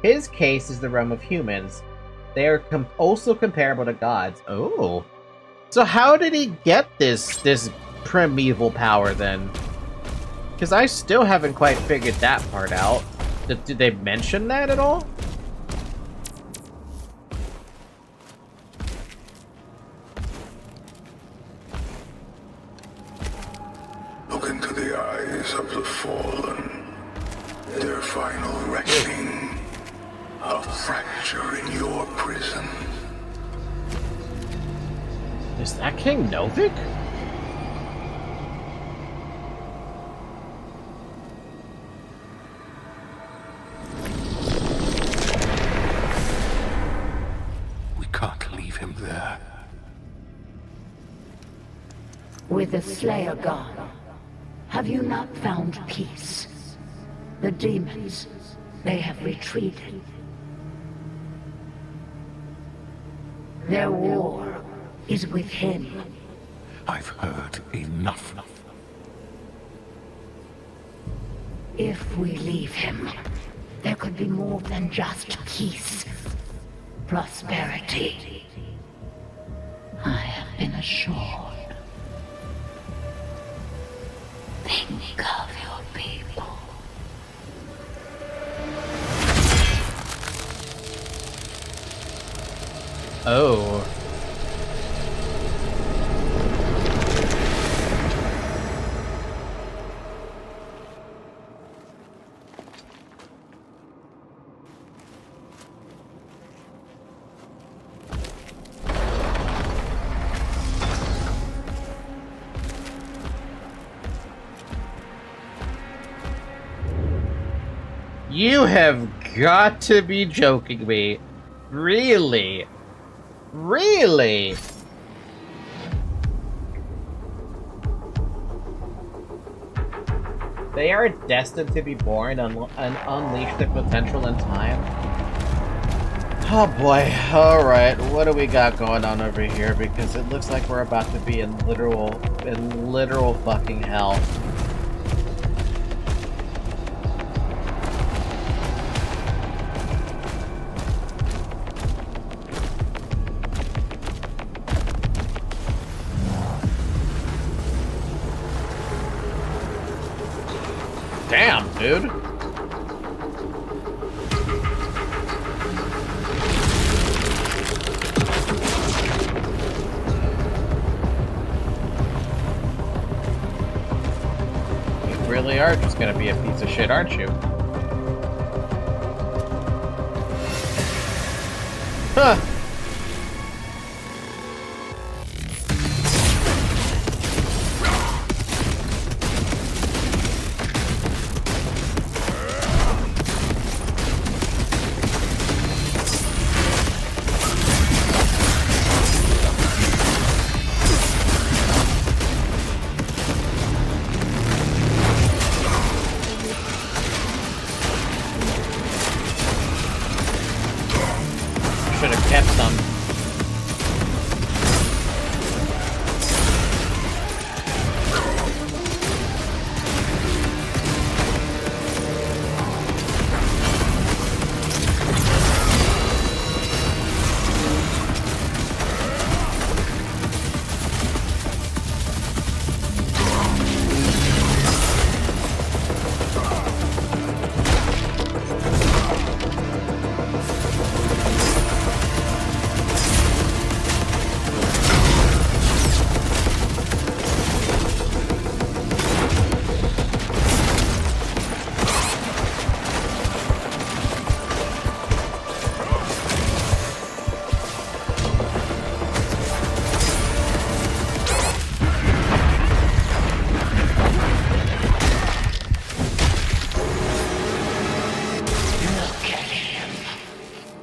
His case is the realm of humans. They are also comparable to gods. Oh. So how did he get this primeval power then? Because I still haven't quite figured that part out. Did they mention that at all? Look into the eyes of the fallen. Their final reckoning. A fracture in your prison. Is that King Novik? We can't leave him there. With the Slayer gone, have you not found peace? The demons, they have retreated. Their war is with him. I've heard enough. If we leave him, there could be more than just peace. Prosperity. I have been assured. Think of your people. Oh. You have got to be joking me. Really? Really? They are destined to be born and unleash their potential in time. Oh boy, alright, what do we got going on over here? Because it looks like we're about to be in literal fucking hell. Damn, dude. You really are just gonna be a piece of shit, aren't you? Huh. Should have kept some.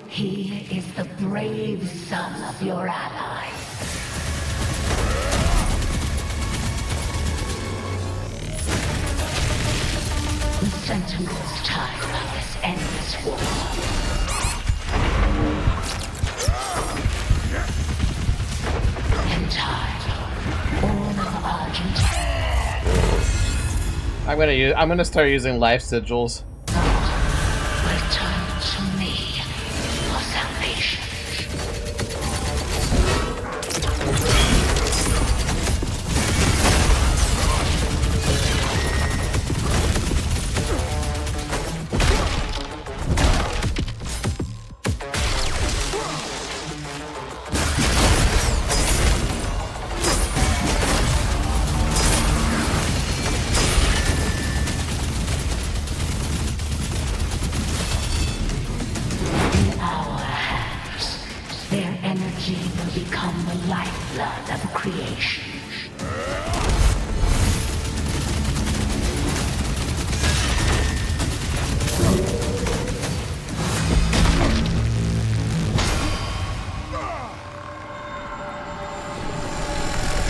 He is the brave son of your ally. The Sentinels tired of this endless war. In time, all of Argentina. I'm gonna start using life sigils. Return to me for salvation. energy will become the lifeblood of creation.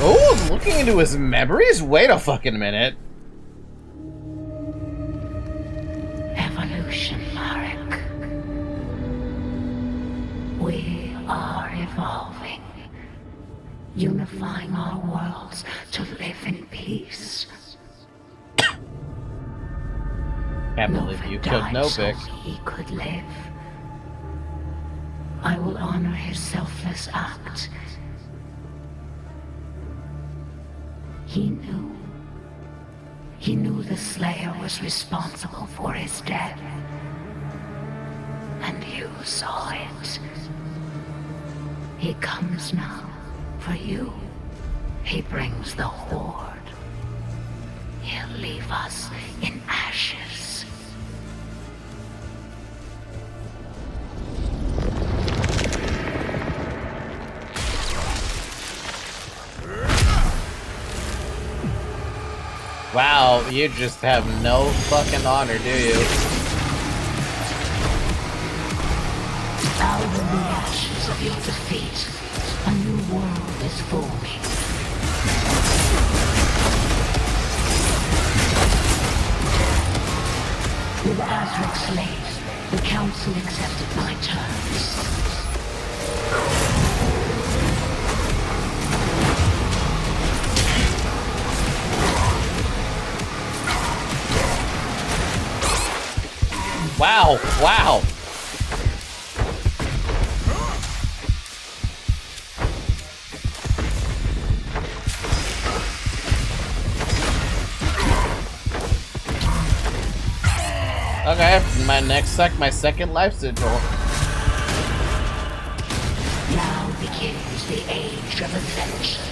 Oh, looking into his memories? Wait a fucking minute. Evolution, Marek. We are evolving, unifying our worlds to live in peace. Can't believe you killed Novik. So he could live. I will honor his selfless act. He knew the Slayer was responsible for his death. And you saw it. He comes now for you. He brings the Horde. He'll leave us in ashes. Wow, you just have no fucking honor, do you? Out of the ashes of your defeat, a new world is forming. With Azric slain, the Council accepted my terms. Wow, wow. Okay, my second life sigil. Now begins the age of adventure.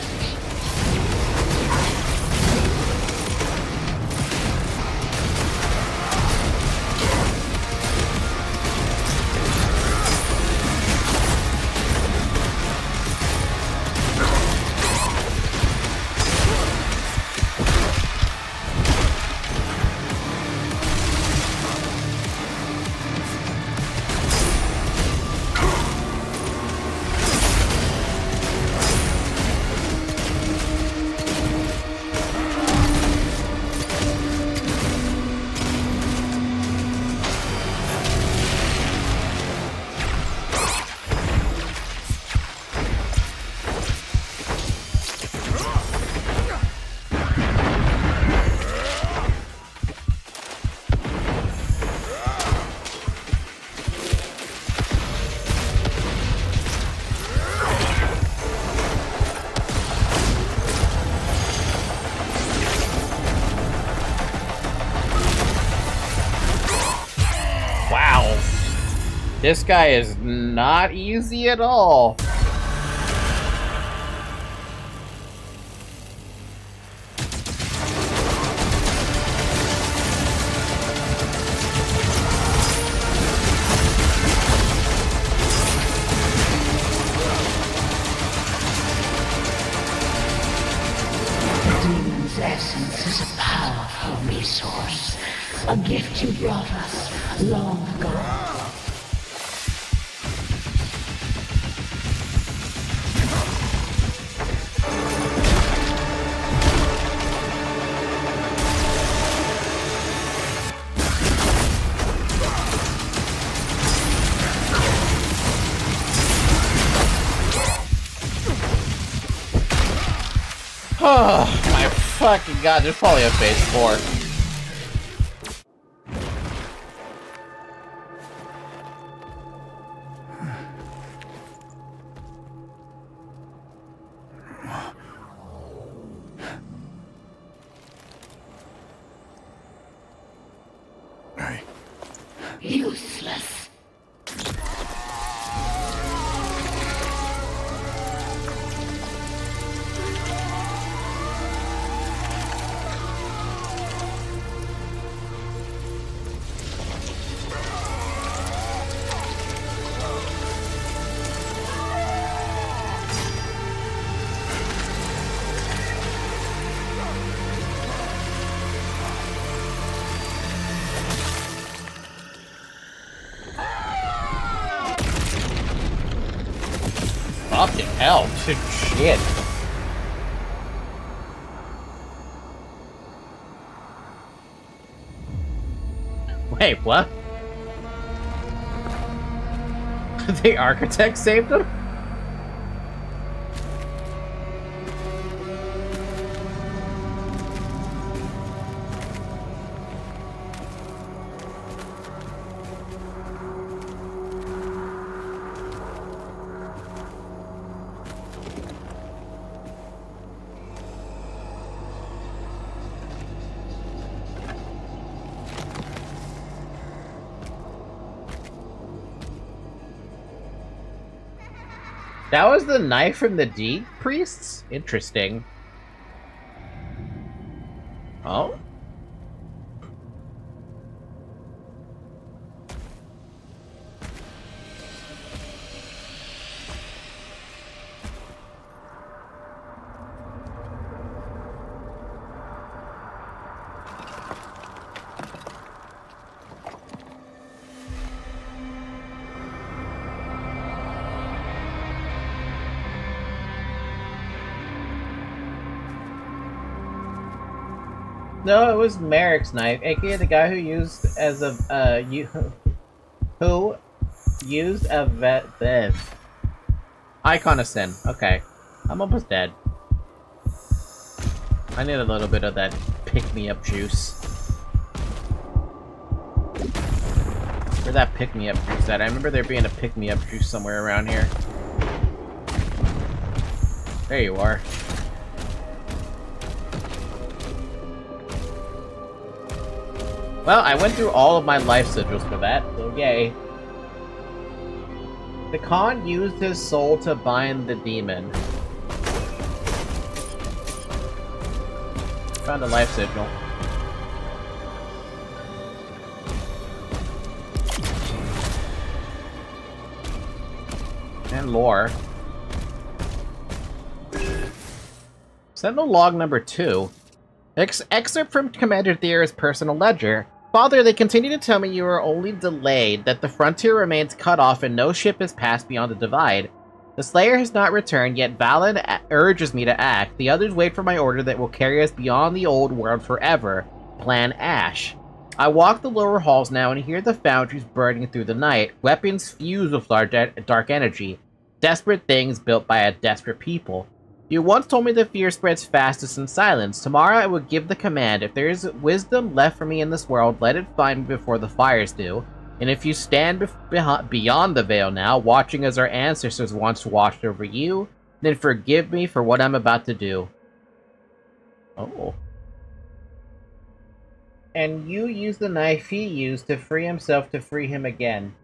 This guy is not easy at all. Essence is a powerful resource, a gift you brought us long ago. Oh my fucking god, there's probably a phase 4. Useless. hell, shit. Wait, what? The architect saved him? That was the knife from the D priests? Interesting. Oh? No, it was Merrick's knife, aka the guy who used as a who used a icon of sin. Okay, I'm almost dead. I need a little bit of that pick-me-up juice. Where'd that pick-me-up juice at? I remember there being a pick-me-up juice somewhere around here. There you are. Well, I went through all of my life sigils for that, so yay. The Khan used his soul to bind the demon. Found a life sigil. And lore. Sentinel log number 2. Excerpt from Commander Thea's personal ledger. Father, they continue to tell me you are only delayed, that the frontier remains cut off and no ship has passed beyond the divide. The Slayer has not returned, yet Valen urges me to act. The others wait for my order that will carry us beyond the old world forever. Plan Ash. I walk the lower halls now and hear the foundries burning through the night. Weapons fuse with dark energy. Desperate things built by a desperate people. You once told me that fear spreads fastest in silence. Tomorrow I will give the command. If there is wisdom left for me in this world, let it find me before the fires do. And if you stand beyond the veil now, watching as our ancestors once watched over you, then forgive me for what I'm about to do. Oh. And you use the knife he used to free himself to free him again.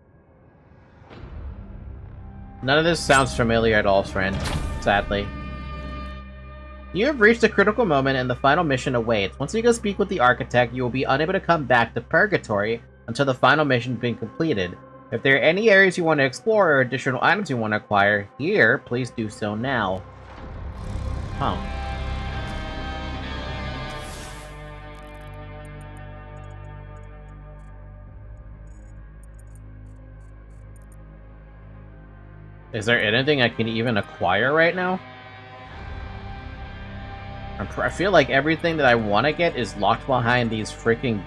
None of this sounds familiar at all, friend. Sadly. You have reached a critical moment and the final mission awaits. Once you go speak with the architect, you will be unable to come back to Purgatory until the final mission has been completed. If there are any areas you want to explore or additional items you want to acquire here, please do so now. Huh. Is there anything I can even acquire right now? I feel like everything that I want to get is locked behind these freaking,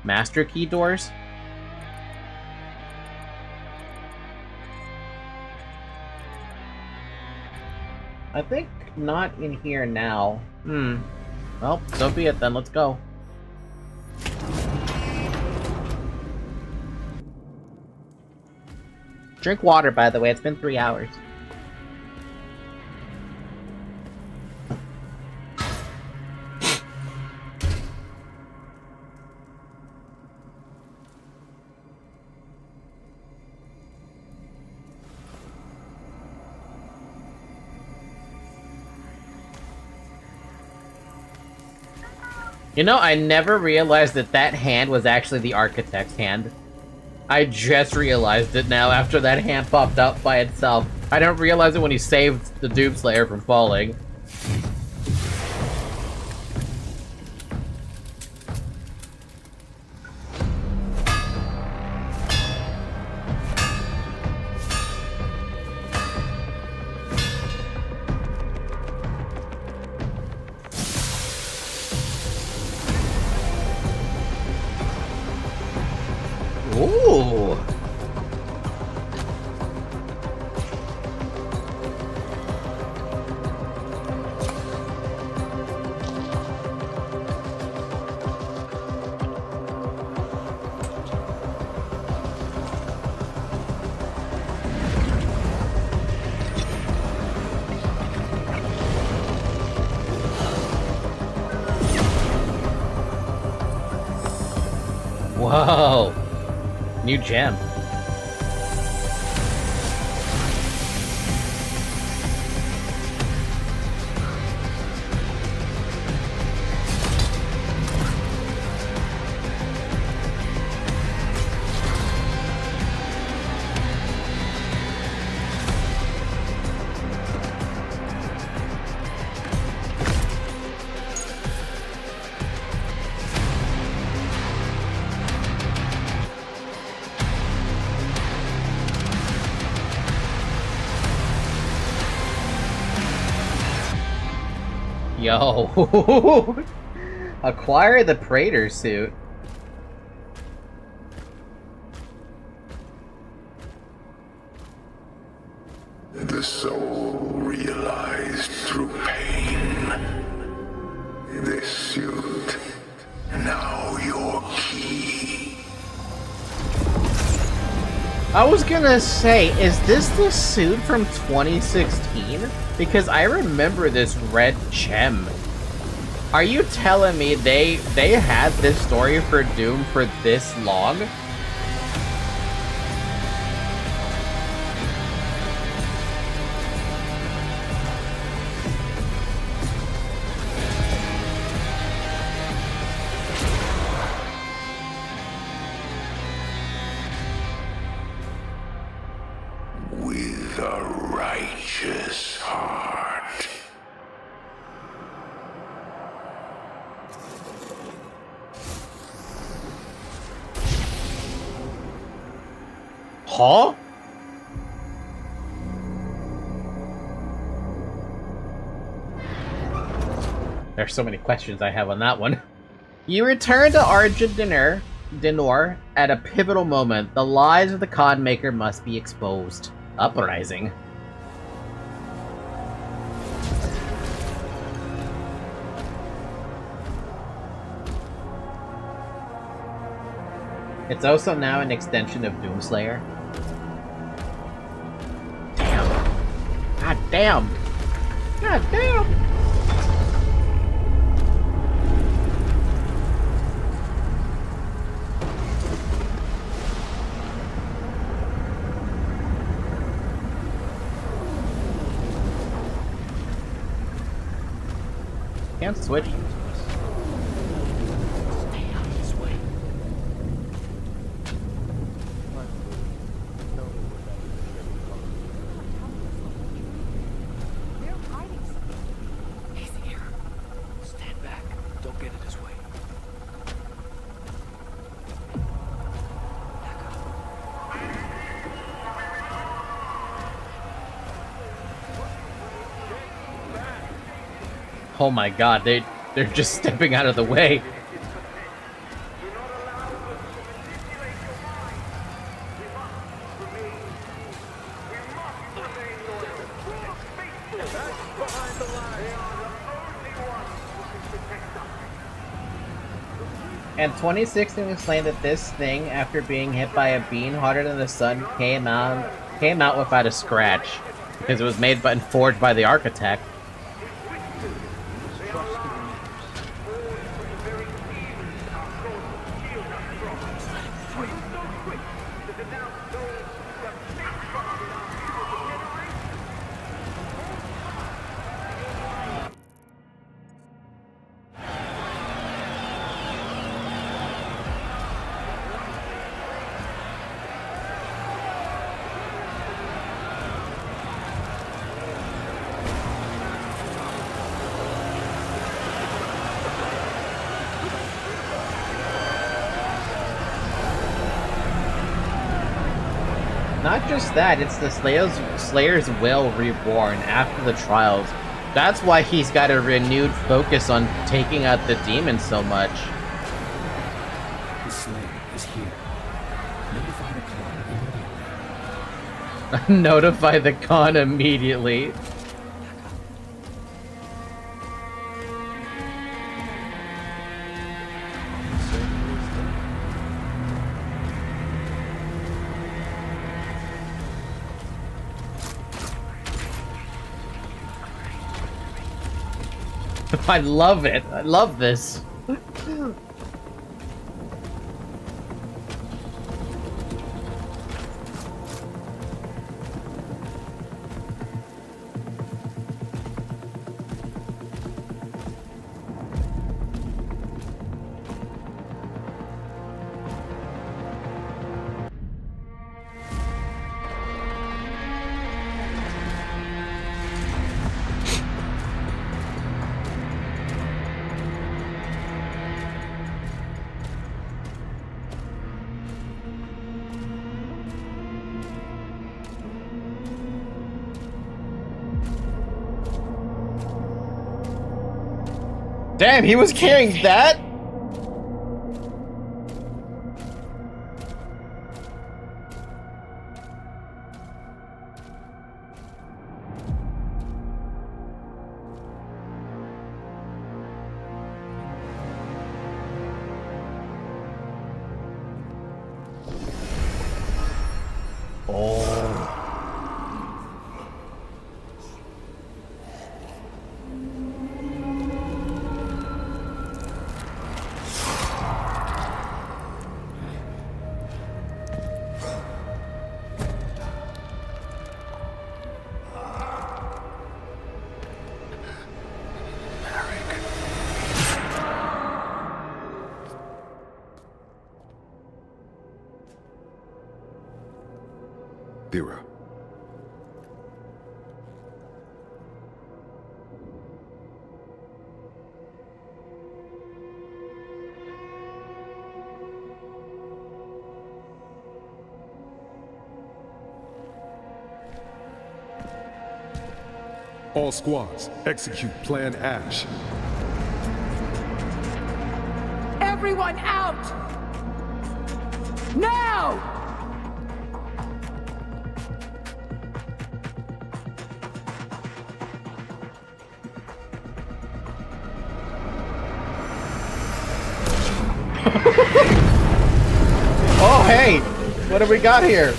master key doors. I think not in here now. Well, so be it then, let's go. Drink water, by the way, it's been 3 hours. You know, I never realized that that hand was actually the architect's hand. I just realized it now after that hand popped up by itself. I didn't realize it when he saved the Doomslayer from falling. Whoa! New gem. Yo, acquire the Praetor suit. The soul realized through pain. This suit, now your key. I was gonna say, is this the suit from 2016? Because I remember this red gem. Are you telling me they had this story for Doom for this long? With a righteous heart. Huh? There's so many questions I have on that one. You return to Argent Dinor at a pivotal moment. The lies of the con maker must be exposed. Uprising. It's also now an extension of Doomslayer. Damn. God damn. God damn. Can't switch. Oh my god, they're just stepping out of the way. And 2016 explained that this thing, after being hit by a beam hotter than the sun, came out without a scratch, because it was made and forged by the architect. Not just that, it's the Slayer's will reborn after the trials. That's why he's got a renewed focus on taking out the demons so much. The Slayer is here. Notify the Khan immediately. Notify the Khan immediately. I love it. I love this. Damn, he was carrying that? Vera. All squads, execute Plan Ash. Everyone out! Now! Oh, hey! What have we got here?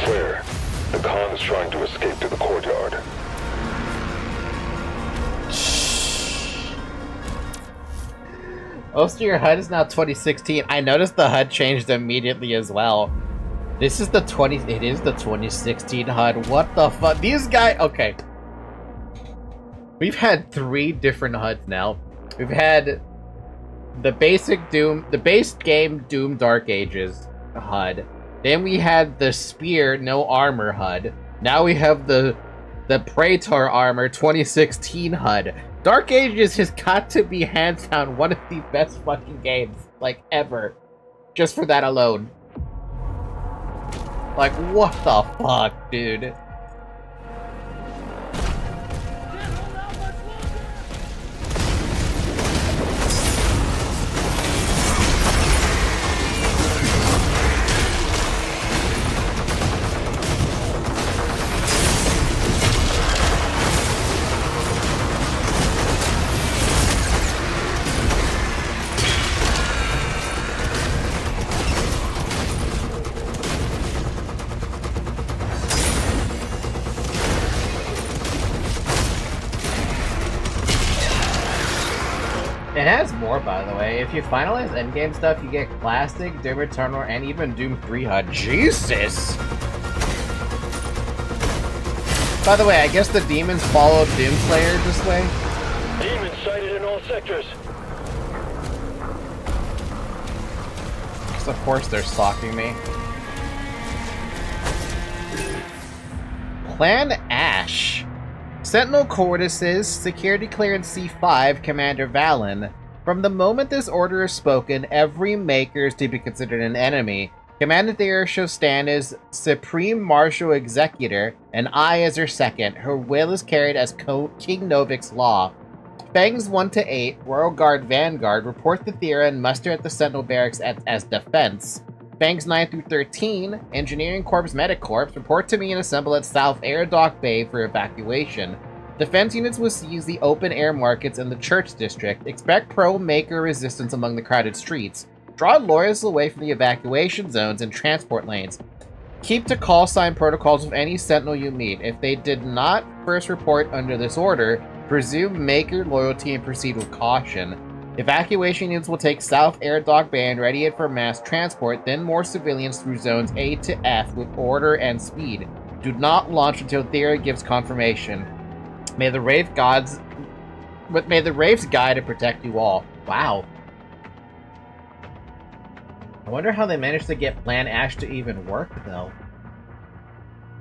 Where? The Khan's trying to escape to the courtyard. Most of your HUD is now 2016. I noticed the HUD changed immediately as well. This is the it is the 2016 HUD. What the fuck? These guys, okay. We've had 3 different HUDs now. We've had the basic Doom, the base game Doom Dark Ages HUD. Then we had the Spear no armor HUD. Now we have the Praetor armor 2016 HUD. Dark Ages has got to be hands down one of the best fucking games, like, ever. Just for that alone. Like, what the fuck, dude? It has more, by the way. If you finalize endgame stuff, you get Classic, Doom Eternal, and even Doom 3 HUD. Jesus! By the way, I guess the demons followed Doomslayer this way? Demons sighted in all sectors. Because of course they're stalking me. Plan Ash. Sentinel Cortices, Security Clearance C5, Commander Valen. From the moment this order is spoken, every Maker is to be considered an enemy. Commander Thera shall stand as Supreme Martial Executor, and I as her second. Her will is carried as King Novik's law. Fangs 1 to 8, Royal Guard Vanguard, report to Thera and muster at the Sentinel Barracks as defense. Fangs 9 through 13, Engineering Corps Medic Corps, report to me and assemble at South Air Dock Bay for evacuation. Defense units will seize the open air markets in the Church District. Expect pro-Maker resistance among the crowded streets. Draw loyalists away from the evacuation zones and transport lanes. Keep to call sign protocols with any Sentinel you meet. If they did not first report under this order, presume Maker loyalty and proceed with caution. Evacuation units will take South Air Dock Bay and ready it for mass transport, then more civilians through zones A to F with order and speed. Do not launch until Thera gives confirmation. May the Wraith Gods... But may the Wraiths guide and protect you all. Wow. I wonder how they managed to get Plan Ash to even work, though.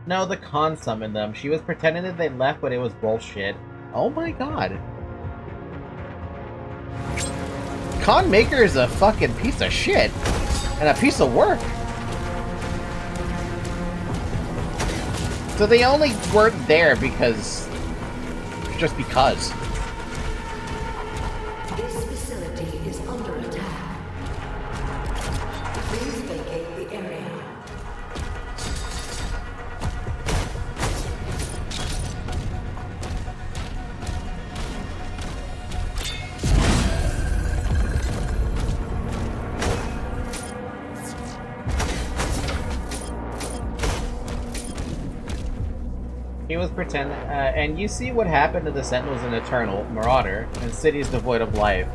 No, the con summoned them. She was pretending that they left, but it was bullshit. Oh my god. Con Maker is a fucking piece of shit. And a piece of work. So they only weren't there because... just because. This facility is under attack. Please vacate the area. He was pretending, and you see what happened to the Sentinels in Eternal, Marauder, and cities devoid of life.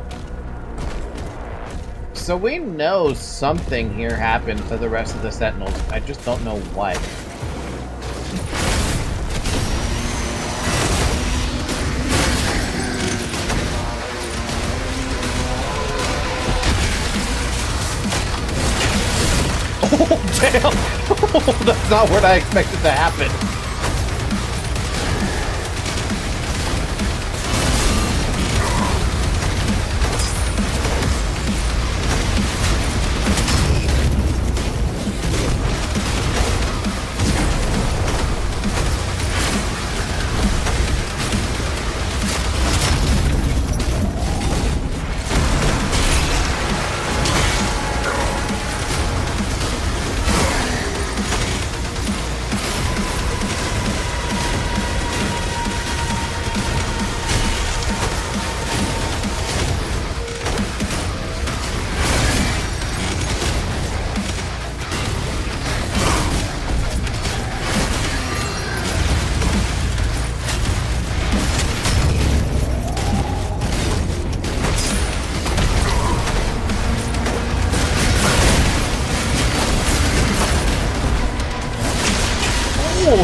So we know something here happened to the rest of the Sentinels. I just don't know what. Oh, damn! That's not what I expected to happen.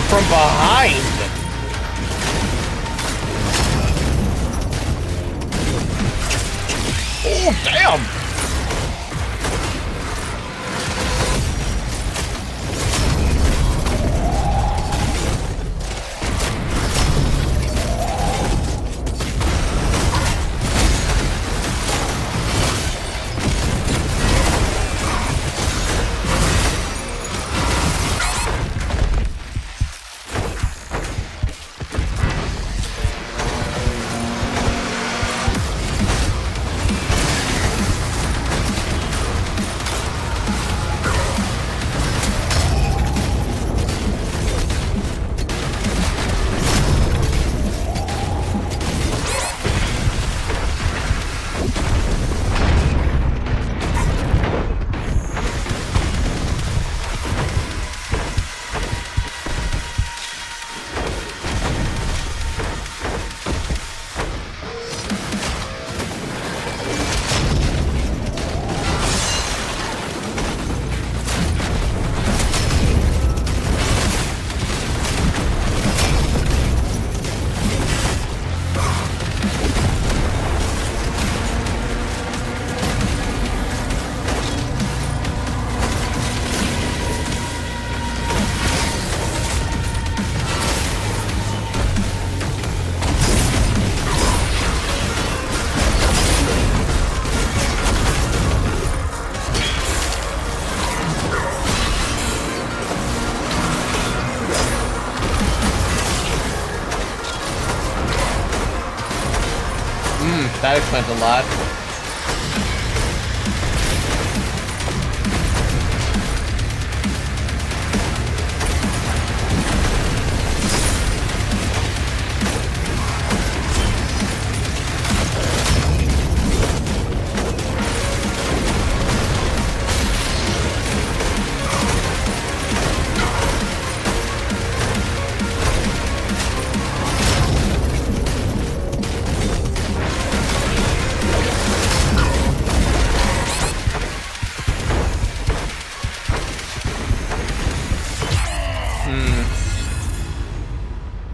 From behind! Oh, damn! That explains a lot.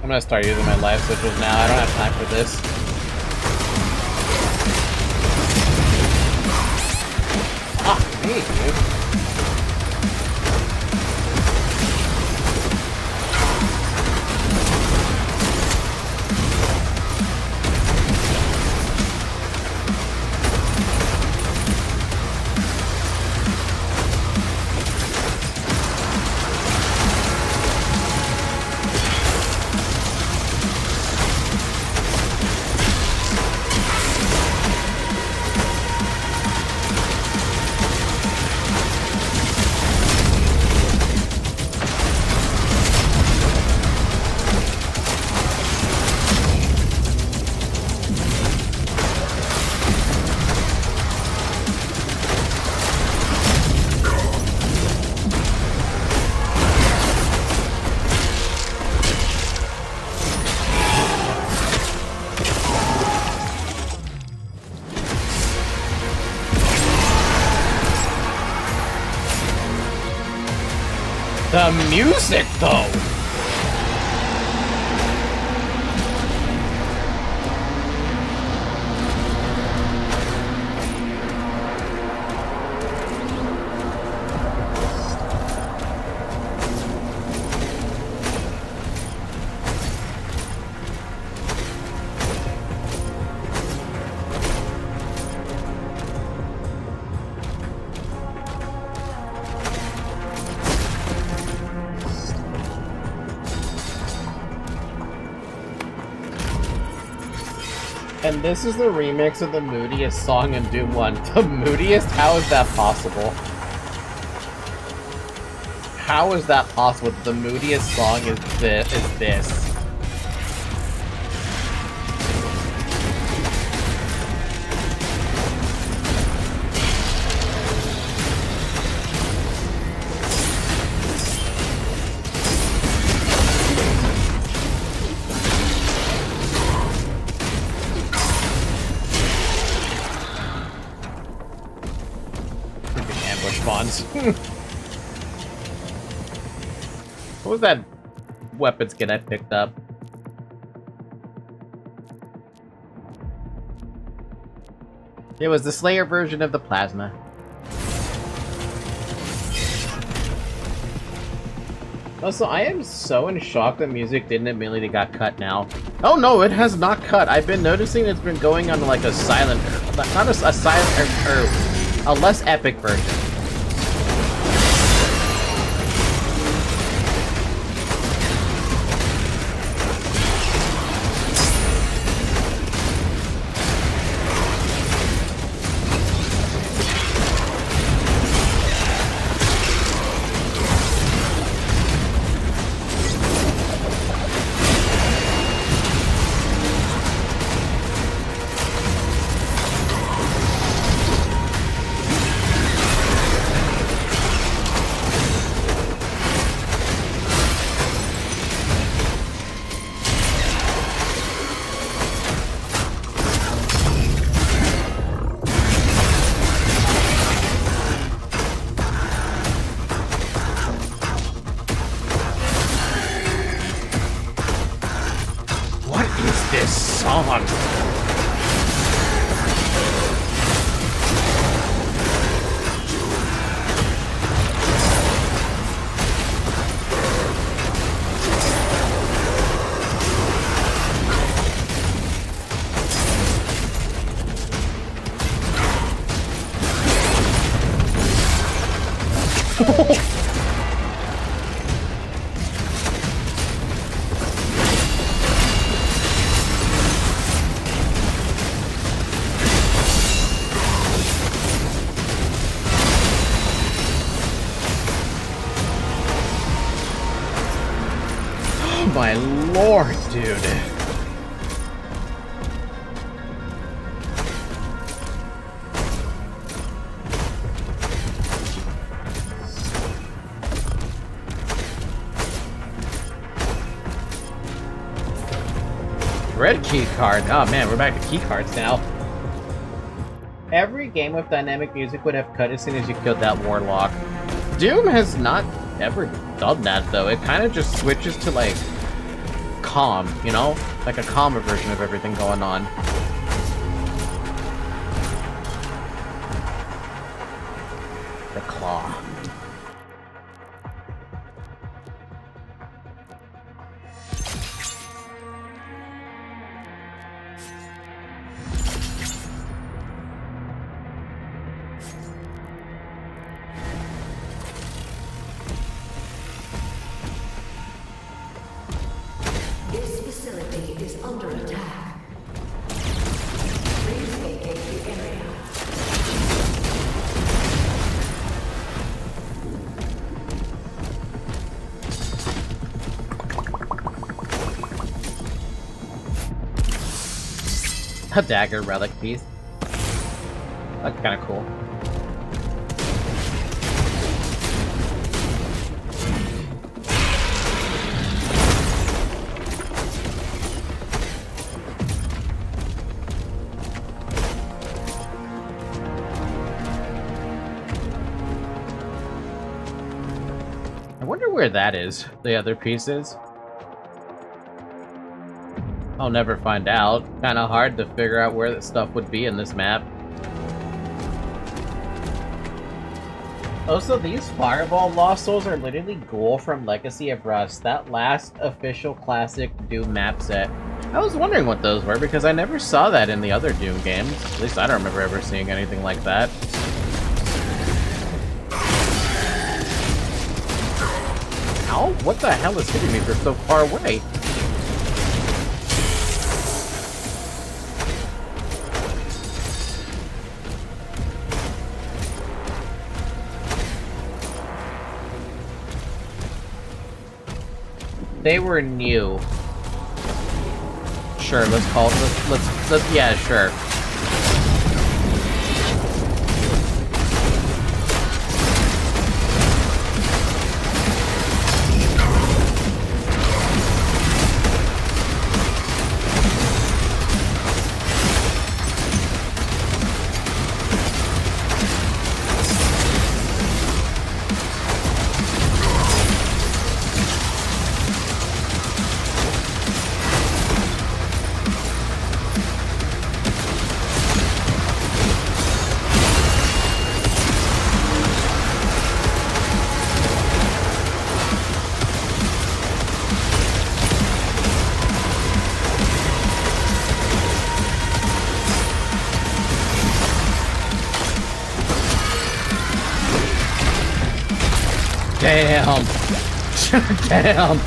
I'm gonna start using my life switches now. I don't have time for this. Ah, hey, dude. The music, though! And this is the remix of the moodiest song in Doom 1. The moodiest? How is that possible? How is that possible? The moodiest song is this. What was that weapon skin I picked up? It was the Slayer version of the plasma. Also, I am so in shock that music didn't immediately got cut now. Oh no, it has not cut. I've been noticing it's been going on like a silent, not a silent, or a less epic version. My lord, dude. Red key card. Oh man, we're back to key cards now. Every game with dynamic music would have cut as soon as you killed that warlock. Doom has not ever done that though. It kind of just switches to like calm, you know? Like a calmer version of everything going on. The claw. A dagger relic piece. That's kind of cool. I wonder where that is, the other pieces. I'll never find out. Kinda hard to figure out where that stuff would be in this map. Also, these Fireball Lost Souls are literally Ghoul from Legacy of Rust, that last official classic Doom map set. I was wondering what those were, because I never saw that in the other Doom games. At least I don't remember ever seeing anything like that. Ow? What the hell is hitting me from so far away? They were new. Sure, let's call it, let's yeah, sure. Damn. Damn.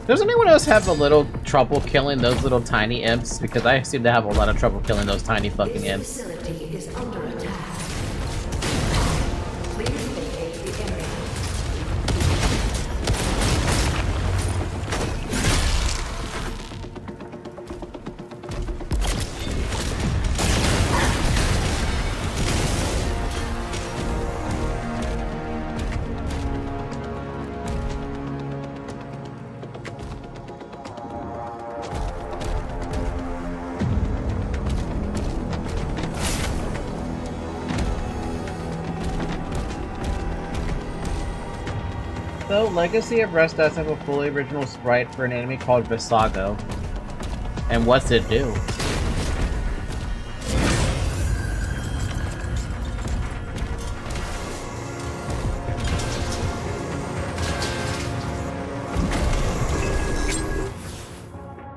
Does anyone else have a little trouble killing those little tiny imps? Because I seem to have a lot of trouble killing those tiny fucking imps. Facility is under attack. Please vacate the area. Though Legacy of Rust does have a fully original sprite for an enemy called Visago. And what's it do?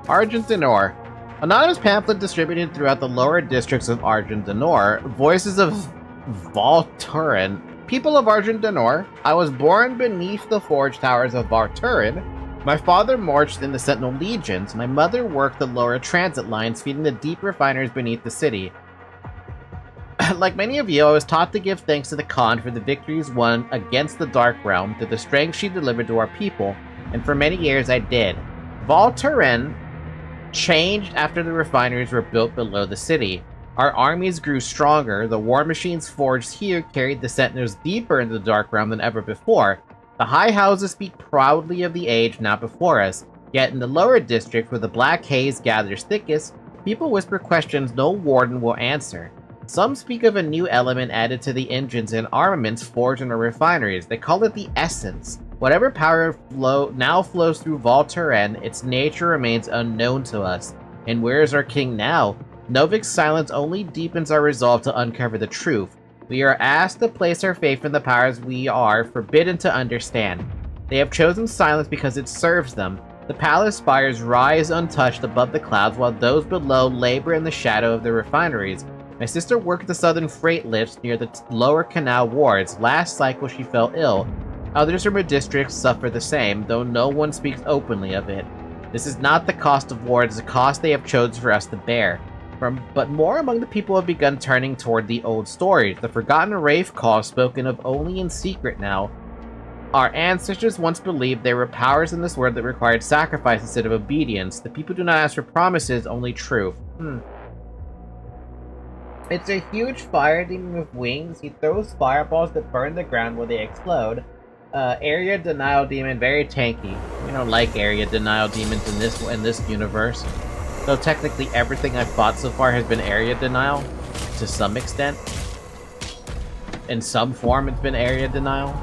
Argent d'Nor. Anonymous pamphlet distributed throughout the lower districts of Argent d'Nor. Voices of Volturin. People of Argent d'Nor, I was born beneath the forge towers of Volturin. My father marched in the Sentinel Legions. My mother worked the lower transit lines, feeding the deep refineries beneath the city. Like many of you, I was taught to give thanks to the Khan for the victories won against the Dark Realm, through the strength she delivered to our people, and for many years I did. Volturin changed after the refineries were built below the city. Our armies grew stronger. The war machines forged here carried the Sentinels deeper into the Dark Realm than ever before. The high houses speak proudly of the age now before us. Yet in the lower district, where the black haze gathers thickest, people whisper questions no warden will answer. Some speak of a new element added to the engines and armaments forged in our refineries. They call it the Essence. Whatever power now flows through Volturin, its nature remains unknown to us. And where is our king now? Novik's silence only deepens our resolve to uncover the truth. We are asked to place our faith in the powers we are forbidden to understand. They have chosen silence because it serves them. The palace spires rise untouched above the clouds, while those below labor in the shadow of the refineries. My sister worked the southern freight lifts near the lower canal wards. Last cycle she fell ill. Others from her districts suffer the same, though no one speaks openly of it. This is not the cost of war, it is a cost they have chosen for us to bear. But more among the people have begun turning toward the old stories. The forgotten Wraith call spoken of only in secret now. Our ancestors once believed there were powers in this world that required sacrifice instead of obedience. The people do not ask for promises, only truth. It's a huge fire demon with wings. He throws fireballs that burn the ground where they explode. Area denial demon, very tanky. We don't like area denial demons in this universe. Though technically everything I've fought so far has been area denial, to some extent. In some form it's been area denial.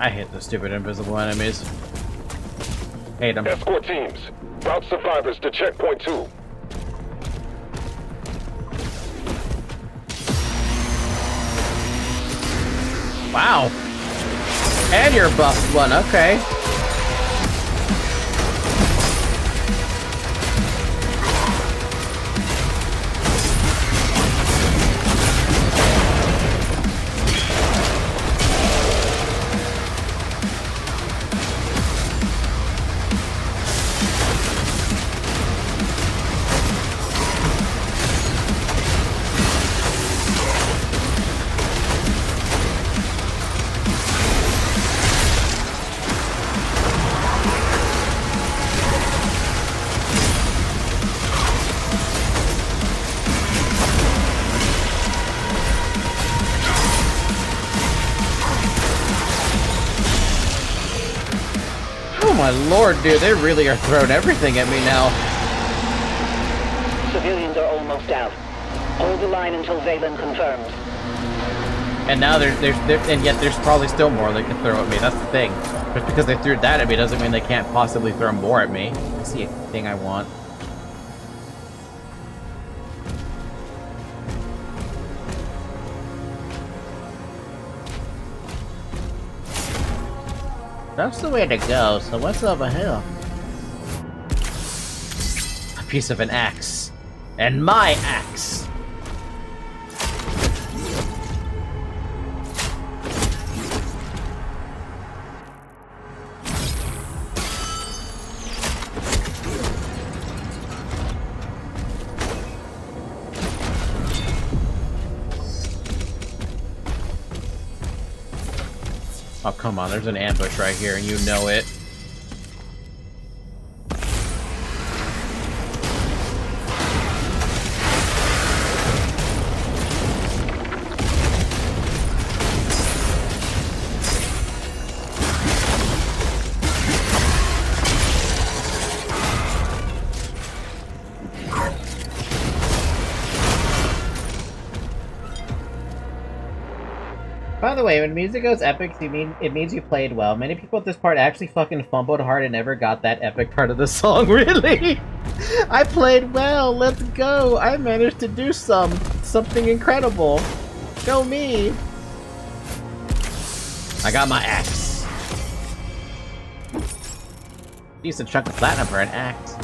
I hate the stupid invisible enemies. Hate them. Escort teams, route survivors to checkpoint 2. Wow. And you're buffed one, okay. Oh my lord, dude, they really are throwing everything at me now. Civilians are almost out. Hold the line until Valen confirms. And now and yet there's probably still more they can throw at me. That's the thing. Just because they threw that at me doesn't mean they can't possibly throw more at me. I see a thing I want. That's the way to go, so what's over here? A piece of an axe. And my axe! Oh, come on, there's an ambush right here, and you know it. By the way, when music goes epic, it means you played well. Many people at this part actually fucking fumbled hard and never got that epic part of the song, really? I played well, let's go! I managed to do something incredible. Go me! I got my axe. Decent chunk of platinum for an axe.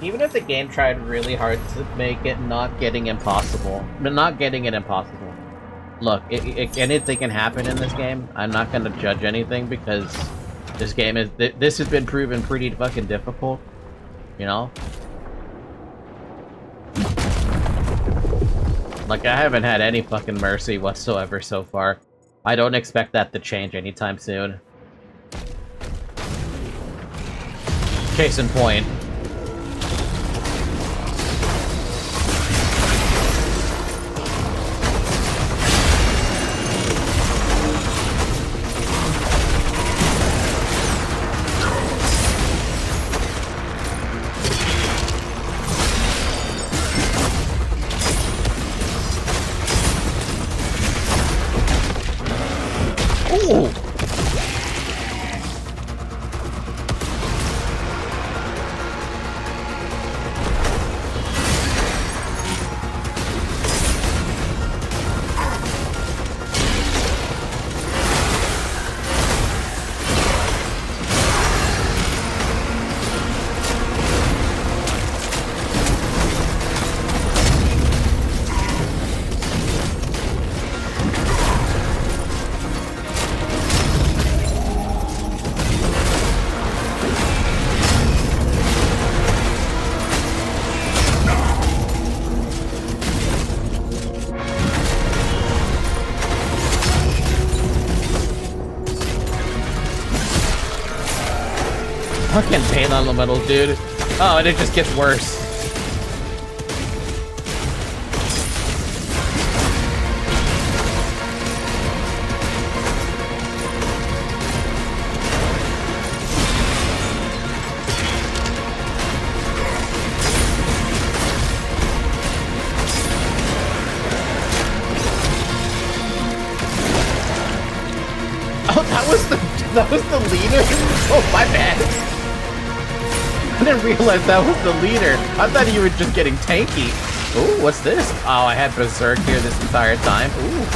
Even if the game tried really hard to make it not getting impossible, but not getting it impossible. Look, anything can happen in this game. I'm not gonna judge anything because this game this has been proven pretty fucking difficult, you know? Like, I haven't had any fucking mercy whatsoever so far. I don't expect that to change anytime soon. Case in point. Ooh! Fucking pain on the metal, dude. Oh, and it just gets worse. Oh, that was the leader? Oh, my bad. I didn't realize that was the leader. I thought you were just getting tanky. Ooh, what's this? Oh, I had Berserk here this entire time. Ooh.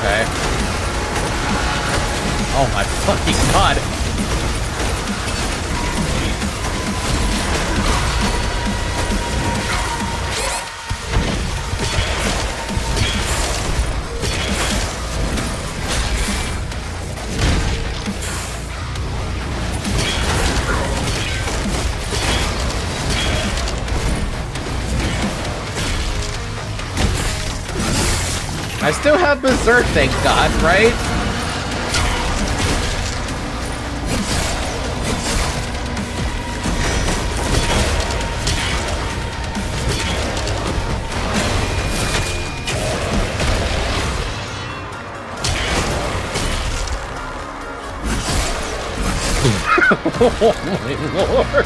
Okay. Oh my fucking god. I still have Berserk, thank God, right? Oh my lord!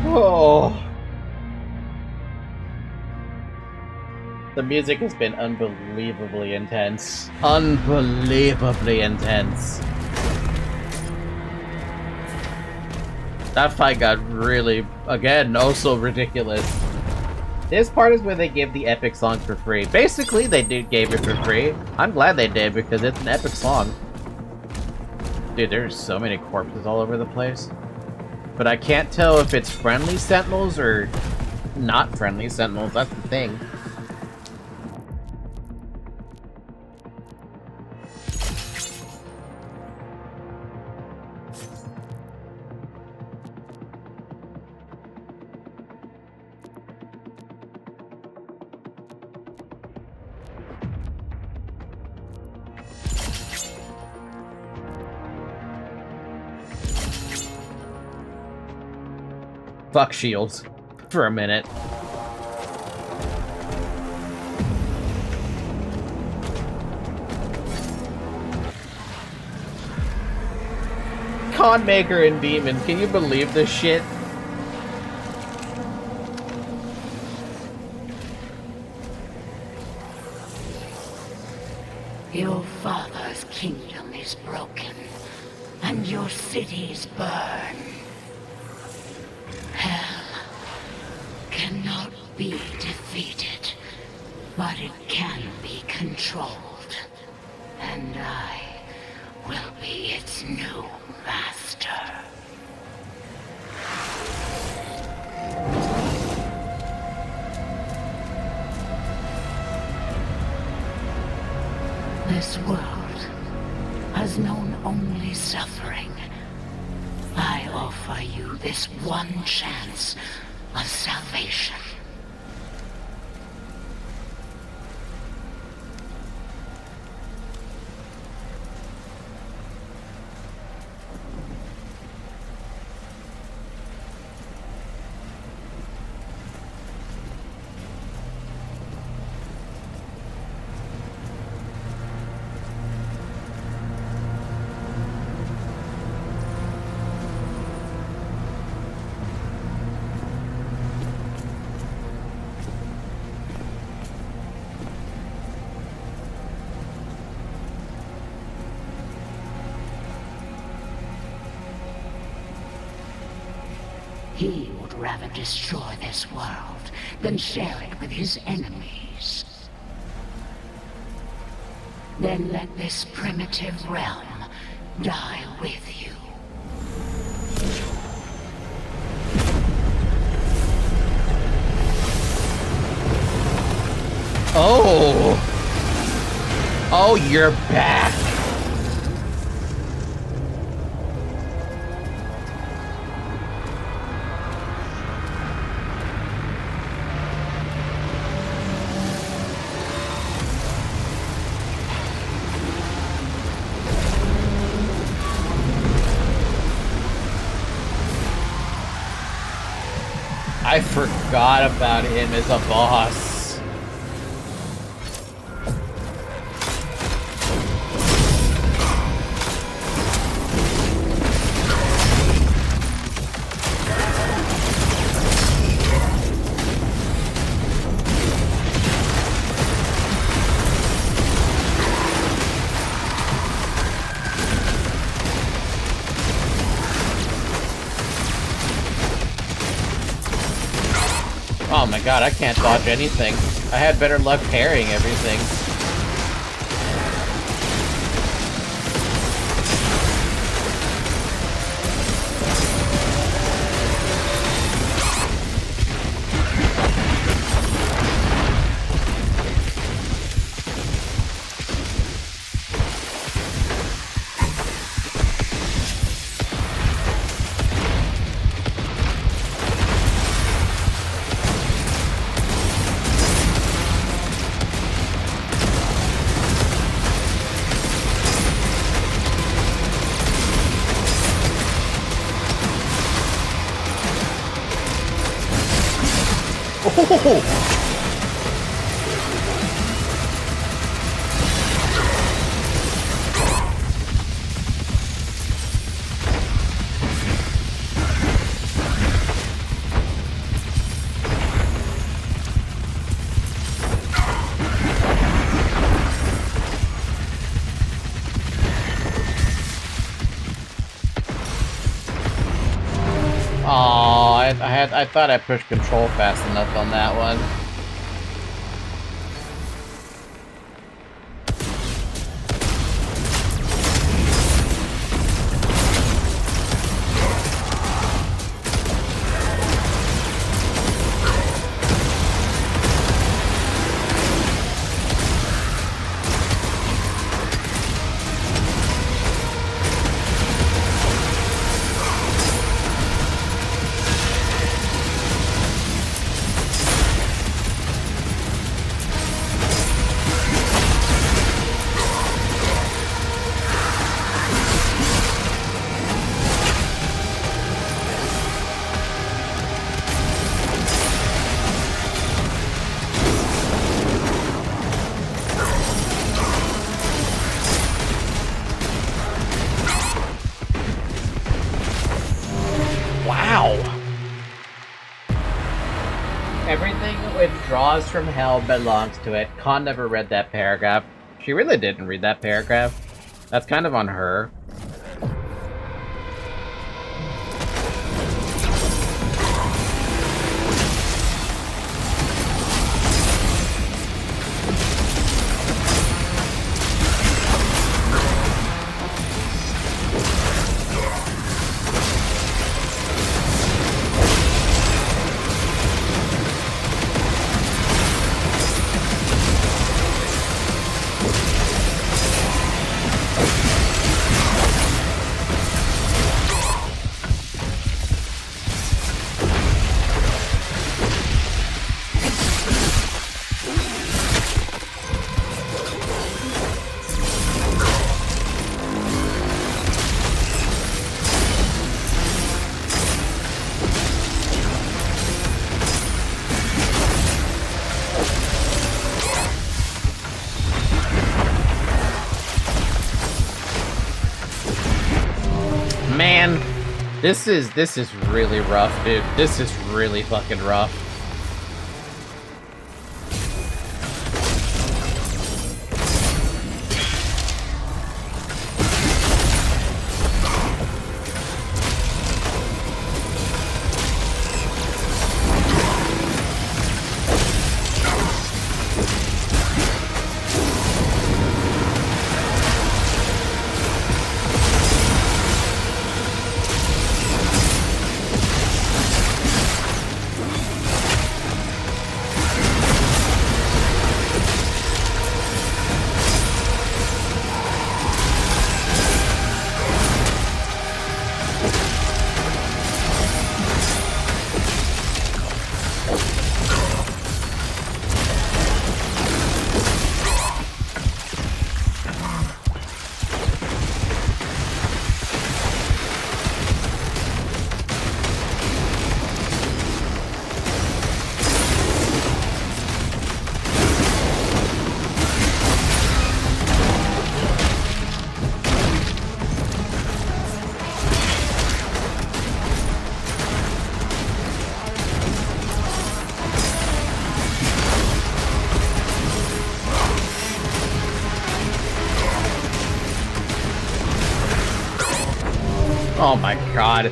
Oh. The music has been unbelievably intense. Unbelievably intense. That fight got really, again, also ridiculous. This part is where they give the epic song for free. Basically, they gave it for free. I'm glad they did, because it's an epic song. Dude, there's so many corpses all over the place. But I can't tell if it's friendly sentinels or not friendly sentinels, that's the thing. Fuck shields. For a minute. Conmaker and demons, can you believe this shit? Your father's kingdom is broken, and your cities burn. Hell cannot be defeated, but it can be controlled. And I will be its new master. This world has known only suffering. I offer you this one chance of salvation. He would rather destroy this world than share it with his enemies. Then let this primitive realm die with you. Oh! Oh, you're back! I forgot about him as a boss. Oh my god, I can't dodge anything. I had better luck parrying everything. Oh! I thought I pushed control fast enough on that one. Everything which draws from hell belongs to it. Khan never read that paragraph. She really didn't read that paragraph. That's kind of on her. Man, this is really rough, dude. This is really fucking rough. Oh my god.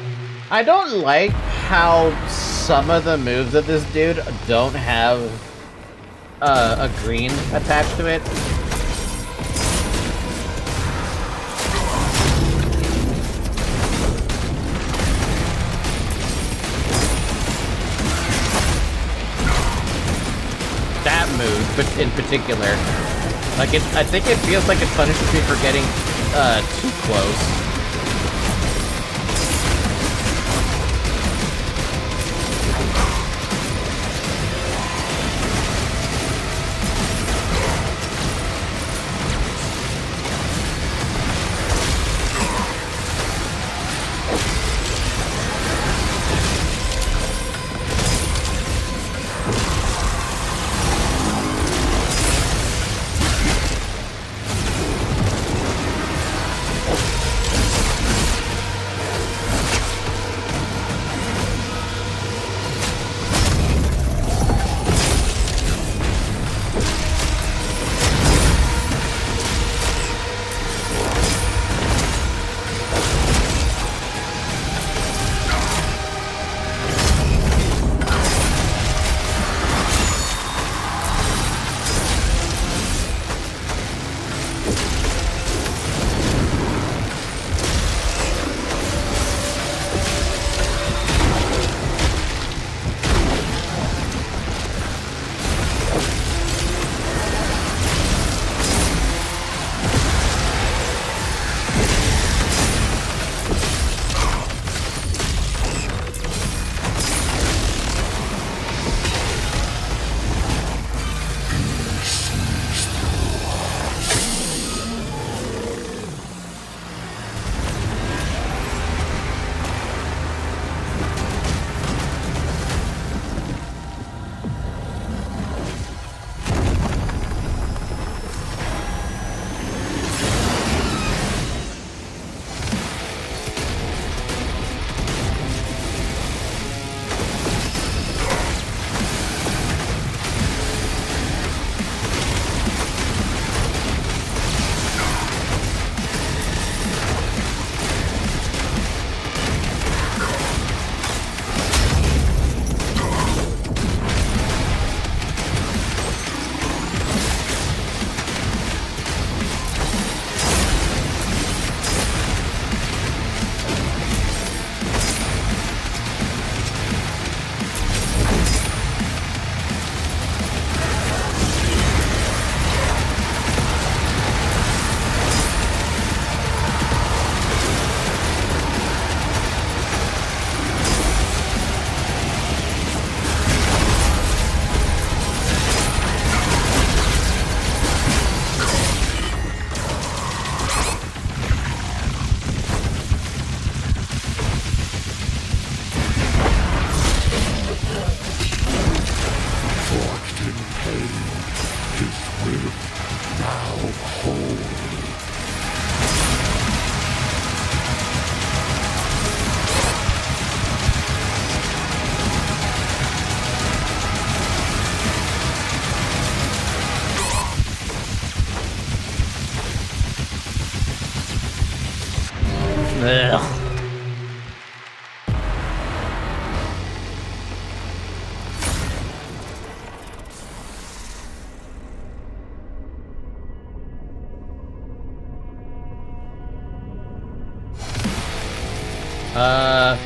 I don't like how some of the moves of this dude don't have a green attached to it. That move, but in particular. Like, I think it feels like it punishes me for getting too close. Ugh.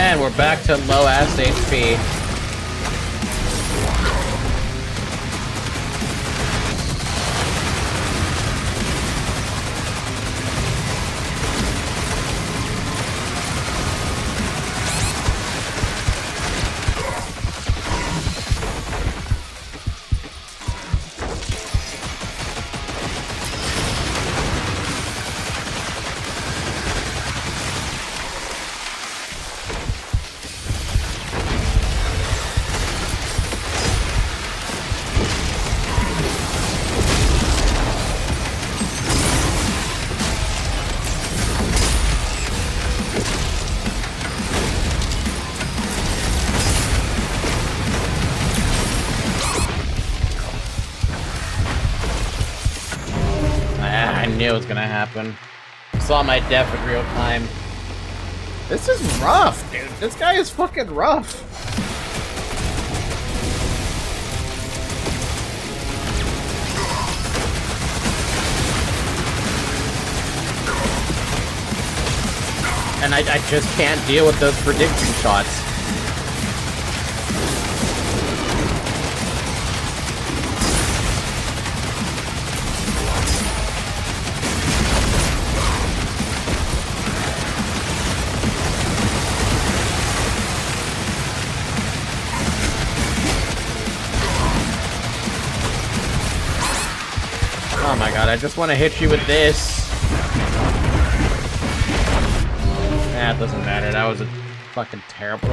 And we're back to low-ass HP. knew it was gonna happen. Saw my death in real time. This is rough, dude. This guy is fucking rough. And I just can't deal with those prediction shots. Oh my god, I just want to hit you with this. Nah, it doesn't matter. That was a fucking terrible...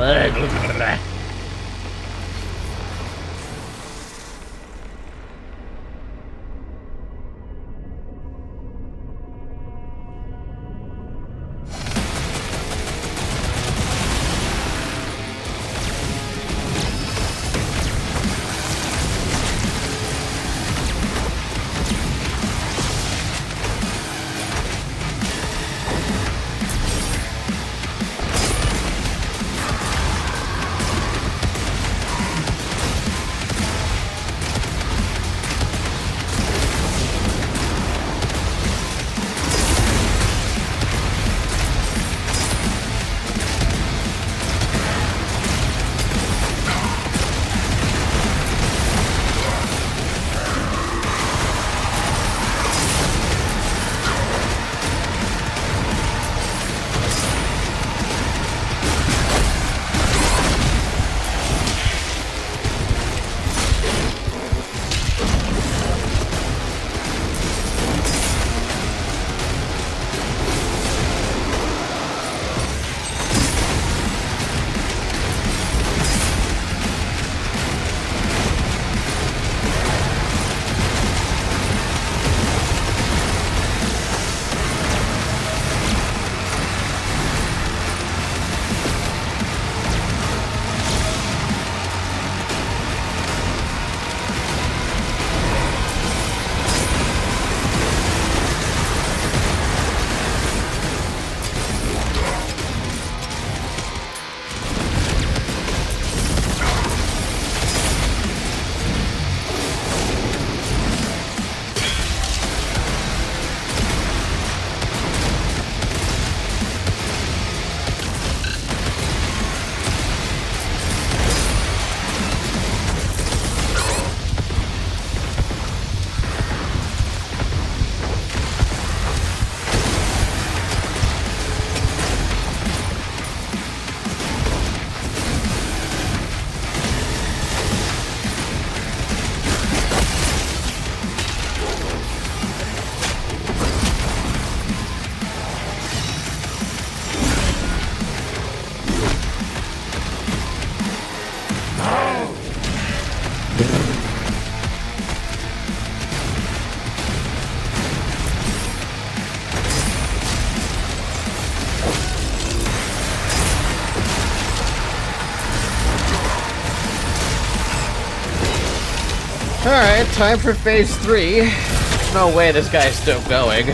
Alright, time for phase 3. There's no way this guy's still going.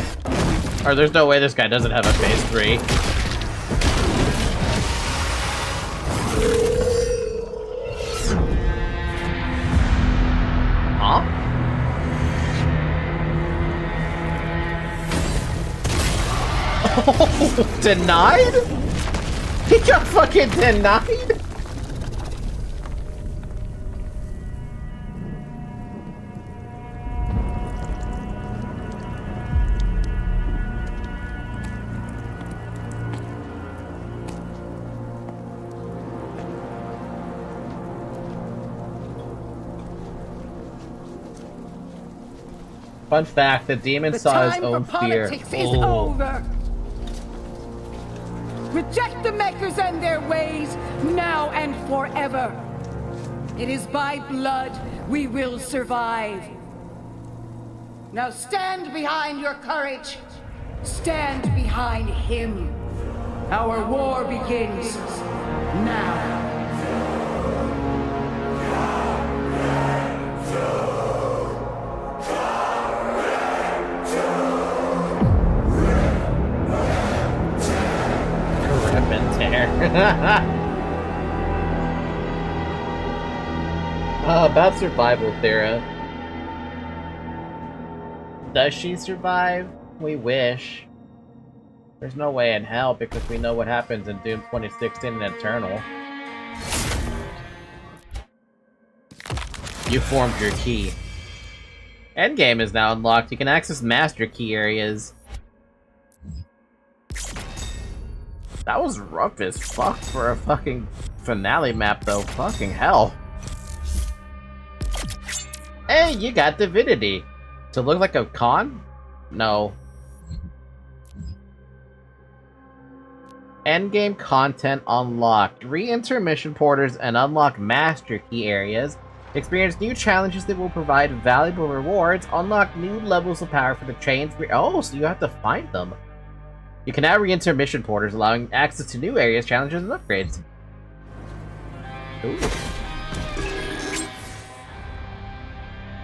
Or there's no way this guy doesn't have a phase 3. Huh? Oh, denied? He got fucking denied? Fun fact, the demon saw his own fear. The time for politics is over. Reject the Makers and their ways, now and forever. It is by blood we will survive. Now stand behind your courage. Stand behind him. Our war begins now. been tear. About survival, Thera. Does she survive? We wish. There's no way in hell because we know what happens in Doom 2016 and Eternal. You formed your key. Endgame is now unlocked. You can access master key areas. That was rough as fuck for a fucking finale map, though. Fucking hell. Hey, you got Divinity. To look like a con? No. Endgame content unlocked. Re-enter mission portals and unlock master key areas. Experience new challenges that will provide valuable rewards. Unlock new levels of power for the chains. Oh, so you have to find them. You can now re-enter mission portals, allowing access to new areas, challenges, and upgrades. Ooh.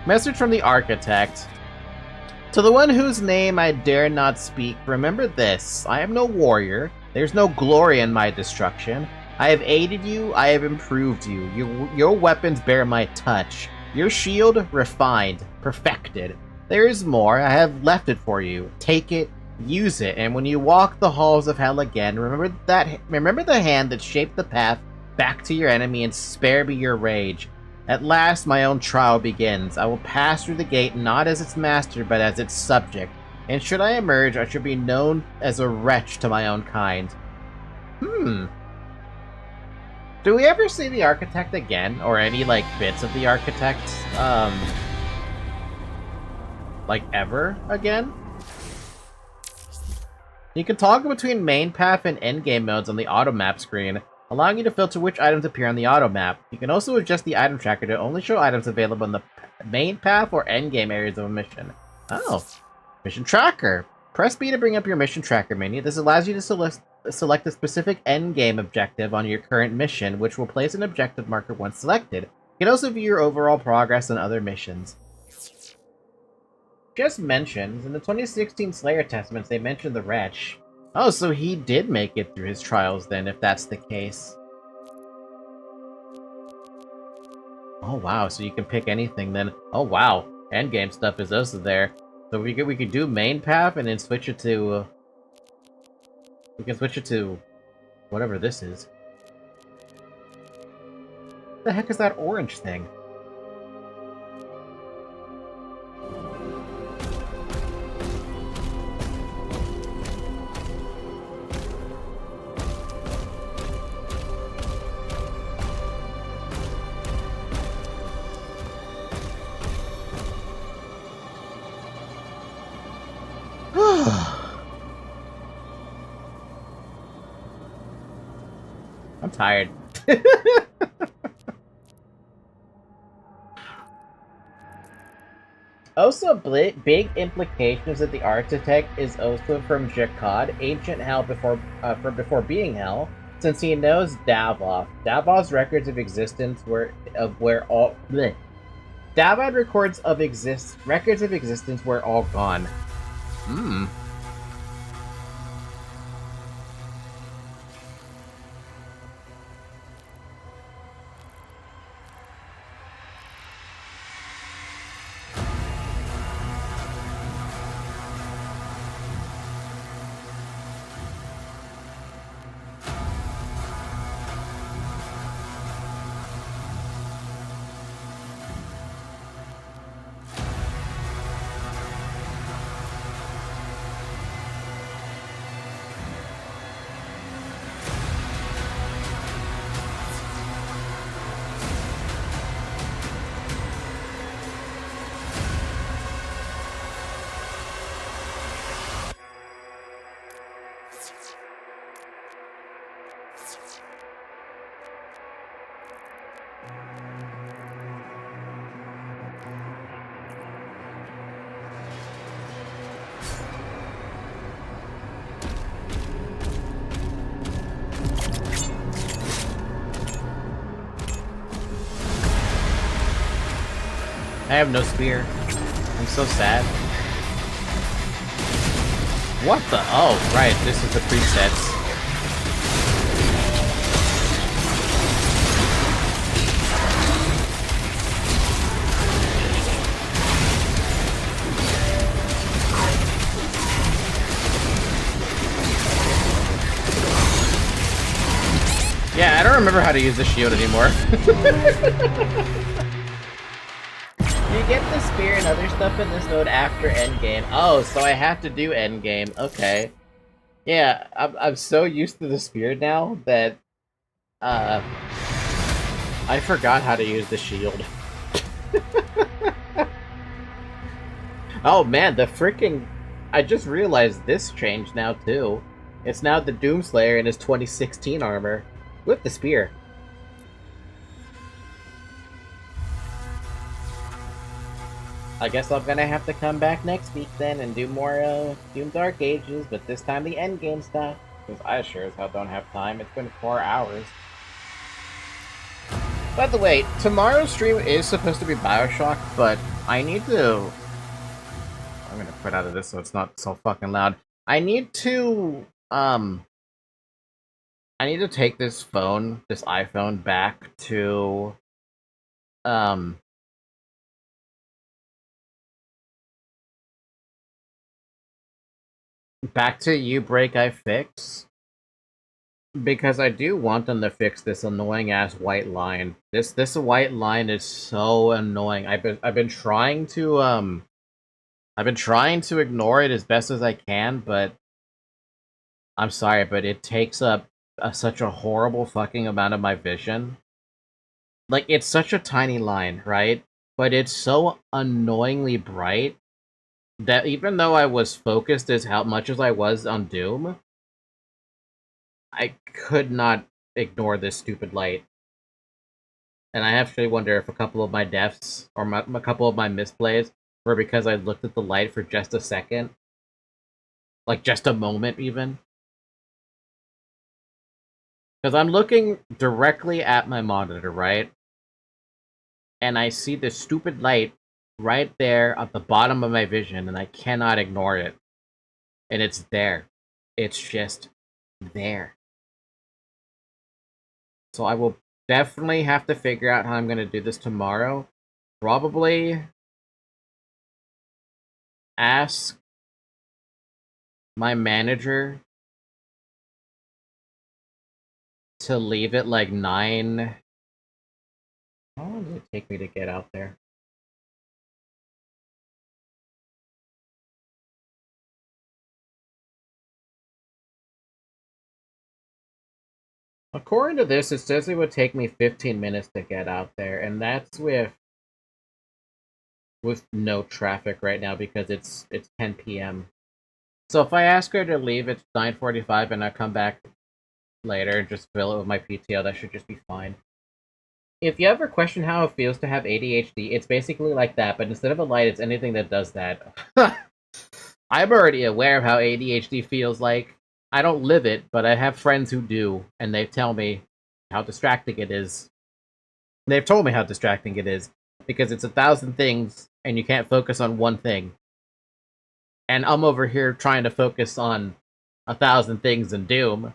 Message from the Architect. To the one whose name I dare not speak, remember this. I am no warrior. There's no glory in my destruction. I have aided you, I have improved you. Your weapons bear my touch. Your shield, refined, perfected. There is more, I have left it for you. Take it, use it, and when you walk the halls of hell again, remember the hand that shaped the path back to your enemy and spare me your rage. At last, my own trial begins. I will pass through the gate not as its master, but as its subject. And should I emerge, I should be known as a wretch to my own kind. Do we ever see the Architect again? Or any, like, bits of the Architect? Like, ever again? You can toggle between main path and endgame modes on the auto map screen, allowing you to filter which items appear on the auto map. You can also adjust the item tracker to only show items available in the main path or endgame areas of a mission. Oh. Mission tracker. Press B to bring up your mission tracker menu. This allows you to select a specific endgame objective on your current mission, which will place an objective marker once selected. You can also view your overall progress on other missions. Just mentioned, in the 2016 Slayer Testaments, they mentioned the Wretch. Oh, so he did make it through his trials then, if that's the case. Oh wow, so you can pick anything then. Oh wow, endgame stuff is also there. So we could do main path and then switch it to... we can switch it to... whatever this is. What the heck is that orange thing? I'm tired. Also, big implications that the Architect is also from Jakad, ancient hell before being hell, since he knows Davos. Davos records of existence Davos records of existence were all gone. I have no spear. I'm so sad. What the? Oh, right. This is the presets. Yeah, I don't remember how to use the shield anymore. You get the spear and other stuff in this mode after endgame. Oh, so I have to do endgame. Okay. Yeah, I'm so used to the spear now that I forgot how to use the shield. Oh man, the freaking... I just realized this changed now too. It's now the Doomslayer in his 2016 armor with the spear. I guess I'm gonna have to come back next week then and do more Doom Dark Ages, but this time the endgame stuff. Because I sure as hell don't have time. It's been 4 hours. By the way, tomorrow's stream is supposed to be Bioshock, but I need to... I'm gonna put out of this so it's not so fucking loud. I need to take this phone, this iPhone, back to back to You Break I Fix, because I do want them to fix this annoying ass white line. This white line is so annoying. I've been trying to ignore it as best as I can, but I'm sorry, but it takes up such a horrible fucking amount of my vision. Like, it's such a tiny line, right? But it's so annoyingly bright that even though I was focused as how much as I was on Doom, I could not ignore this stupid light. And I actually wonder if a couple of my deaths, or a couple of my misplays, were because I looked at the light for just a second. Like, just a moment, even. Because I'm looking directly at my monitor, right? And I see this stupid light right there at the bottom of my vision, and I cannot ignore it. And it's there. It's just there. So I will definitely have to figure out how I'm going to do this tomorrow. Probably ask my manager to leave at like 9. How long does it take me to get out there? According to this, it says it would take me 15 minutes to get out there, and that's with no traffic right now because it's 10 p.m. So if I ask her to leave at 9:45 and I come back later and just fill it with my PTO, that should just be fine. If you ever question how it feels to have ADHD, it's basically like that, but instead of a light, it's anything that does that. I'm already aware of how ADHD feels like. I don't live it, but I have friends who do, and they tell me how distracting it is. They've told me how distracting it is, because it's 1,000 things, and you can't focus on one thing. And I'm over here trying to focus on 1,000 things in Doom,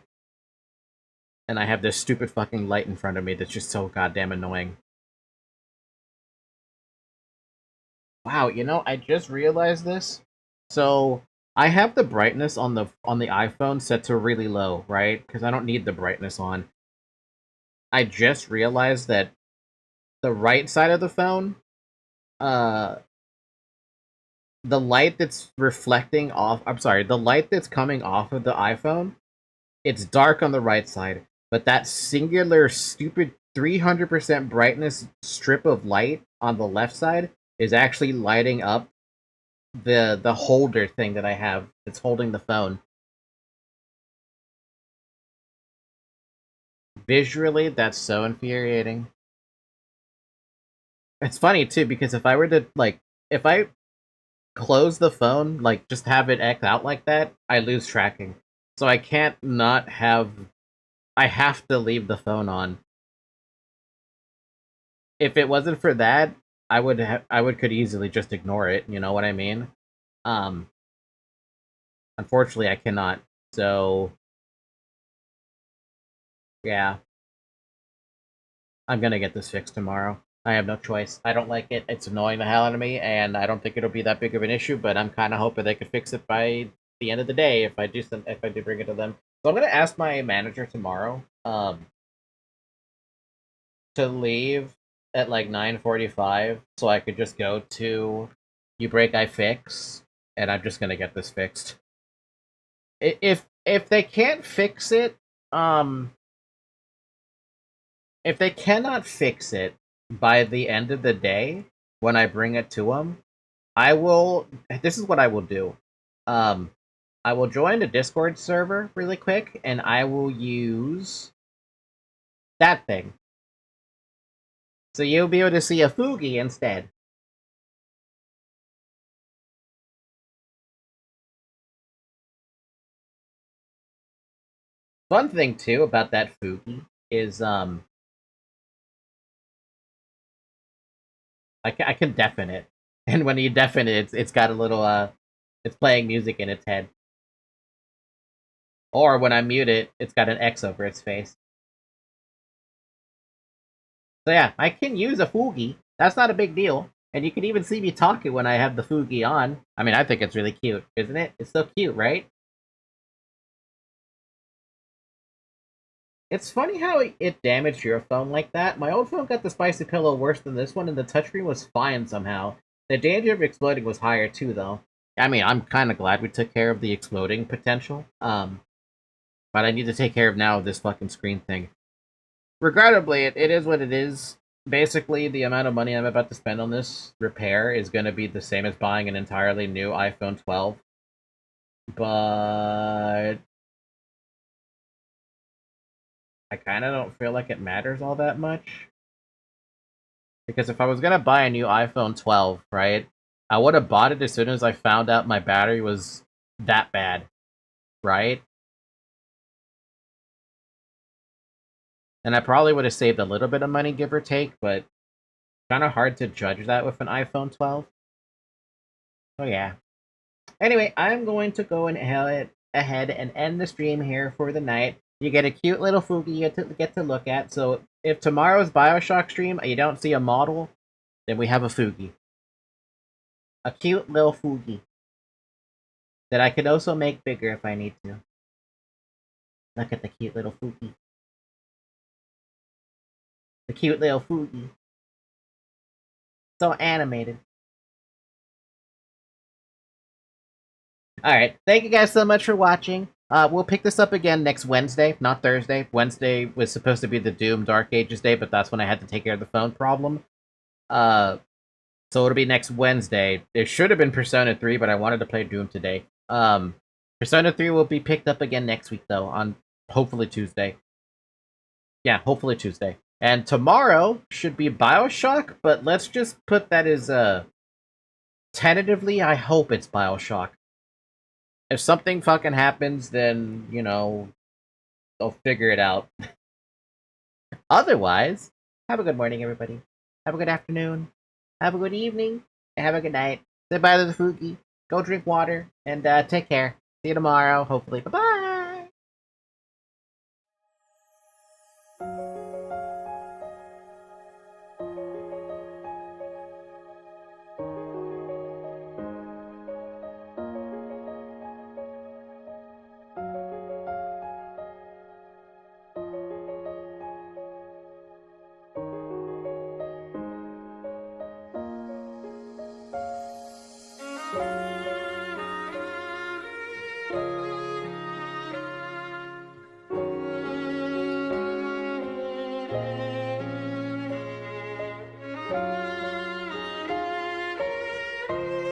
and I have this stupid fucking light in front of me that's just so goddamn annoying. Wow, you know, I just realized this. So, I have the brightness on the iPhone set to really low, right? Because I don't need the brightness on. I just realized that the right side of the phone, the light that's reflecting off, the light that's coming off of the iPhone, it's dark on the right side, but that singular stupid 300% brightness strip of light on the left side is actually lighting up the holder thing that I have that's holding the phone. Visually, that's so infuriating. It's funny too, because if I were to, like, if I close the phone, like, just have it X out like that, I lose tracking. So I can't not have... I have to leave the phone on. If it wasn't for that, I could easily just ignore it, you know what I mean? Unfortunately, I cannot. So, yeah. I'm gonna get this fixed tomorrow. I have no choice. I don't like it. It's annoying the hell out of me, and I don't think it'll be that big of an issue, but I'm kind of hoping they could fix it by the end of the day if I do bring it to them. So I'm gonna ask my manager tomorrow, to leave at like 9:45 so I could just go to You Break I Fix, and I'm just gonna get this fixed. If they can't fix it, if they cannot fix it by the end of the day when I bring it to them, I will. This is what I will do. I will join the Discord server really quick, and I will use that thing. So you'll be able to see a Fugi instead. Fun thing too about that Fugi is I can deafen it, and when you deafen it, it's got a little it's playing music in its head. Or when I mute it, it's got an X over its face. So yeah, I can use a Fugi. That's not a big deal. And you can even see me talking when I have the Fugi on. I mean, I think it's really cute, isn't it? It's so cute, right? It's funny how it damaged your phone like that. My old phone got the spicy pillow worse than this one, and the touchscreen was fine somehow. The danger of exploding was higher too, though. I mean, I'm kind of glad we took care of the exploding potential. But I need to take care of now this fucking screen thing. Regrettably, it is what it is. Basically, the amount of money I'm about to spend on this repair is going to be the same as buying an entirely new iPhone 12. But I kind of don't feel like it matters all that much. Because if I was going to buy a new iPhone 12, right, I would have bought it as soon as I found out my battery was that bad, right? And I probably would have saved a little bit of money, give or take, but kind of hard to judge that with an iPhone 12. So yeah. Anyway, I'm going to go ahead and end the stream here for the night. You get a cute little Fugi you get to look at. So if tomorrow's Bioshock stream you don't see a model, then we have a Fugi. A cute little Fugi that I could also make bigger if I need to. Look at the cute little Fugi. The cute little Fugi. So animated. Alright, thank you guys so much for watching. We'll pick this up again next Wednesday, not Thursday. Wednesday was supposed to be the Doom Dark Ages day, but that's when I had to take care of the phone problem. So it'll be next Wednesday. It should have been Persona 3, but I wanted to play Doom today. Persona 3 will be picked up again next week, though, on hopefully Tuesday. Yeah, hopefully Tuesday. And tomorrow should be Bioshock, but let's just put that as, tentatively, I hope it's Bioshock. If something fucking happens, then, you know, they'll figure it out. Otherwise, have a good morning, everybody. Have a good afternoon. Have a good evening. And have a good night. Say bye to the Fugi. Go drink water. And take care. See you tomorrow, hopefully. Bye-bye!